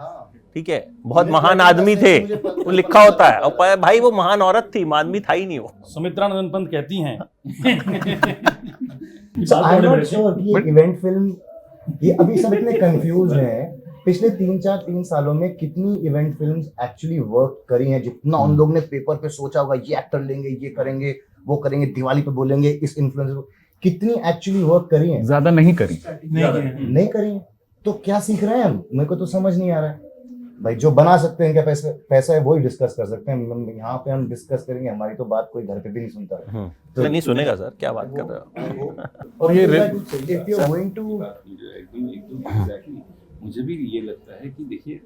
ठीक है, बहुत महान आदमी थे वो लिखा होता है, और भाई वो महान औरत थी, आदमी था ही नहीं वो। सुमित्रा नंदन पंत कहती हैं आई एम नॉट श्योर कि ये इवेंट फिल्म, ये अभी सब इतने कंफ्यूज हैं। पिछले 3 सालों में कितनी इवेंट फिल्म्स एक्चुअली वर्क करी हैं, जितना उन लोग ने पेपर पे सोचा होगा ये एक्टर लेंगे, ये करेंगे, वो करेंगे, दिवाली पे बोलेंगे इस इन्फ्लुएंसर को, कितनी एक्चुअली वर्क करी हैं? ज्यादा नहीं करी, नहीं करी हैं। तो क्या सीख रहे हैं हम? मेरे को तो समझ नहीं आ रहा है भाई। जो बना सकते हैं, क्या पैसा है वही डिस्कस कर सकते हैं। यहाँ पे हम डिस्कस करेंगे, हमारी तो बात कोई घर पे भी नहीं सुनता है। तो नहीं सुनेगा सर, क्या बात कर रहे हो? और ये if you're going to exactly मुझे भी ये लगता है कि देखिए,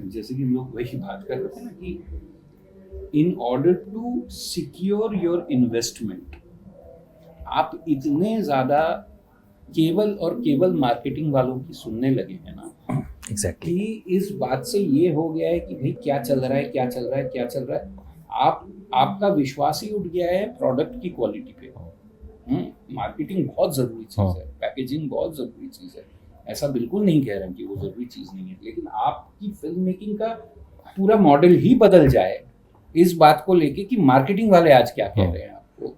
जैसे कि हम लोग वही बात कर रहे थे ना कि in order to secure your investment, आप इतने ज्यादा केवल मार्केटिंग वालों की सुनने लगे हैं ना, एग्जैक्टली कि इस बात से ये हो गया है कि भाई क्या चल रहा है, आपका विश्वास ही उठ गया है प्रोडक्ट की क्वालिटी पे। मार्केटिंग बहुत जरूरी चीज है, पैकेजिंग बहुत जरूरी चीज है, ऐसा बिल्कुल नहीं कह रहे कि वो जरूरी चीज नहीं है, लेकिन आपकी फिल्म मेकिंग का पूरा मॉडल ही बदल जाए इस बात को लेके कि मार्केटिंग वाले आज क्या कह रहे हैं आपको।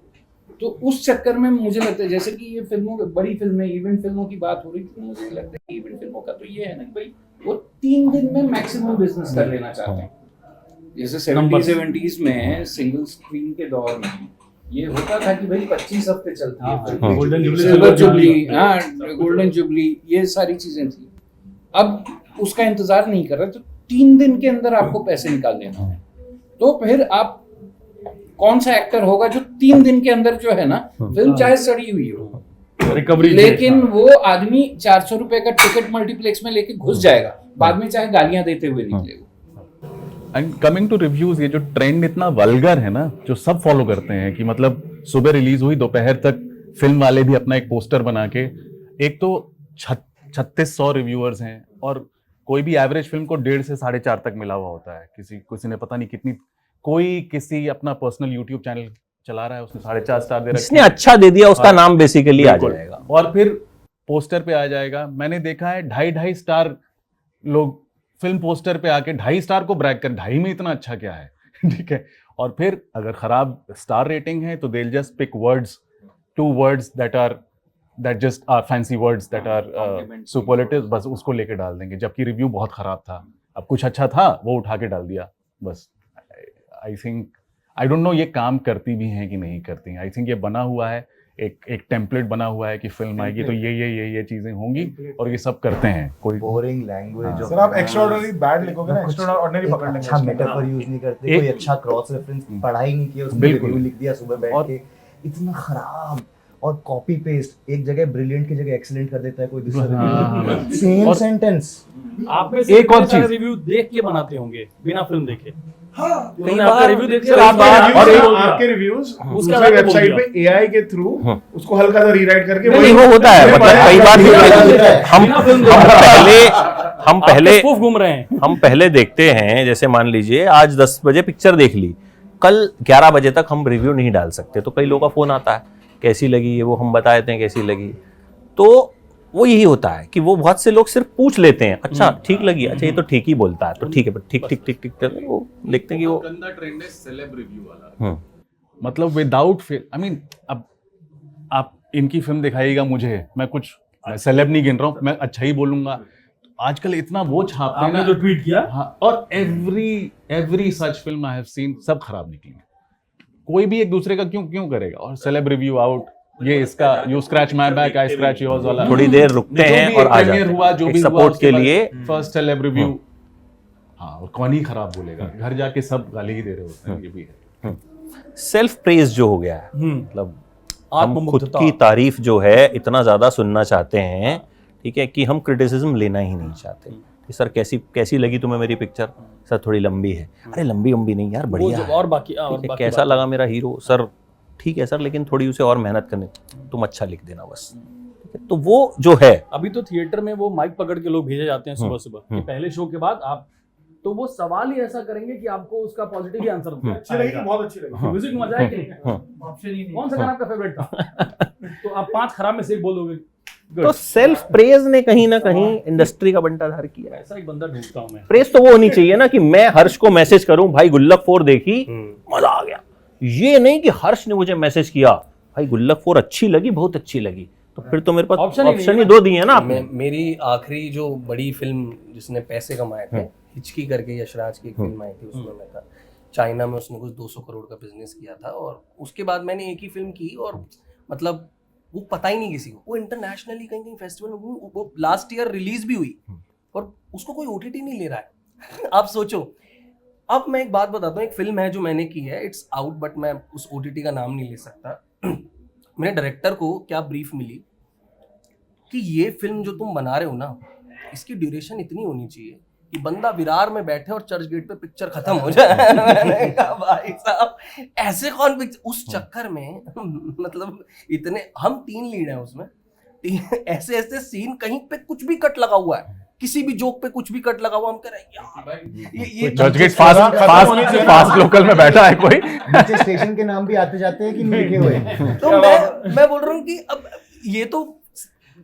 तो उस चक्कर में मुझे लगता है, जैसे कि ये फिल्मों, बड़ी फिल्में, इवेंट फिल्मों की बात हो रही थी, मुझे लगता है कि इवेंट फिल्मों का तो ये है ना कि भाई वो 3 दिन में मैक्सिमम बिजनेस कर लेना चाहते हैं। जैसे 70s में सिंगल स्क्रीन के दौर में ये होता था कि भाई 25 हफ्ते चलती है, गोल्डन जुबली, गोल्डन जुबली, ये सारी चीजें थी। अब उसका इंतजार नहीं कर रहे, तो 3 दिन के अंदर आपको पैसे निकाल लेना है। तो फिर आप कौन सा एक्टर होगा जो 3 दिन के अंदर जो है ना, फिल्म चाहे सड़ी हुई हो, रिकवरी, लेकिन वो आदमी 400 रुपए का टिकट मल्टीप्लेक्स में लेके घुस जाएगा, बाद में चाहे गालियां देते हुए निकले। एंड कमिंग टू रिव्यूज, ये जो ट्रेंड इतना वल्गर है ना, जो सब फॉलो करते हैं कि मतलब सुबह रिलीज हुई, दोपहर तक फिल्म वाले भी अपना एक पोस्टर बना के, एक तो 3600 रिव्यूअर्स हैं और कोई भी एवरेज फिल्म को 1.5 से 4.5 तक मिला हुआ होता है। किसी ने पता नहीं कितनी, कोई किसी अपना पर्सनल यूट्यूब चैनल चला रहा है, उसने 4.5 स्टार दे रखा है, इसने अच्छा दे दिया, उसका नाम बेसिकली आ जाएगा और फिर पोस्टर पे आ जाएगा। मैंने देखा है 2.5 स्टार लोग फिल्म पोस्टर पे आके 2.5 स्टार को ब्रैग कर, 2.5 में इतना अच्छा क्या है? ठीक है। और फिर अगर खराब स्टार रेटिंग है तो they'll just pick words, 2 words that just are fancy words that are superlatives, बस उसको लेके डाल देंगे, जबकि रिव्यू बहुत खराब था। अब कुछ अच्छा था वो उठा के डाल दिया बस। आई डोंट नो ये काम करती भी हैं कि नहीं करती हैं। आई थिंक ये बना हुआ है, एक टेम्पलेट बना हुआ है कि फिल्म आएगी तो ये चीजें होंगी और ये सब करते हैं। कोई बोरिंग लैंग्वेज, सर आप एक्स्ट्राऑर्डिनरी बैड लिखोगे ना, एक्स्ट्राऑर्डिनरी पकड़ लेंगे। अच्छा मेटाफर यूज नहीं करते, कोई अच्छा क्रॉस रेफरेंस पढ़ाई नहीं किया, उसने रिव्यू लिख दिया सुबह बैठ के, इतना खराब। और कॉपी पेस्ट, एक जगह ब्रिलियंट की जगह एक्सीलेंट कर देता है कोई दूसरा, सेम सेंटेंस। आप में से एक और चीज रिव्यू देख के बनाते होंगे बिना फिल्म देखे। कहीं आपका रिव्यू देख के आपके रिव्यूज उसका वेबसाइट पे एआई के थ्रू उसको हल्का सा रीराइट करके नहीं वो होता है, मतलब कई बार हम पहले देखते हैं, जैसे मान लीजिए आज 10 बजे पिक्चर देख ली, कल 11 बजे तक हम रिव्यू नहीं डाल सकते, तो कई लोगों का फोन आता है कैसी लगी ये, वो हम बता देते हैं कैसी लगी। तो वो यही होता है कि वो बहुत से लोग सिर्फ पूछ लेते हैं, अच्छा ठीक लगी, अच्छा ये तो ठीक ही बोलता है, तो ठीक है, ठीक वो लिखते हैं कि वो गंदा ट्रेंड है सेलेब रिव्यू वाला। मतलब विदाउट फिल्म, आई मीन अब आप इनकी फिल्म दिखाइएगा मुझे, मैं कुछ सेलेब नहीं गिन रहा हूँ, मैं अच्छा ही बोलूंगा। आजकल इतना वो छापते हैं ना, जो ट्वीट किया, हाँ, और every such film I have seen सब खराब निकली। कोई भी एक दूसरे का क्यों करेगा? और सेलेब रिव्यू आउट, ये इसका you scratch my back I scratch yours वाला, थोड़ी देर रुकते हैं और आ जाते हैं हुआ जो भी सपोर्ट के लिए फर्स्ट सेलेब रिव्यू। हाँ, और कौन ही खराब बोलेगा, घर जाके सब गाली ही दे रहे होते हैं। ये भी है सेल्फ प्रेज जो हो गया है, मतलब हम खुद की तारीफ जो है इतना ज्यादा सुनना चाहते हैं, ठीक है, कि हम क्रिटिसिज्म लेना ही नहीं चाहते कि सर कैसी लगी तुम्हें मेरी पिक्चर, सर थोड़ी लंबी है, अरे लंबी नहीं यार बढ़िया है, और बाकी कैसा लगा मेरा हीरो, सर ठीक है सर लेकिन थोड़ी उसे और मेहनत करनी, तुम अच्छा लिख देना बस। तो वो जो है, अभी तो थिएटर में वो माइक पकड़ के लोग भेजे जाते हैं सुबह कि पहले शो के बाद आप, तो वो सवाल ही ऐसा करेंगे कि आपको उसका पॉजिटिव ही आंसर अच्छी लगी, बहुत अच्छी लगी, म्यूजिक मजा है कि कौन सा गाना आपका फेवरेट था, तो आप 5 खराब में से एक बोल दोगे। तो सेल्फ प्रेज ने कहीं ना कहीं इंडस्ट्री का बंटाधार किया। ऐसा एक बंदा ढूंढता हूं मैं। प्रेज तो वो होनी चाहिए ना कि मैं हर्ष को मैसेज करूं, भाई गुल्लक 4 देखी, मजा आ गया। ये नहीं कि हर्ष ने मुझे मैसेज किया, भाई गुल्लक 4 अच्छी लगी, बहुत अच्छी लगी, तो फिर तो मेरे पास Option ही नहीं ऑप्शन है ही ना। दो दिए ना आपने। मेरी आखिरी जो बड़ी फिल्म जिसने पैसे कमाए थे, हिचकी करके यशराज की एक फिल्म आई थी, उसमें मैं था। चाइना में उसने कुछ 200 करोड़ का बिजनेस किया था, और उसके बाद मैंने एक ही फिल्म की, और मतलब वो पता ही नहीं किसी को। वो इंटरनेशनली कहीं कहीं फेस्टिवल में वो लास्ट ईयर रिलीज भी हुई, और उसको कोई ओटीटी नहीं ले रहा है। आप सोचो। अब मैं एक बात बताता हूँ, एक फिल्म है जो मैंने की है, इट्स आउट, बट मैं उस ओटीटी का नाम नहीं ले सकता। मेरे डायरेक्टर को क्या ब्रीफ मिली कि ये फिल्म जो तुम बना रहे हो ना, इसकी ड्यूरेशन इतनी होनी चाहिए कि बंदा विरार में बैठे और चर्च गेट पे पिक्चर खत्म हो जाए। मैंने कहा भाई साहब ऐसे कौन पिक्चर, उस चक्कर में मतलब इतने, हम 3 लीड हैं उसमें, ऐसे ऐसे सीन, कहीं पे कुछ भी कट लगा हुआ है, किसी भी जोक पे कुछ भी कट लगा हुआ, हम कह रहे हैं यार ये चर्चगेट फास्ट लोकल में बैठा है कोई। नीचे स्टेशन के नाम भी आते जाते हैं कि नहीं लिखे हुए हैं। तो मैं बोल रहा हूँ कि अब ये तो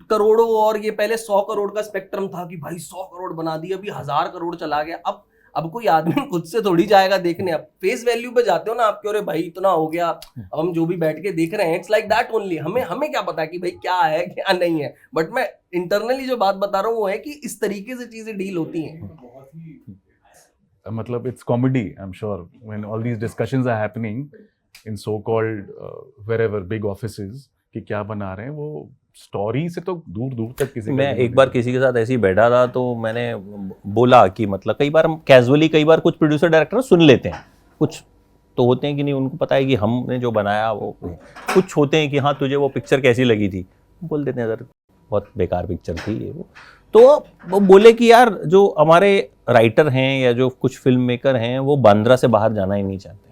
करोड़ों, और ये पहले 100 करोड़ का स्पेक्ट्रम था कि भाई 100 करोड़ बना दिया, अभी 1000 करोड़ चला गया। अब कोई आदमी खुद से थोड़ी जाएगा देखने, अब फेस वैल्यू पे जाते हो ना आपके, अरे भाई इतना हो गया, अब हम जो भी बैठ के देख रहे हैं, इट्स लाइक दैट ओनली। हमें क्या पता है कि भाई क्या है क्या नहीं है, बट मैं इंटरनली जो बात बता रहा हूँ वो है कि इस तरीके से चीजें डील होती हैं। मतलब it's comedy, I'm sure, when all these discussions are happening in so-called wherever big offices कि क्या बना रहे हैं, वो स्टोरी से तो दूर दूर तक किसी मैं एक बार किसी के साथ ऐसे ही बैठा था, तो मैंने बोला कि मतलब कई बार हम कैजुअली, कई बार कुछ प्रोड्यूसर डायरेक्टर सुन लेते हैं, कुछ तो होते हैं कि नहीं उनको पता है कि हमने जो बनाया वो, कुछ होते हैं कि हाँ तुझे वो पिक्चर कैसी लगी थी, बोल देते हैं सर बहुत बेकार पिक्चर थी ये वो। तो वो बोले कि यार जो हमारे राइटर हैं या जो कुछ फिल्म मेकर हैं वो बांद्रा से बाहर जाना ही नहीं चाहते,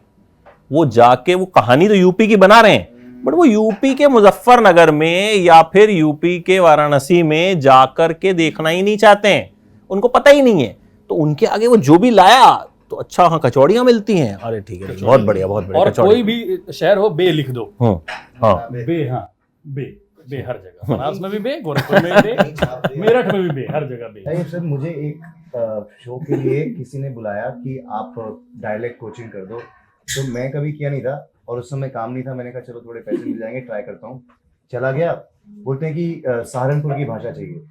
वो जाके वो कहानी तो यूपी की बना रहे हैं, बट वो यूपी के मुजफ्फरनगर में या फिर यूपी के वाराणसी में जाकर के देखना ही नहीं चाहते हैं, उनको पता ही नहीं है। तो उनके आगे वो जो भी लाया तो अच्छा, हाँ कचौड़ियाँ मिलती हैं, अरे ठीक है बहुत बढ़िया बहुत बढ़िया। और कोई भी शहर हो, बे लिख दो। हाँ बे, हाँ बे हर जगह, बनारस में भी बे, गोरखपुर में भी बे, मेरठ में भी बे, हर जगह बे। नहीं सर, मुझे एक शो के लिए किसी ने बुलाया कि आप डायलेक्ट कोचिंग कर दो, तो मैं कभी किया नहीं था और उस समय काम नहीं था। मैंने कहा चलो थोड़े पैसे मिल जाएंगे, ट्राई करता हूँ। चला गया, बोलते हैं कि सहारनपुर की भाषा चाहिए।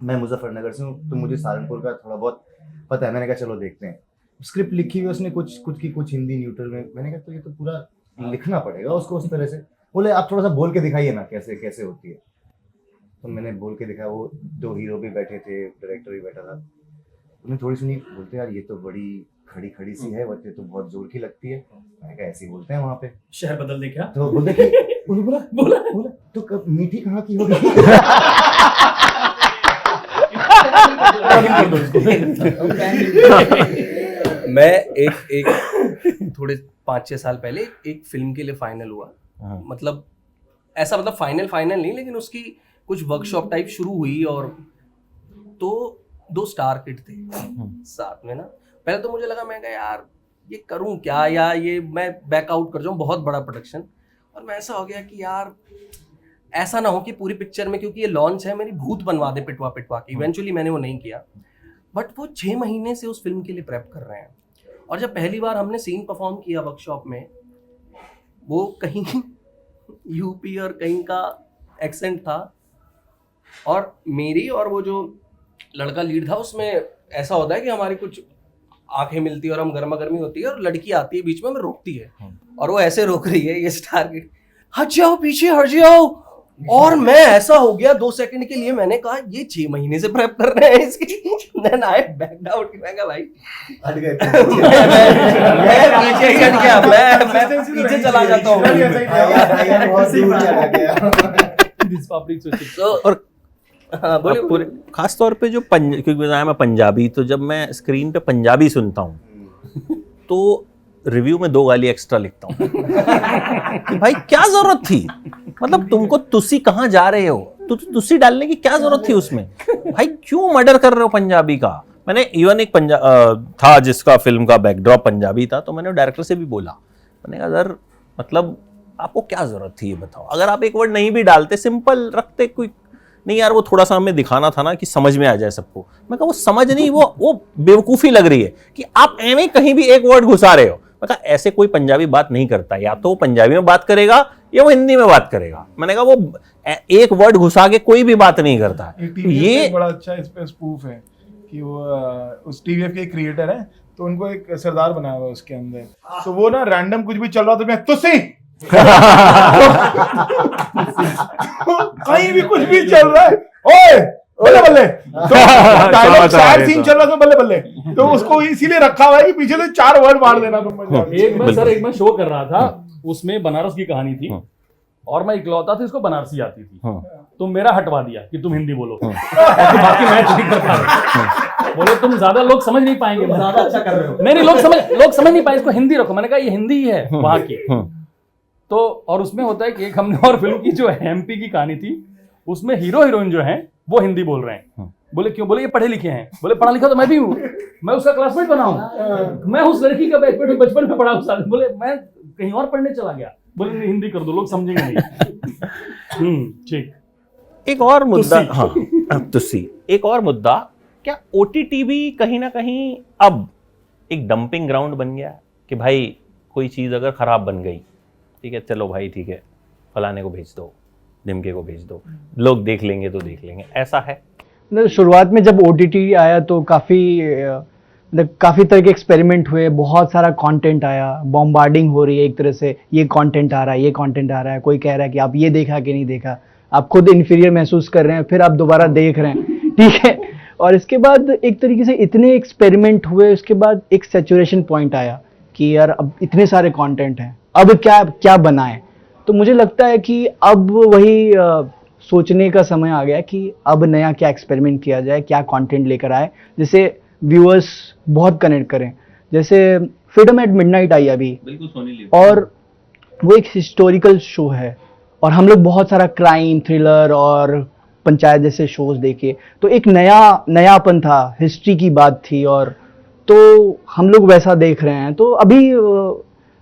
मैं मुजफ्फरनगर से हूँ तो मुझे सहारनपुर का थोड़ा बहुत पता है। मैंने कहा चलो देखते हैं। स्क्रिप्ट लिखी हुई उसने कुछ हिंदी न्यूट्रल में। मैंने कहा तो ये तो पूरा लिखना पड़ेगा उसको उस तरह से। बोले आप थोड़ा सा बोल के दिखाइए ना कैसे कैसे होती है। तो मैंने बोल के दिखाया। वो 2 हीरो भी बैठे थे, डायरेक्टर भी बैठा था। उन्हें थोड़ी सुनी, बोलते यार ये तो बड़ी खड़ी खड़ी सी है, बच्चे तो बहुत जोर की लगती है। मैंने कहा ऐसे ही बोलते हैं वहाँ पे। शहर बदल दे क्या? तो बोलते कि बोला तो मीठी कहाँ की होगी? मैं एक थोड़े 5-6 साल पहले एक फिल्म के लिए फाइनल हुआ। मतलब ऐसा, मतलब फाइनल नहीं, लेकिन उसकी कुछ वर्कशॉप टाइप शुरू हुई और तो 2 स्टार किड थे साथ में ना। पहले तो मुझे लगा, मैं कहा यार ये करूं क्या, या ये मैं बैकआउट कर जाऊं, बहुत बड़ा प्रोडक्शन। और मैं ऐसा हो गया कि यार ऐसा ना हो कि पूरी पिक्चर में, क्योंकि ये लॉन्च है, मेरी भूत बनवा दे पिटवा के। इवेंचुअली मैंने वो नहीं किया, बट वो 6 महीने से उस फिल्म के लिए प्रेप कर रहे हैं। और जब पहली बार हमने सीन परफॉर्म किया वर्कशॉप में, वो कहीं यूपी और कहीं का एक्सेंट था, और मेरी और वो जो लड़का लीड था उसमें ऐसा होता है कि हमारी कुछ आंखें मिलती है और हम गर्मा गर्मी होती है, और लड़की आती है बीच में, हमें रोकती है और वो ऐसे रोक रही है, ये स्टार किड, हट जाओ पीछे हट जाओ। और मैं ऐसा हो गया 2 सेकंड के लिए, मैंने कहा ये 6 महीने से प्रेप कर रहे हैं इसकी। Then I backed out. मैं कहा भाई हट गए। मैं पीछे ही हट गया, मैं पीछे चला जाता हूँ। और पूरे खास तौर पे जो क्योंकि मैं पंजाबी, तो जब मैं स्क्रीन पे पंजाबी सुनता हूँ तो रिव्यू में 2 गाली एक्स्ट्रा लिखता हूँ कि भाई क्या जरूरत थी, मतलब तुमको तुसी कहाँ जा रहे हो, तुसी डालने की क्या जरूरत थी उसमें, भाई क्यों मर्डर कर रहे हो पंजाबी का। मैंने इवन एक था जिसका फिल्म का बैकड्रॉप पंजाबी था, तो मैंने डायरेक्टर से भी बोला, मैंने कहा सर मतलब आपको क्या जरूरत थी ये बताओ, अगर आप एक वर्ड नहीं भी डालते, सिंपल रखते, कोई नहीं यार वो थोड़ा सा हमें दिखाना था ना कि समझ में आ जाए सबको। मैं कहा वो समझ नहीं, वो बेवकूफ़ी लग रही है कि आप एवं कहीं भी एक वर्ड घुसा रहे हो। मैं कहा ऐसे कोई पंजाबी बात नहीं करता, या तो वो पंजाबी में बात करेगा या वो हिंदी में बात करेगा। मैंने कहा वो एक वर्ड घुसा के कोई भी बात नहीं करता। ये बड़ा अच्छा इस पे स्पूफ है कि वो उस टीवीएफ के क्रिएटर है, तो उनको एक सरदार बनाया हुआ है उसके अंदर, तो वो ना रैंडम कुछ भी चल रहा तो मैं तुसी कहीं भी कुछ भी चल रहा है, ओए बल्ले बल्ले, तो डायलॉग सैड सीन चल रहा तो बल्ले बल्ले, तो उसको इसीलिए रखा हुआ है कि पीछे से 4 वर्ड मार देना तुम। एक मैं शो कर रहा था, उसमें बनारस की कहानी थी और मैं इकलौता था इसको बनारसी आती थी, तो मेरा हटवा दिया कि तुम हिंदी बोलो, बाकी मैं ठीक करता हूं। बोले तुम ज्यादा लोग समझ नहीं पाएंगे, ज्यादा अच्छा कर रहे हो। नहीं लोग समझ नहीं पाए, इसको हिंदी रखो। मैंने कहा ये हिंदी ही है वहां की। तो और उसमें होता है कि एक हमने और फिल्म की जो एमपी की कहानी थी, उसमें हीरो हीरोइन जो हैं वो हिंदी बोल रहे हैं। बोले क्यों? बोले ये पढ़े लिखे हैं। बोले पढ़ा लिखा तो मैं भी हूँ, मैं उसका क्लासमेट बना हूँ, मैं उस लड़की का बैचमेट बचपन में पढ़ा हूँ। बोले मैं कहीं और पढ़ने चला गया। बोले नहीं हिंदी कर दो, लोग समझेंगे नहीं। ठीक। एक और मुद्दा, हाँ तुसी, एक और मुद्दा, क्या ओटीटी भी कहीं ना कहीं अब एक डंपिंग ग्राउंड बन गया कि भाई कोई चीज अगर खराब बन गई, ठीक है चलो भाई ठीक है फलाने को भेज दो, ढिमके को भेज दो, लोग देख लेंगे तो देख लेंगे, ऐसा है? शुरुआत में जब ओटीटी आया तो काफ़ी तरह के एक्सपेरिमेंट हुए, बहुत सारा कंटेंट आया, बॉम्बार्डिंग हो रही है एक तरह से, ये कंटेंट आ रहा है, ये कंटेंट आ रहा है, कोई कह रहा है कि आप ये देखा कि नहीं देखा, आप खुद इन्फीरियर महसूस कर रहे हैं, फिर आप दोबारा देख रहे हैं, ठीक है। और इसके बाद एक तरीके से इतने एक्सपेरिमेंट हुए, उसके बाद एक सैचुरेशन पॉइंट आया कि यार अब इतने सारे कंटेंट हैं, अब क्या बनाएं। तो मुझे लगता है कि अब वही सोचने का समय आ गया कि अब नया क्या एक्सपेरिमेंट किया जाए, क्या कंटेंट लेकर आए जिससे व्यूअर्स बहुत कनेक्ट करें। जैसे फ्रीडम एट मिडनाइट आई अभी, बिल्कुल सोनी लिव, और वो एक हिस्टोरिकल शो है, और हम लोग बहुत सारा क्राइम थ्रिलर और पंचायत जैसे शोज देखे, तो एक नयापन था, हिस्ट्री की बात थी, और तो हम लोग वैसा देख रहे हैं। तो अभी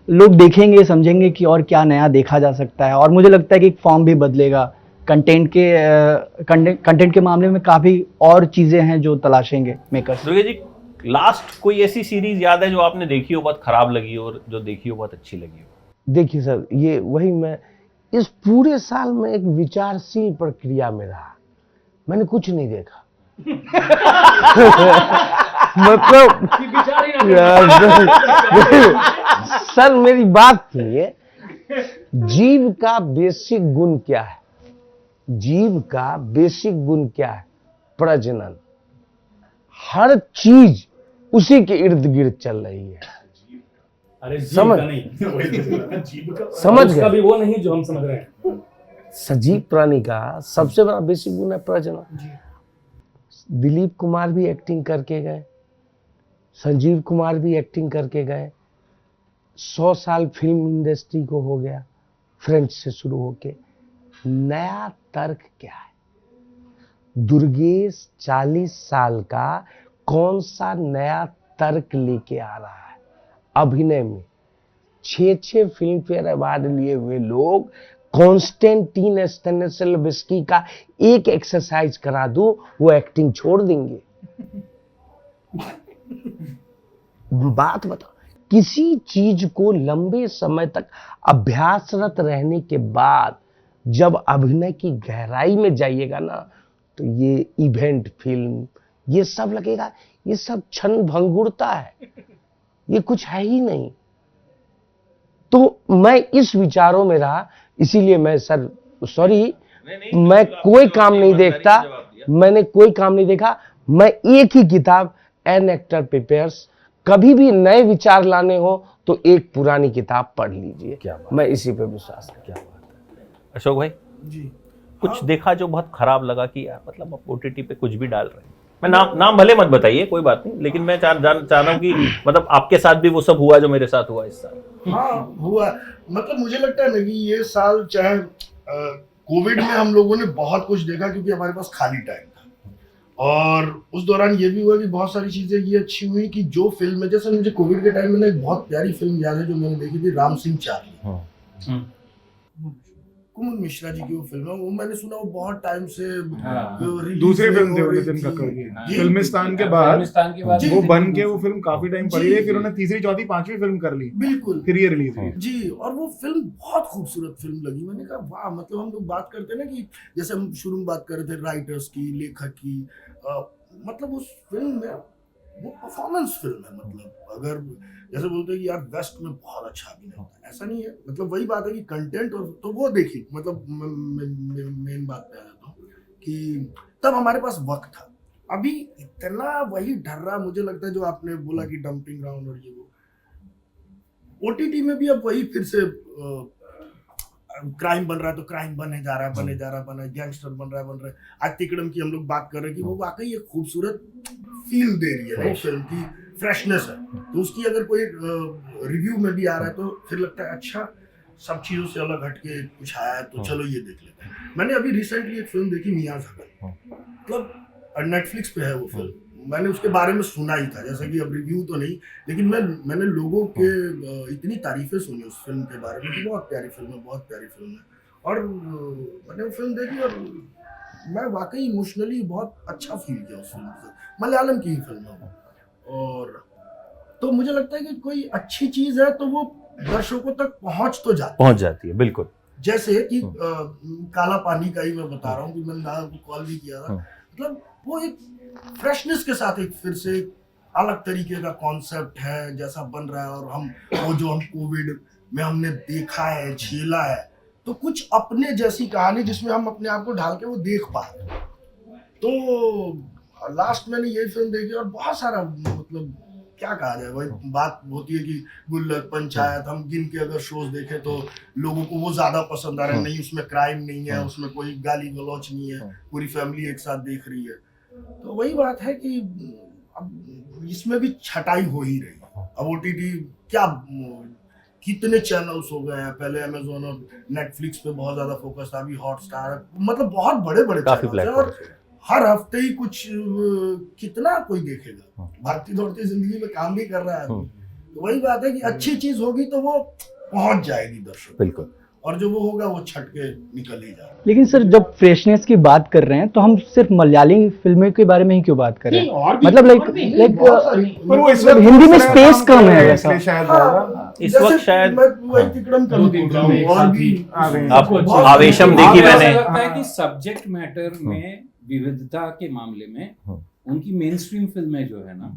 लोग देखेंगे, समझेंगे कि और क्या नया देखा जा सकता है, और मुझे लगता है कि एक फॉर्म भी बदलेगा कंटेंट के मामले में। काफ़ी और चीज़ें हैं जो तलाशेंगे मेकर्स। दुर्गे जी, लास्ट कोई ऐसी सीरीज याद है जो आपने देखी हो बहुत खराब लगी हो और जो देखी हो बहुत अच्छी लगी हो? देखिए सर, ये वही मैं इस पूरे साल में एक विचारशील प्रक्रिया में रहा, मैंने कुछ नहीं देखा। मतलब सर मेरी बात सुनिए, जीव का बेसिक गुण क्या है? जीव का बेसिक गुण क्या है? प्रजनन। हर चीज उसी के इर्द गिर्द चल रही है। अरे समझ उसका भी वो नहीं जो हम समझ रहे हैं। सजीव प्राणी का सबसे बड़ा बेसिक गुण है प्रजनन। दिलीप कुमार भी एक्टिंग करके गए, संजीव कुमार भी एक्टिंग करके गए, 100 साल फिल्म इंडस्ट्री को हो गया फ्रेंच से शुरू होके। नया तर्क क्या है? दुर्गेश 40 साल का कौन सा नया तर्क लेके आ रहा है अभिनय में? 6 फिल्म फेयर अवार्ड लिए हुए लोग कॉन्स्टेंटीन स्टेनिस्लविस्की का एक एक्सरसाइज करा दूं, वो एक्टिंग छोड़ देंगे। बात बताओ, किसी चीज को लंबे समय तक अभ्यासरत रहने के बाद जब अभिनय की गहराई में जाइएगा ना, तो ये इवेंट फिल्म, ये सब लगेगा ये सब क्षण भंगुरता है, ये कुछ है ही नहीं। तो मैं इस विचारों में रहा, इसीलिए मैं सर सॉरी, मैं कोई काम नहीं देखता, मैंने कोई काम नहीं देखा। मैं एक ही किताब, एन एक्टर प्रिपेयर्स, कभी भी नए विचार लाने हो तो एक पुरानी किताब पढ़ लीजिए। क्या बात, मैं इसी पे विश्वास करता हूं। अशोक भाई जी, कुछ देखा जो बहुत खराब लगा कि यार मतलब आप ओटीटी पे कुछ भी डाल रहे हैं? मैं नाम भले मत बताइए, कोई बात नहीं, लेकिन मैं चाह रहा हूँ कि मतलब आपके साथ भी वो सब हुआ जो मेरे साथ हुआ इस साल। हाँ हुआ, मतलब मुझे लगता है ना कि ये साल चाहे कोविड में हम लोगों ने बहुत कुछ देखा क्योंकि हमारे पास खाली टाइम था, और उस दौरान ये भी हुआ कि बहुत सारी चीजें ये अच्छी हुई कि जो फिल्म है, जैसे मुझे कोविड के टाइम में ना एक बहुत प्यारी फिल्म याद है जो मैंने देखी थी, राम सिंह चार्ली। कुमुद मिश्रा जी की वो फिल्म है, वो मैंने सुना वो बहुत टाइम से release दूसरी फिल्म थी हो वो रही नितिन थी। कक्कड़ की जी, फिल्मिस्तान के बाद फिल्मिस्तान के बाद वो बन के वो फिल्म काफी टाइम पड़ी जी, रही, फिर उन्होंने तीसरी चौथी पांचवी फिल्म कर ली, बिल्कुल फिर ये रिलीज हुई। जी। और वो फिल्म बहुत खूबसूरत फिल्म लगी। मैंने कहा वाह, मतलब हम लोग बात करते हैं ना कि जैसे हम शुरू में बात कर रहे थे राइटर्स की, लेखक की, मतलब उस फिल्म में वो परफॉर्मेंस फिल्म है। मतलब अगर जैसे बोलते हैं कि यार वेस्ट में बहुत अच्छा अभिनय होता है, ऐसा नहीं है। मतलब वही बात है कि कंटेंट और तो वो देखिए, मतलब मेन बात पे आया तो कि तब हमारे पास वक्त था। अभी इतना वही ढर्रा, मुझे लगता है जो आपने बोला कि डंपिंग ग्राउंड और ये वो ओटीटी में भी अब वही फिर से क्राइम बन रहा है तो क्राइम बने जा रहा है, गैंगस्टर बन रहा है। आज तिकड़म की हम लोग बात कर रहे हैं कि वो वाकई एक खूबसूरत फील दे रही है, वो फिल्म की फ्रेशनेस है। तो उसकी अगर कोई रिव्यू में भी आ रहा है तो फिर लगता है अच्छा, सब चीजों से अलग हटके कुछ आया है तो चलो ये देख लेते हैं। मैंने अभी रिसेंटली एक फिल्म देखी, मियां जगन, मतलब नेटफ्लिक्स पे है वो फिल्म। मैंने उसके बारे में सुना ही था, जैसे कि अब रिव्यू तो नहीं, लेकिन मैंने लोगों के इतनी तारीफें सुनी उस फिल्म के बारे में कि बहुत प्यारी फिल्म है, बहुत प्यारी फिल्म है। और मैंने वो फिल्म देखी और मैं वाकई इमोशनली बहुत अच्छा फील किया उस फिल्म से। मलयालम की ही फिल्म है वो। और तो मुझे लगता है कि कोई अच्छी चीज है तो वो दर्शकों तक पहुंच जाती है, बिल्कुल। जैसे कि काला पानी का ही मैं बता रहा हूँ कि मैंने आपको कॉल भी किया था। मतलब वो एक फ्रेशनेस के साथ एक फिर से अलग तरीके का कॉन्सेप्ट है जैसा बन रहा है। और हम कोविड में हमने देखा है, झेला है, तो कुछ अपने जैसी कहानी जिसमें हम अपने आप को ढाल के वो देख पा रहे हैं। तो लास्ट मैंने यही फिल्म देखी और बहुत सारा, मतलब क्या कहा जाए, वही बात होती है कि गुल्लक, पंचायत, हम गिन के अगर शोज देखें तो लोगों को वो ज्यादा पसंद आ रहा है। नहीं, उसमें क्राइम नहीं है, उसमें कोई गाली गलौच नहीं है, पूरी फैमिली एक साथ देख रही है। तो वही बात है कि अब इसमें भी छटाई हो ही रही है। अब ओटीटी क्या, कितने चैनल्स हो गए हैं। पहले अमेज़न और नेटफ्लिक्स पे बहुत ज्यादा फोकस था, अभी हॉटस्टार, मतलब बहुत बड़े बड़े चैनल्स हैं और हर हफ्ते ही कुछ, कितना कोई देखेगा। भागती दौड़ती जिंदगी में काम भी कर रहा है। तो वही बात है कि अच्छी चीज होगी तो वो पहुंच जाएगी दर्शक, बिल्कुल, और जो वो होगा वो छट के निकल ही जाएगा। लेकिन सर जब फ्रेशनेस की बात कर रहे हैं तो हम सिर्फ मलयाली फिल्मों के बारे में ही क्यों बात कर रहे हैं? मतलब लाइक हिंदी में स्पेस कम है ऐसा शायद इस वक्त शायद वही तिकड़म करूं और भी आपको आवेशम देखी मुझे मैंने। ऐसा लगता है कि सब्जेक्ट मैटर में विविधता के मामले में उनकी मेन स्ट्रीम फिल्में जो है ना,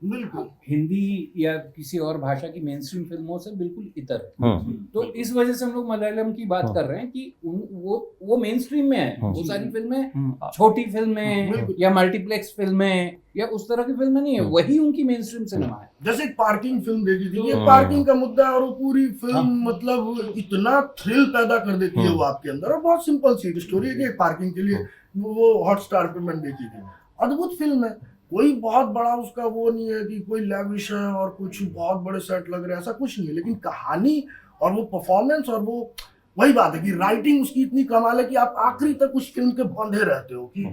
बिल्कुल हिंदी या किसी और भाषा की मेन स्ट्रीम फिल्मों से बिल्कुल इतर है। तो इस वजह से हम लोग मलयालम की बात कर रहे हैं कि वो मेन स्ट्रीम में है। वो सारी फिल्में छोटी फिल्में या मल्टीप्लेक्स फिल्में या उस तरह की फिल्में नहीं है, वही उनकी मेन स्ट्रीम सिनेमा है। जैसे एक पार्किंग फिल्म देखी थी, ये पार्किंग का मुद्दा है और वो पूरी फिल्म मतलब इतना थ्रिल पैदा कर देती है वो आपके अंदर। और बहुत सिंपल सी स्टोरी है कि पार्किंग के लिए वो हॉटस्टार पे मैंने देखी थी। अद्भुत फिल्म है, कोई बहुत बड़ा उसका वो नहीं है कि कोई लैविश है और कुछ बहुत बड़े सेट लग रहे हैं, ऐसा कुछ नहीं है। लेकिन कहानी और वो परफॉर्मेंस और वो वही बात है कि राइटिंग उसकी इतनी कमाल है कि आप आखिरी तक उस फिल्म के बंधे रहते हो कि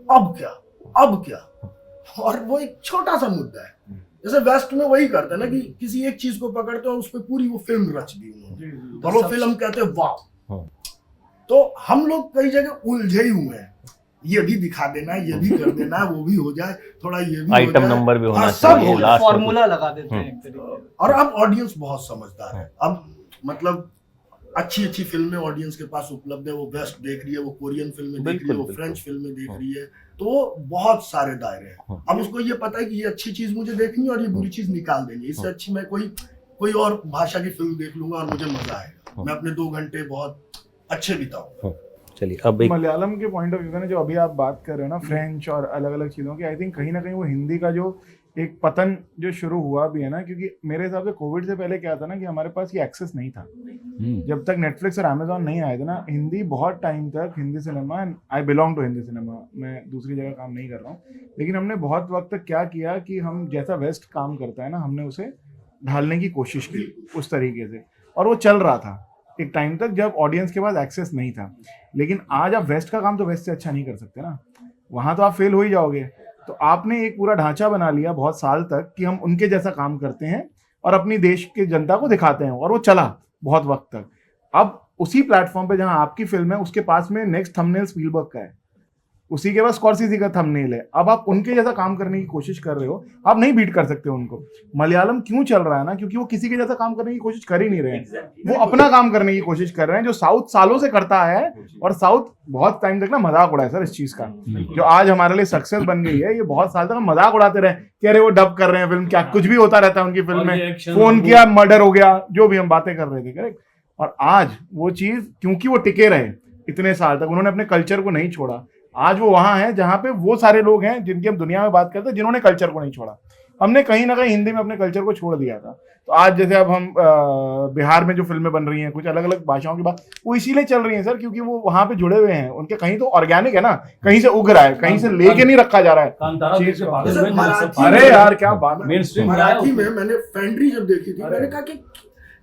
अब क्या। और वो एक छोटा सा मुद्दा है, जैसे वेस्ट में वही करते हैं ना कि किसी एक चीज को पकड़ते हैं और उस पर पूरी वो फिल्म रच दी उन्होंने, और वो फिल्म कहते हैं वाह। तो हम लोग कई जगह उलझे ही हुए हैं, ये भी दिखा देना, ये भी कर देना, वो भी हो जाए, थोड़ा ये भी आइटम नंबर भी होना सब चाहिए, हो फॉर्मूला लगा देते हैं एक तरीके से। और अब ऑडियंस बहुत समझदार है। अब मतलब अच्छी फिल्में ऑडियंस के पास उपलब्ध है। वो वेस्ट देख रही है, वो कोरियन फिल्में देख रही है, वो फ्रेंच फिल्में देख रही है, तो बहुत सारे दायरे हैं। अब उसको ये पता है कि ये अच्छी चीज मुझे देखनी है और ये बुरी चीज निकाल देनी। इससे अच्छी मैं कोई और भाषा की फिल्म देख लूंगा और मुझे मजा आएगा, मैं अपने 2 घंटे बहुत अच्छे बिताऊंगा। चलिए अब एक मलयालम के पॉइंट ऑफ व्यू से ना, जो अभी आप बात कर रहे हो ना फ्रेंच और अलग अलग चीज़ों की, आई थिंक कहीं ना कहीं वो हिंदी का जो एक पतन जो शुरू हुआ भी है ना, क्योंकि मेरे हिसाब से कोविड से पहले क्या था ना कि हमारे पास ये एक्सेस नहीं था। जब तक नेटफ्लिक्स और अमेजोन नहीं आए थे ना, हिंदी बहुत टाइम तक Hindi cinema, I belong to Hindi cinema, मैं दूसरी जगह काम नहीं कर रहा हूँ, लेकिन हमने बहुत वक्त तक क्या किया कि हम जैसा वेस्ट काम करता है ना, हमने उसे ढालने की कोशिश की उस तरीके से, और वो चल रहा था एक टाइम तक जब ऑडियंस के पास एक्सेस नहीं था। लेकिन आज आप वेस्ट का काम तो वेस्ट से अच्छा नहीं कर सकते ना, वहाँ तो आप फेल हो ही जाओगे। तो आपने एक पूरा ढांचा बना लिया बहुत साल तक कि हम उनके जैसा काम करते हैं और अपनी देश के जनता को दिखाते हैं, और वो चला बहुत वक्त तक। अब उसी प्लेटफॉर्म पे जहां आपकी फिल्म है उसके पास में नेक्स्ट थंबनेल स्पीलबर्ग का है, उसी के पास स्कॉर्सेज़ी का थंबनेल है। अब आप उनके जैसा काम करने की कोशिश कर रहे हो, आप नहीं बीट कर सकते उनको। मलयालम क्यों चल रहा है ना, क्योंकि वो किसी के जैसा काम करने की कोशिश कर ही नहीं रहे हैं, वो अपना काम करने की कोशिश कर रहे हैं, जो साउथ सालों से करता है। और साउथ बहुत टाइम तक ना मजाक उड़ाया सर इस चीज का, जो आज हमारे लिए सक्सेस बन गई है, ये बहुत साल तक मजाक उड़ाते रहे कि अरे वो डब कर रहे हैं फिल्म, क्या कुछ भी होता रहता है उनकी फिल्म में, फोन किया मर्डर हो गया, जो भी हम बातें कर रहे थे, करेक्ट। और आज वो चीज क्योंकि वो टिके रहे इतने साल तक, उन्होंने अपने कल्चर को नहीं छोड़ा, आज वो वहां है जहां पे वो सारे लोग हैं जिनकी हम दुनिया में बात करते हैं, जिन्होंने कल्चर को नहीं छोड़ा। हमने कहीं ना कहीं हिंदी में अपने कल्चर को छोड़ दिया था। तो आज जैसे अब हम बिहार में जो फिल्में बन रही हैं कुछ अलग अलग भाषाओं की बात, वो इसीलिए चल रही हैं सर, क्योंकि वो वहां पे जुड़े हुए हैं, उनके कहीं तो ऑर्गेनिक है ना, कहीं से उग रहा है, कहीं से लेके नहीं रखा जा रहा है। अरे यार क्या बात, मराठी में मैंने फैंड्री जब देखी थी, मैंने कहा कि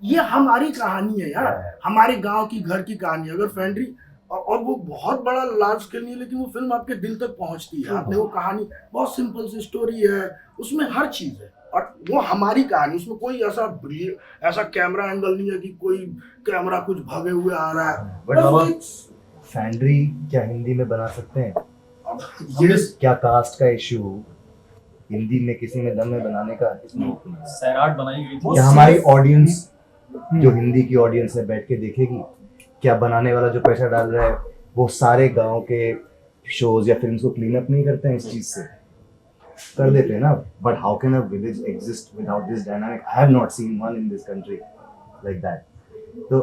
ये हमारी कहानी है यार, हमारे गांव की घर की कहानी है। अगर फैंड्री, और वो बहुत बड़ा लार्ज स्केल नहीं है, लेकिन वो फिल्म आपके दिल तक पहुंचती है। आपने वो कहानी, बहुत सिंपल सी स्टोरी है, उसमें हर चीज है, और वो हमारी कहानी, उसमें कोई ऐसा कैमरा एंगल नहीं है कि कोई कैमरा कुछ भागे हुए आ रहा है। बट फैंड्री क्या हिंदी में बना सकते हैं? ये क्या कास्ट का इशू हिंदी में किसी में दम में बनाने का? सैराट बनाई गई थी। क्या हमारी ऑडियंस जो हिंदी की ऑडियंस है बैठ के देखेगी? क्या बनाने वाला जो पैसा डाल रहा है वो सारे गांव के शोज या फिल्म्स को क्लीन अप नहीं करते हैं? इस चीज से कर देते हैं ना। But how can a village exist without this dynamic? I have not seen one in this country like that. तो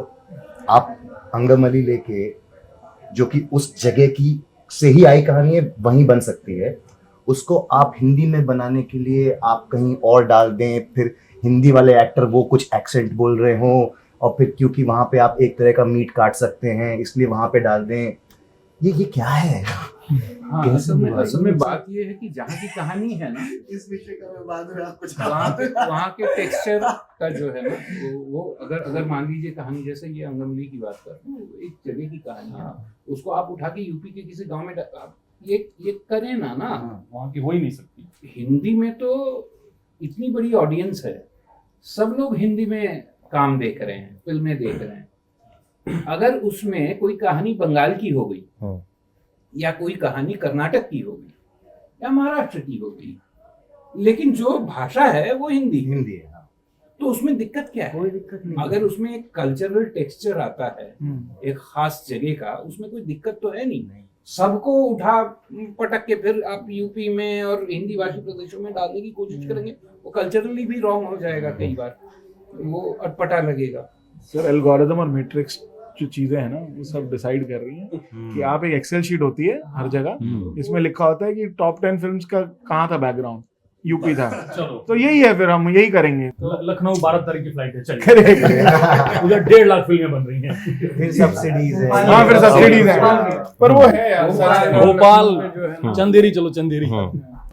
आप अंगमली लेके, जो कि उस जगह की से ही आई कहानी है, वहीं बन सकती है, उसको आप हिंदी में बनाने के लिए आप कहीं और डाल दें, फिर हिंदी वाले एक्टर वो कुछ एक्सेंट बोल रहे हों, और फिर क्योंकि वहां पे आप एक तरह का मीट काट सकते हैं इसलिए वहां पे डाल दें। ये क्या है? हाँ, असल में बात ये है कि जहाँ की कहानी है ना, इस विषय का मैं बाद में आपको वहाँ के टेक्सचर का जो है ना, वो अगर मान लीजिए कहानी जैसे ये अंगमली की बात कर रहे हैं, एक जगह की कहानी है, उसको आप उठा के यूपी के किसी गांव में ये करें ना, वहाँ की हो ही नहीं सकती। हिंदी में तो इतनी बड़ी ऑडियंस है, सब लोग हिंदी में काम देख रहे हैं, फिल्में देख रहे हैं। अगर उसमें कोई कहानी बंगाल की हो गई, या कोई कहानी कर्नाटक की हो गई, या महाराष्ट्र की हो गई, लेकिन जो भाषा है वो हिंदी है, तो उसमें दिक्कत क्या है? कोई दिक्कत नहीं। अगर उसमें एक कल्चरल टेक्सचर आता है एक खास जगह का, उसमें कोई दिक्कत तो है नहीं। सबको उठा पटक के फिर आप यूपी में और हिंदी भाषी प्रदेशों में डालने की कोशिश करेंगे, वो कल्चरली भी रॉन्ग हो जाएगा, कई बार वो अटपटा लगेगा। सर एल्गोरिथम और मैट्रिक्स जो चीजें हैं ना, वो सब डिसाइड कर रही हैं कि आप एक एक्सेल शीट होती है हर जगह, इसमें लिखा होता है कि टॉप 10 फिल्म्स का कहाँ था बैकग्राउंड, यूपी था। तो यही है, फिर हम यही करेंगे। लखनऊ 12 तारीख की फ्लाइट है, चलिए उधर 1.5 लाख फिल्में बन रही हैं, फिर सब्सिडीज है। हाँ, फिर सब्सिडीज है, पर वो है यार भोपाल चंदेरी, चलो चंदेरी।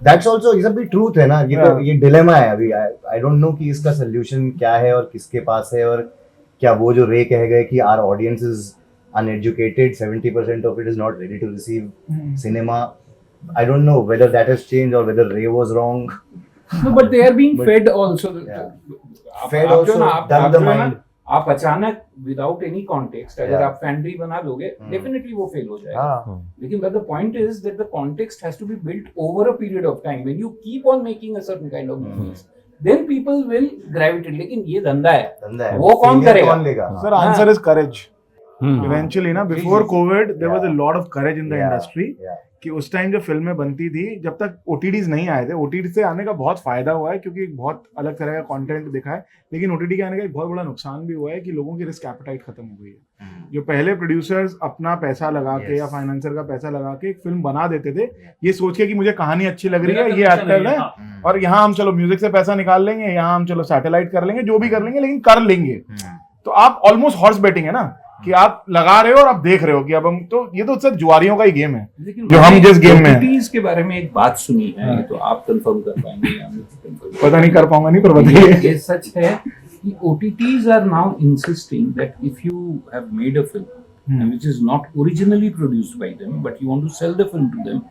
That's also ये सब भी ट्रूथ है ना, ये तो ये डिलेमा है अभी। आई डोंट नो कि इसका सोल्यूशन क्या है और किसके पास है, और क्या वो जो रे कह गए कि our audience is uneducated, 70% of it is not ready to receive cinema. I don't know whether that has changed or whether Ray was wrong. No, but they are being fed also. Fed also, dull the mind. आप अचानक without any context अगर आप फैंड्री बना दोगे, definitely वो fail हो जाएगा। लेकिन but the point is that the context has to be built over a period of time. When you keep on making a certain kind of movies, then people will gravitate. लेकिन ये धंधा है, वो कौन करेगा? Sir answer is courage. Eventually ना, before COVID there was a lot of courage in the industry. कि उस टाइम जब फिल्में बनती थी, जब तक OTTs नहीं आए थे, OTT से आने का बहुत फायदा हुआ है क्योंकि बहुत अलग तरह का कंटेंट दिखा है, लेकिन OTT के आने का एक बहुत बड़ा नुकसान भी हुआ है कि लोगों की रिस्क एपेटाइट खत्म हो गई है। जो पहले प्रोड्यूसर्स अपना पैसा लगा के या फाइनेंसर का पैसा लगा के एक फिल्म बना देते थे, ये सोच के कि मुझे कहानी अच्छी लग रही है, ये एक्टर है, और यहाँ हम चलो म्यूजिक से पैसा निकाल लेंगे, यहाँ हम चलो सैटेलाइट कर लेंगे, जो भी कर लेंगे, लेकिन कर लेंगे। तो आप ऑलमोस्ट हॉर्स बेटिंग है ना, कि आप लगा रहे हो और आप देख रहे हो कि अब हम तो, ये तो सिर्फ जुआरियों का ही गेम है जो हम जिस गेम में हैं। के बारे में एक बात सुनी है, तो आप कंफर्म कर पाएंगे या पता नहीं कर पाऊंगा, नहीं, पर बताइए। ये सच है कि OTTs are now insisting that if you have made a film, and which is not originally produced by them, but you want to sell the film to them,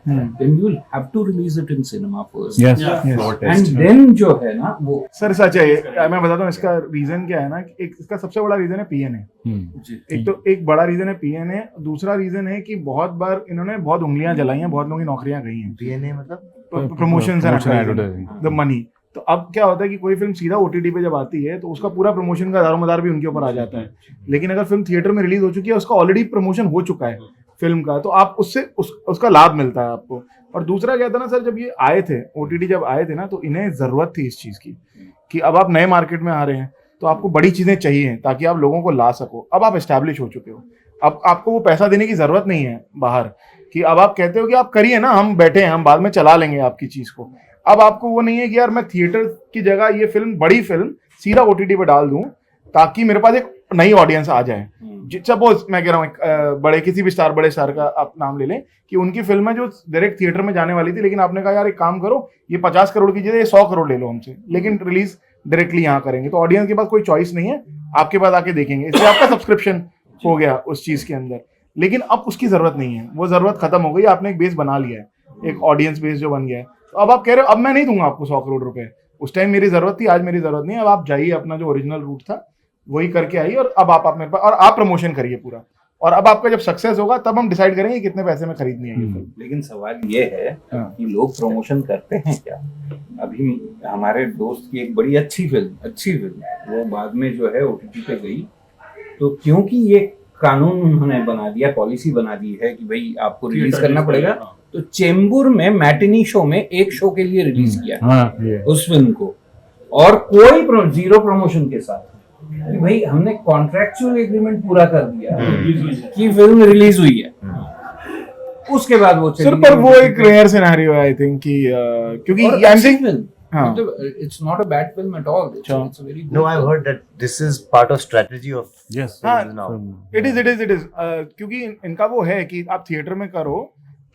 then you will have to release it in cinema first. Yes. And then जो है ना वो sir सच है ये। मैं बताता हूँ इसका रीजन क्या है ना, एक इसका सबसे बड़ा रीजन है पीएनए। एक तो एक बड़ा रीजन है पीएनए, दूसरा रीजन है कि बहुत बार इन्होंने बहुत उंगलियां जलाई हैं, बहुत लोगों की नौकरियां गई हैं। पीएनए मतलब प्रमोशन द मनी। तो अब क्या होता है कि कोई फिल्म सीधा ओटीटी पे जब आती है तो उसका पूरा प्रमोशन का दारोमदार भी उनके ऊपर आ जाता है। लेकिन अगर फिल्म थिएटर में रिलीज हो चुकी है, उसका ऑलरेडी प्रमोशन हो चुका है फिल्म का, तो आप उससे उसका लाभ मिलता है आपको। और दूसरा क्या था ना सर, जब ये आए थे ओटीटी जब आए थे ना, तो इन्हें जरूरत थी इस चीज की कि अब आप नए मार्केट में आ रहे हैं तो आपको बड़ी चीजें चाहिए ताकि आप लोगों को ला सको। अब आप एस्टैब्लिश हो चुके हो, अब आपको वो पैसा देने की जरूरत नहीं है बाहर, कि अब आप कहते हो कि आप करिए ना, हम बैठे हैं, हम बाद में चला लेंगे आपकी चीज को। अब आपको वो नहीं है कि यार मैं थिएटर की जगह ये फिल्म, बड़ी फिल्म सीधा ओटीटी पे डाल दूं ताकि मेरे पास एक नई ऑडियंस आ जाए। सपोज मैं कह रहा हूँ बड़े किसी भी स्टार, बड़े स्टार का आप नाम ले लें कि उनकी फिल्म है जो डायरेक्ट थिएटर में जाने वाली थी, लेकिन आपने कहा यार एक काम करो, ये 50 करोड़ की जगह 100 करोड़ ले लो हमसे, लेकिन रिलीज डायरेक्टली यहाँ करेंगे। तो ऑडियंस के पास कोई चॉइस नहीं है, आपके पास आके देखेंगे, इसलिए आपका सब्सक्रिप्शन हो गया उस चीज के अंदर। लेकिन अब उसकी जरूरत नहीं है, वो जरूरत खत्म हो गई, आपने एक बेस बना लिया है, एक ऑडियंस बेस जो बन गया है। तो अब आप कह रहे हो अब मैं नहीं दूंगा आपको 100 करोड़ रुपए, उस टाइम मेरी जरूरत थी, आज मेरी जरूरत नहीं है। अब आप जाइए, अपना जो ओरिजिनल रूट था वही करके आइए, और अब आप मेरे पास, और आप प्रमोशन करिए पूरा, और अब आपका जब सक्सेस होगा तब हम डिसाइड करेंगे कितने पैसे में खरीदनी है ये फिल्म। लेकिन सवाल ये है कि लोग प्रमोशन करते हैं क्या? अभी हमारे दोस्त की एक बड़ी अच्छी फिल्म वो बाद में जो है ओटीटी पे गई, तो क्योंकि ये कानून उन्होंने बना दिया, पॉलिसी बना दी है कि भाई आपको रिलीज करना पड़ेगा, तो चेंबूर में मैटिनी शो में एक शो के लिए रिलीज किया उस फिल्म को, और कोई जीरो प्रमोशन के साथ कि भाई हमने कॉन्ट्रैक्चुअल एग्रीमेंट पूरा कर दिया कि फिल्म रिलीज हुई है। उसके बाद वो सर पर वो एक रेयर सिनेरियो है आई थिंक कि क्योंकि I am saying it's not a bad film at all. It's a very good No, I've heard that this is part of strategy of Yes. now. It is क्योंकि इनका वो है कि आप theatre में करो,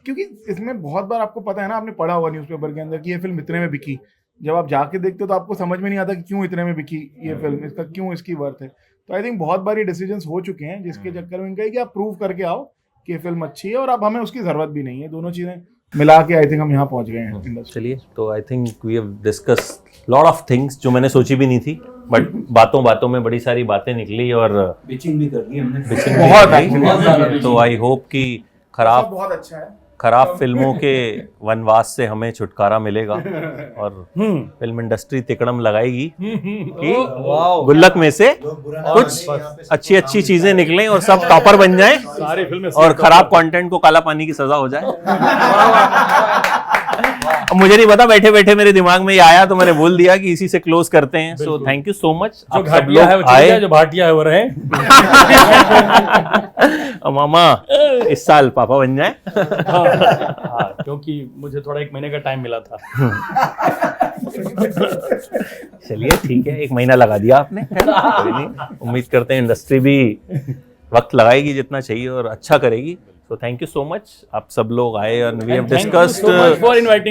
क्योंकि इसमें बहुत बार आपको पता है ना, आपने पढ़ा होगा न्यूज़पेपर के अंदर कि ये फिल्म इतने में बिकी, जब आप जाके देखते हो तो आपको समझ में नहीं आता कि क्यों इतने में बिकी ये फिल्म, इसका क्यों इसकी वर्थ है। तो आई थिंक बहुत बार ये डिसीजंस हो चुके हैं जिसके चक्कर में इनका है कि आप प्रूव करके आओ कि ये फिल्म अच्छी है, और अब हमें उसकी जरूरत भी नहीं है। दोनों चीजें मिला के आई थिंक हम यहाँ पहुंच गए हैं। चलिए, तो I think we have discuss lot of things जो मैंने सोची भी नहीं थी, बट बातों में बड़ी सारी बातें निकली, और पिचिंग भी कर दी हमने, बहुत। तो आई होप कि बहुत अच्छा है, खराब फिल्मों के वनवास से हमें छुटकारा मिलेगा, और फिल्म इंडस्ट्री तिकड़म लगाएगी कि गुल्लक में से कुछ अच्छी चीजें निकलें और सब टॉपर बन जाएं, सारी फिल्में और खराब कंटेंट को काला पानी की सजा हो जाए। अब मुझे नहीं पता, बैठे बैठे मेरे दिमाग में ये आया तो मैंने बोल दिया कि इसी से क्लोज करते हैं। So thank you so much. जो घाटिया है वो चली जाए, जो भाटिया है वो रहे। मामा इस साल पापा बन जाए। हाँ, क्योंकि मुझे थोड़ा 1 महीने का टाइम मिला था। चलिए ठीक है, 1 महीना लगा दिया आपने, कोई नहीं, उम्मीद करते हैं इंडस्ट्री भी वक्त लगाएगी जितना चाहिए और अच्छा करेगी। So thank you so much, आप सब लोग आए और we have discussed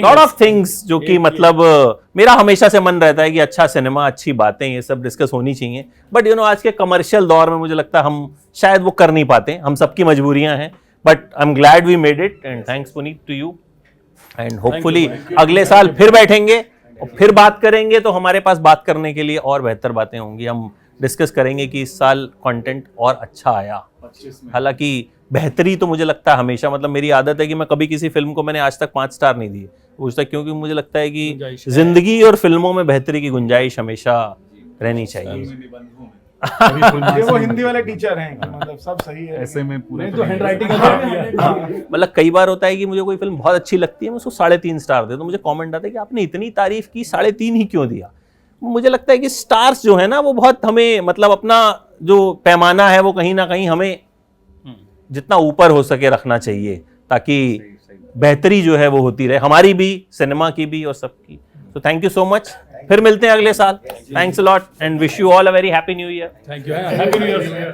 lot of things जो कि मतलब मेरा हमेशा से मन रहता है कि अच्छा सिनेमा, अच्छी बातें, ये सब डिस्कस होनी चाहिए। बट यू नो आज के कमर्शियल दौर में मुझे लगता है हम शायद वो कर नहीं पाते, हम सबकी मजबूरियां हैं। But I am glad we made it, and thanks Puneet to you, and hopefully अगले साल फिर बैठेंगे और फिर बात करेंगे, तो हमारे पास बात करने के लिए और बेहतर बातें होंगी। हम डिस्कस करेंगे कि इस साल कंटेंट और अच्छा आया। हालांकि बेहतरी तो मुझे लगता है हमेशा, मतलब मेरी आदत है कि मैं कभी किसी फिल्म को मैंने आज तक 5 स्टार नहीं दिए, पूछता, क्योंकि मुझे लगता है कि जिंदगी और फिल्मों में बेहतरी की गुंजाइश हमेशा रहनी चाहिए। वो हिंदी वाले टीचर हैं, मतलब सब सही है, ऐसे में पूरे तो हैंडराइटिंग का मतलब कई बार होता है कि मुझे कोई फिल्म बहुत अच्छी लगती है, मैं उसको 3.5 स्टार दे, तो मुझे कमेंट आता है कि आपने इतनी तारीफ की, 3.5 ही क्यों दिया। मुझे लगता है कि स्टार्स जो है ना वो बहुत हमें, मतलब अपना जो पैमाना है वो कहीं ना कहीं हमें जितना ऊपर हो सके रखना चाहिए, ताकि बेहतरी जो है वो होती रहे, हमारी भी, सिनेमा की भी और सबकी। तो थैंक यू सो मच, फिर मिलते हैं अगले साल। Thanks a lot and wish you all a very happy new year. Thank you, happy new year.